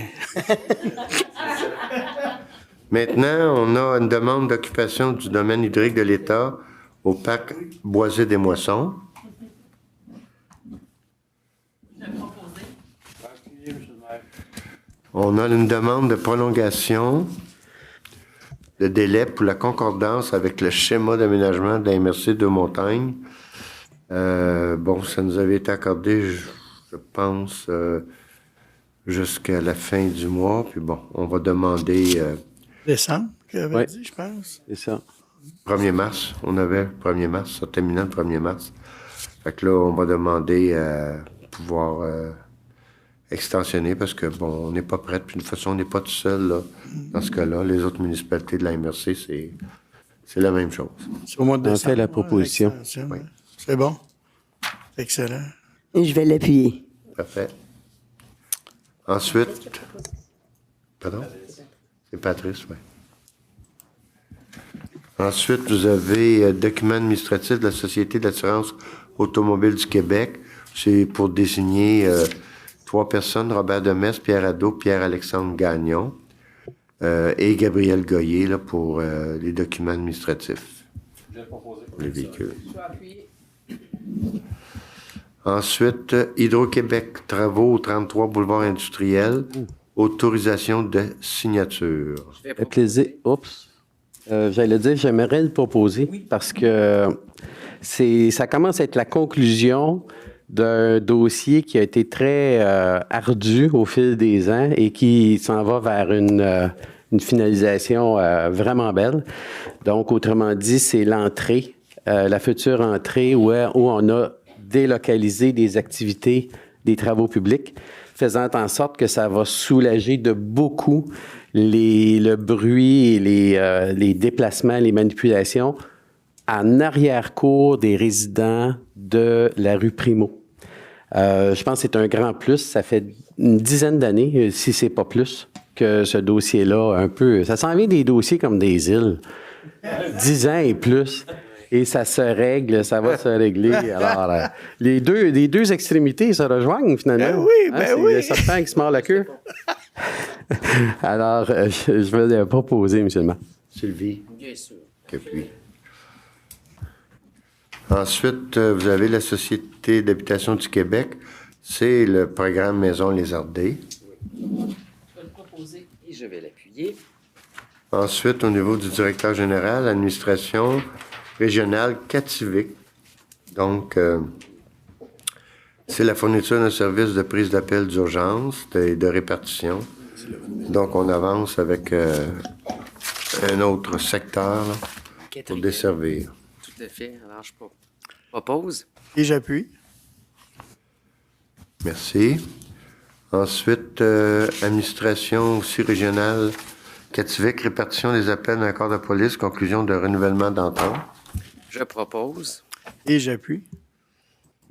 Maintenant, on a une demande d'occupation du domaine hydrique de l'État au parc Boisé des Moissons. On a une demande de prolongation de délai pour la concordance avec le schéma d'aménagement de la MRC de Montagne. Ça nous avait été accordé, je pense, jusqu'à la fin du mois. Puis bon, on va demander... Décembre, qu'il avait dit, je pense. C'est ça. 1er mars. On avait 1er mars, ça terminait le 1er mars. Fait que là, on va demander à pouvoir extensionner parce que, bon, on n'est pas prêt. Puis de toute façon, on n'est pas tout seul, là, dans ce cas-là. Les autres municipalités de la MRC, c'est la même chose. C'est au mois de décembre. On fait la proposition. Oui. C'est bon. Excellent. Et je vais l'appuyer. Parfait. Ensuite... Pardon? C'est Patrice, oui. Ensuite, vous avez document administratif de la Société d'assurance automobile du Québec. C'est pour désigner 3 personnes, Robert Demers, Pierre Adot, Pierre-Alexandre Gagnon et Gabriel Goyer là, pour les documents administratifs. Pour les véhicules. Ensuite, Hydro-Québec, travaux au 33 boulevard industriel, autorisation de signature. Plaisir. Oups. J'allais dire, j'aimerais le proposer parce que ça commence à être la conclusion d'un dossier qui a été très ardu au fil des ans et qui s'en va vers une finalisation vraiment belle. Donc, autrement dit, c'est l'entrée, la future entrée où on a délocalisé des activités, des travaux publics, faisant en sorte que ça va soulager de beaucoup le bruit et les déplacements, les manipulations en arrière-cour des résidents de la rue Primo. Je pense que c'est un grand plus. Ça fait une dizaine d'années, si c'est pas plus, que ce dossier-là, un peu... Ça s'en vient des dossiers comme des îles. 10 ans et plus. Et ça se règle, ça va se régler. Alors, les deux extrémités se rejoignent, finalement. Ben oui. C'est le serpent qui se mord la queue. Alors, je vais le proposer, M. le maire. Sylvie? Bien sûr. Qu'appuie. Ensuite, vous avez la Société d'habitation du Québec. C'est le programme Maison Lézardée. Je vais le proposer et je vais l'appuyer. Ensuite, au niveau du directeur général, l'administration régionale Kativik. Donc, c'est la fourniture d'un service de prise d'appel d'urgence et de répartition. Donc, on avance avec un autre secteur là, pour desservir. Tout à fait. Alors, je propose. Et j'appuie. Merci. Ensuite, administration aussi régionale Kativik, répartition des appels d'un corps de police, conclusion de renouvellement d'entente. Je propose. Et j'appuie.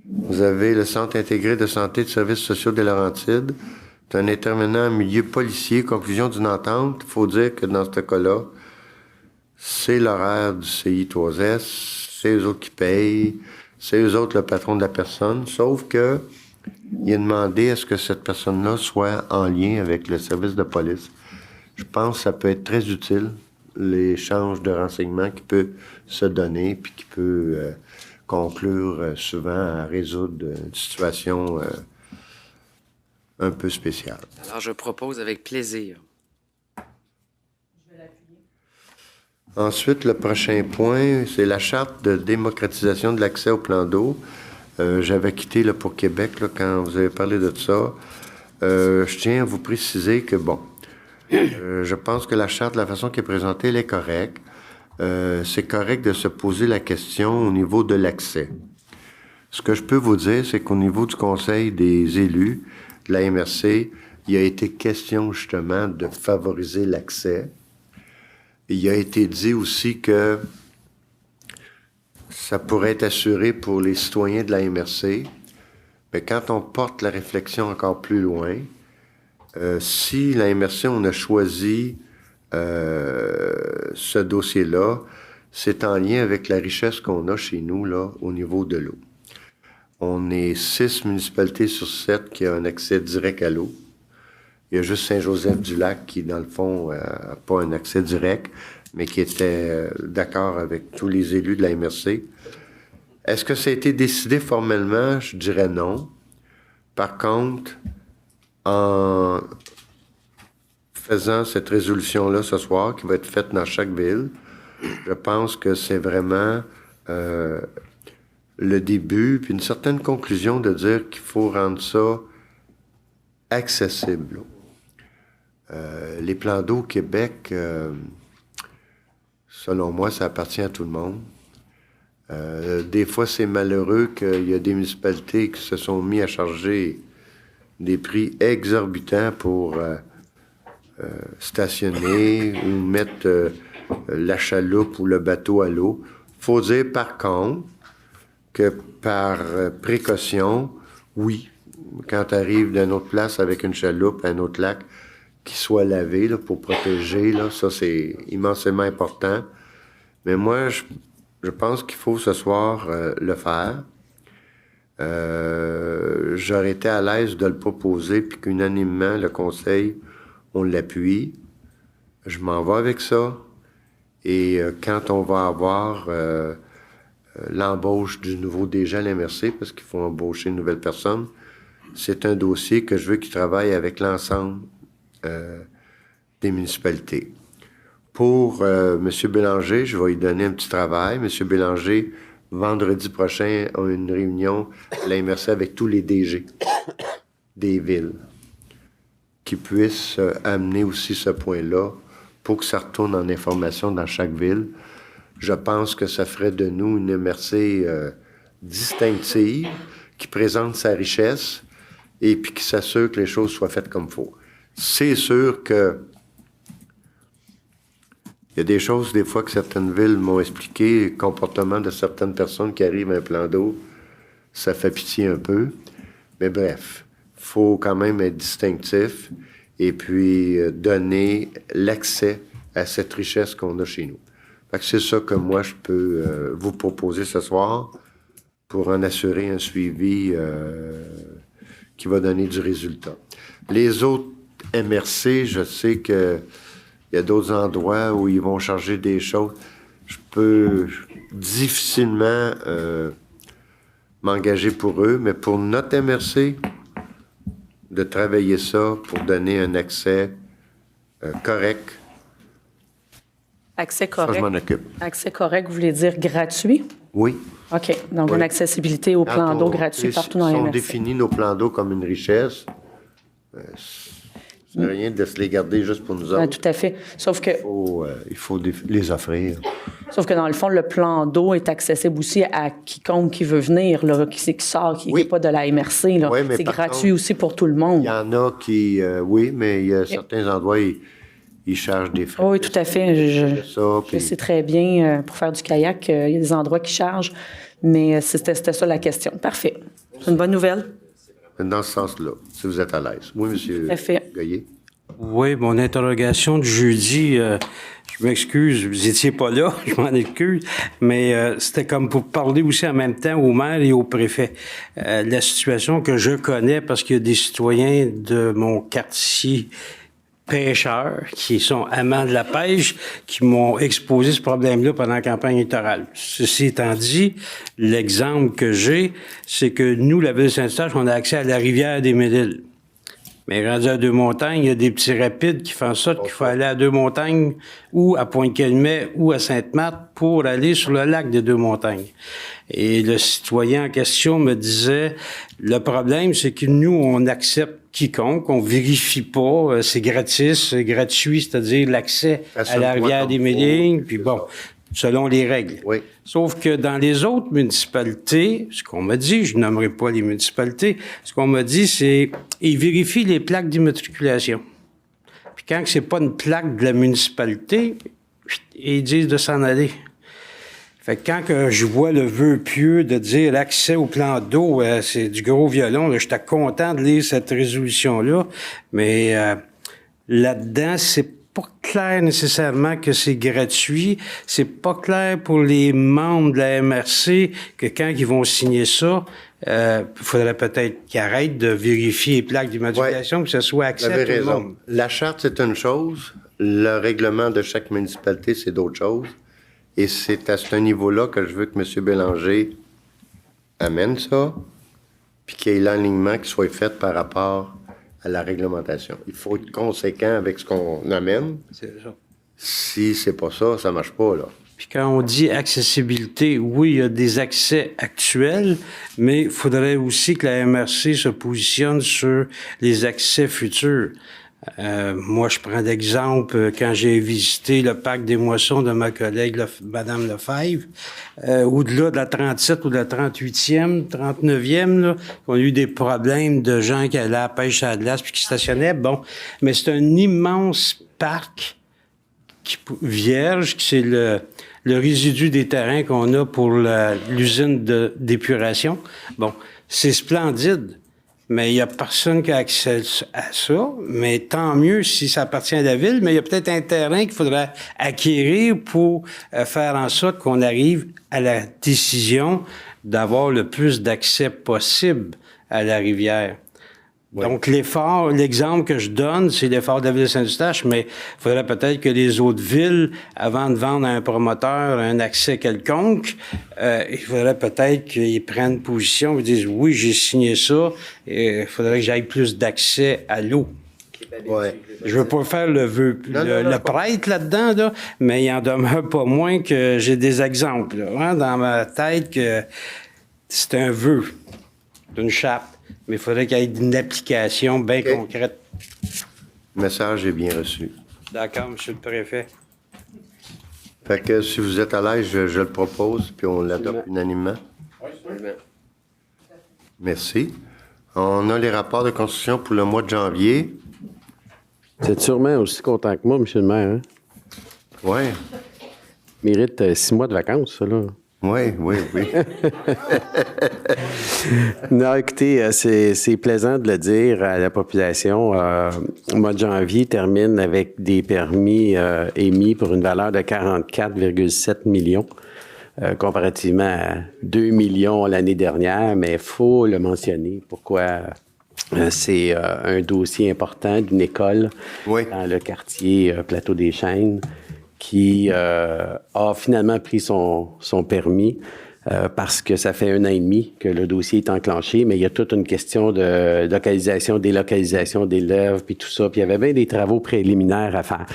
Vous avez le Centre intégré de santé et de services sociaux des Laurentides. C'est un intervenant en milieu policier, conclusion d'une entente. Il faut dire que dans ce cas-là, c'est l'horaire du CI3S, c'est eux autres qui payent, c'est eux autres le patron de la personne, sauf que il est demandé à ce que cette personne-là soit en lien avec le service de police. Je pense que ça peut être très utile, l'échange de renseignements qui peut se donner puis qui peut conclure souvent à résoudre une situation un peu spéciale. Alors, je propose avec plaisir. Ensuite, le prochain point, c'est la charte de démocratisation de l'accès au plan d'eau. J'avais quitté là, pour Québec là, quand vous avez parlé de ça. Je tiens à vous préciser que, bon, je pense que la charte, la façon qu'elle est présentée, elle est correcte. C'est correct de se poser la question au niveau de l'accès. Ce que je peux vous dire, c'est qu'au niveau du Conseil des élus de la MRC, il a été question justement de favoriser l'accès. Il a été dit aussi que ça pourrait être assuré pour les citoyens de la MRC. Mais quand on porte la réflexion encore plus loin, si la MRC, on a choisi ce dossier-là, c'est en lien avec la richesse qu'on a chez nous là, au niveau de l'eau. On est 6 municipalités sur 7 qui ont un accès direct à l'eau. Il y a juste Saint-Joseph-du-Lac qui, dans le fond, n'a pas un accès direct, mais qui était d'accord avec tous les élus de la MRC. Est-ce que ça a été décidé formellement? Je dirais non. Par contre, en faisant cette résolution-là ce soir, qui va être faite dans chaque ville, je pense que c'est vraiment le début, puis une certaine conclusion de dire qu'il faut rendre ça accessible. Les plans d'eau au Québec, selon moi, ça appartient à tout le monde. Des fois, c'est malheureux qu'il y a des municipalités qui se sont mis à charger des prix exorbitants pour stationner ou mettre la chaloupe ou le bateau à l'eau. Faut dire, par contre, que par précaution, oui, quand tu arrives d'une autre place avec une chaloupe, un autre lac, qui soit lavé là, pour protéger, là, ça, c'est immensément important. Mais moi, je pense qu'il faut ce soir le faire. J'aurais été à l'aise de le proposer, puis qu'unanimement, le conseil, on l'appuie. Je m'en vais avec ça. Et quand on va avoir l'embauche du nouveau DG à l'MRC, parce qu'il faut embaucher une nouvelle personne, c'est un dossier que je veux qu'il travaille avec l'ensemble des municipalités. Pour M. Bélanger, je vais lui donner un petit travail. M. Bélanger, vendredi prochain, a une réunion à la MRC avec tous les DG des villes qui puissent amener aussi ce point-là pour que ça retourne en information dans chaque ville. Je pense que ça ferait de nous une MRC distinctive qui présente sa richesse et puis qui s'assure que les choses soient faites comme il faut. C'est sûr que il y a des choses, des fois, que certaines villes m'ont expliqué, le comportement de certaines personnes qui arrivent à un plan d'eau, ça fait pitié un peu. Mais bref, il faut quand même être distinctif et puis donner l'accès à cette richesse qu'on a chez nous. Fait que c'est ça que moi, je peux vous proposer ce soir pour en assurer un suivi qui va donner du résultat. Les autres MRC, je sais que il y a d'autres endroits où ils vont charger des choses. Je peux difficilement m'engager pour eux, mais pour notre MRC, de travailler ça pour donner un accès correct. Accès correct. Ça, je m'en occupe. Accès correct, vous voulez dire gratuit? Oui. OK. Donc, une accessibilité aux plans d'eau gratuits partout dans les MRC. Si on définit nos plans d'eau comme une richesse, c'est rien de se les garder juste pour nous autres. Tout à fait. Sauf que... Il faut les offrir. Sauf que dans le fond, le plan d'eau est accessible aussi à quiconque qui veut venir, là, qui sort, qui n'est pas de la MRC. Là. Oui, c'est gratuit aussi pour tout le monde. Il y en a qui... oui, mais il y a certains endroits, ils chargent des frais. Oui, tout à fait. Je sais très bien, pour faire du kayak, il y a des endroits qui chargent, mais c'était ça la question. Parfait. C'est une bonne nouvelle. Dans ce sens-là, si vous êtes à l'aise. Oui, M. Goyer. Oui, mon interrogation de jeudi, je m'excuse, vous n'étiez pas là, je m'en excuse, mais c'était comme pour parler aussi en même temps au maire et au préfet. La situation que je connais, parce qu'il y a des citoyens de mon quartier pêcheurs qui sont amants de la pêche, qui m'ont exposé ce problème-là pendant la campagne électorale. Ceci étant dit, l'exemple que j'ai, c'est que nous, la ville de Saint-Eustache, on a accès à la rivière des Mille-Îles. Mais rendu à Deux-Montagnes, il y a des petits rapides qui font en sorte qu'il faut aller à Deux-Montagnes ou à Pointe-Calumet ou à Sainte-Marthe pour aller sur le lac des Deux-Montagnes. Et le citoyen en question me disait, le problème, c'est que nous, on accepte quiconque, on vérifie pas, c'est gratis, c'est gratuit, c'est-à-dire l'accès à la rivière des Mille-Îles, puis bon, selon les règles. Oui. Sauf que dans les autres municipalités, ce qu'on m'a dit, je nommerai pas les municipalités, ce qu'on m'a dit, c'est ils vérifient les plaques d'immatriculation. Puis quand c'est pas une plaque de la municipalité, ils disent de s'en aller. Fait que quand que je vois le vœu pieux de dire l'accès au plan d'eau, c'est du gros violon, là, j'étais content de lire cette résolution-là, mais là-dedans, c'est pas clair nécessairement que c'est gratuit. C'est pas clair pour les membres de la MRC que quand ils vont signer ça, il faudrait peut-être qu'ils arrêtent de vérifier les plaques d'immatriculation, que ce soit accès à tout le monde. La charte, c'est une chose. Le règlement de chaque municipalité, c'est d'autres choses. Et c'est à ce niveau-là que je veux que M. Bélanger amène ça, puis qu'il y ait l'alignement qui soit fait par rapport à la réglementation. Il faut être conséquent avec ce qu'on amène. C'est ça. Si c'est pas ça, ça marche pas, là. Puis quand on dit accessibilité, oui, il y a des accès actuels, mais il faudrait aussi que la MRC se positionne sur les accès futurs. Moi, je prends l'exemple quand j'ai visité le parc des moissons de ma collègue, Mme Lefebvre, au-delà de la 37 ou de la 38e, 39e, là, on a eu des problèmes de gens qui allaient à la pêche à la glace puis qui stationnaient. Bon, mais c'est un immense parc vierge, c'est le résidu des terrains qu'on a pour l'usine d'épuration. Bon, c'est splendide. Mais il n'y a personne qui a accès à ça. Mais tant mieux si ça appartient à la ville. Mais il y a peut-être un terrain qu'il faudrait acquérir pour faire en sorte qu'on arrive à la décision d'avoir le plus d'accès possible à la rivière. Ouais. Donc, l'exemple que je donne, c'est l'effort de la ville de Saint-Eustache, mais il faudrait peut-être que les autres villes, avant de vendre à un promoteur un accès quelconque, il faudrait peut-être qu'ils prennent position et disent « Oui, j'ai signé ça, il faudrait que j'aille plus d'accès à l'eau. » Ouais. Je veux pas faire le prêtre là-dedans, là, mais il en demeure pas moins que j'ai des exemples là, dans ma tête que c'est un vœu d'une chape. Mais il faudrait qu'il y ait une application bien concrète. Le message est bien reçu. D'accord, M. le Préfet. Fait que si vous êtes à l'aise, je le propose, puis on l'adopte unanimement. Oui, merci. On a les rapports de construction pour le mois de janvier. Vous êtes sûrement aussi content que moi, M. le maire. Hein? Oui. Mérite 6 mois de vacances, ça, là. Oui. Non, écoutez, c'est plaisant de le dire à la population. Le mois de janvier termine avec des permis émis pour une valeur de 44,7 millions, comparativement à 2 millions l'année dernière, mais il faut le mentionner. Pourquoi? C'est un dossier important d'une école dans le quartier Plateau des Chênes, qui a finalement pris son permis parce que ça fait 1 an et demi que le dossier est enclenché, mais il y a toute une question de localisation, délocalisation d'élèves, puis tout ça. Puis il y avait bien des travaux préliminaires à faire.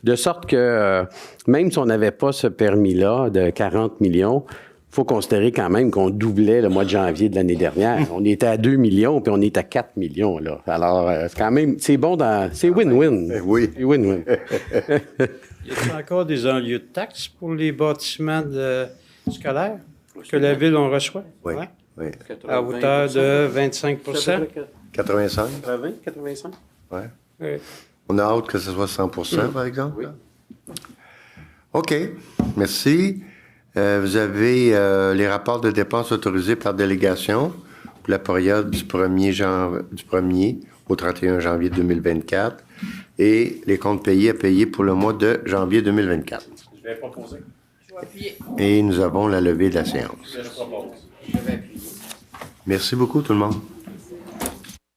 De sorte que même si on n'avait pas ce permis-là de 40 millions, il faut considérer quand même qu'on doublait le mois de janvier de l'année dernière. On était à 2 millions, puis on est à 4 millions. Là. Alors, quand même, c'est bon c'est win-win. Oui. C'est win-win. Y a-t-il encore des enlieux de taxes pour les bâtiments scolaires que la ville en reçoit? Oui. À hauteur de 25 85? 85? Oui. On a hâte que ce soit 100 par exemple? Oui. OK. Merci. Vous avez les rapports de dépenses autorisés par délégation pour la période du 1er au 31 janvier 2024 et les comptes payés à payer pour le mois de janvier 2024. Je vais proposer. Je vais appuyer. Et nous avons la levée de la séance. Je propose. Je vais appuyer. Merci beaucoup tout le monde.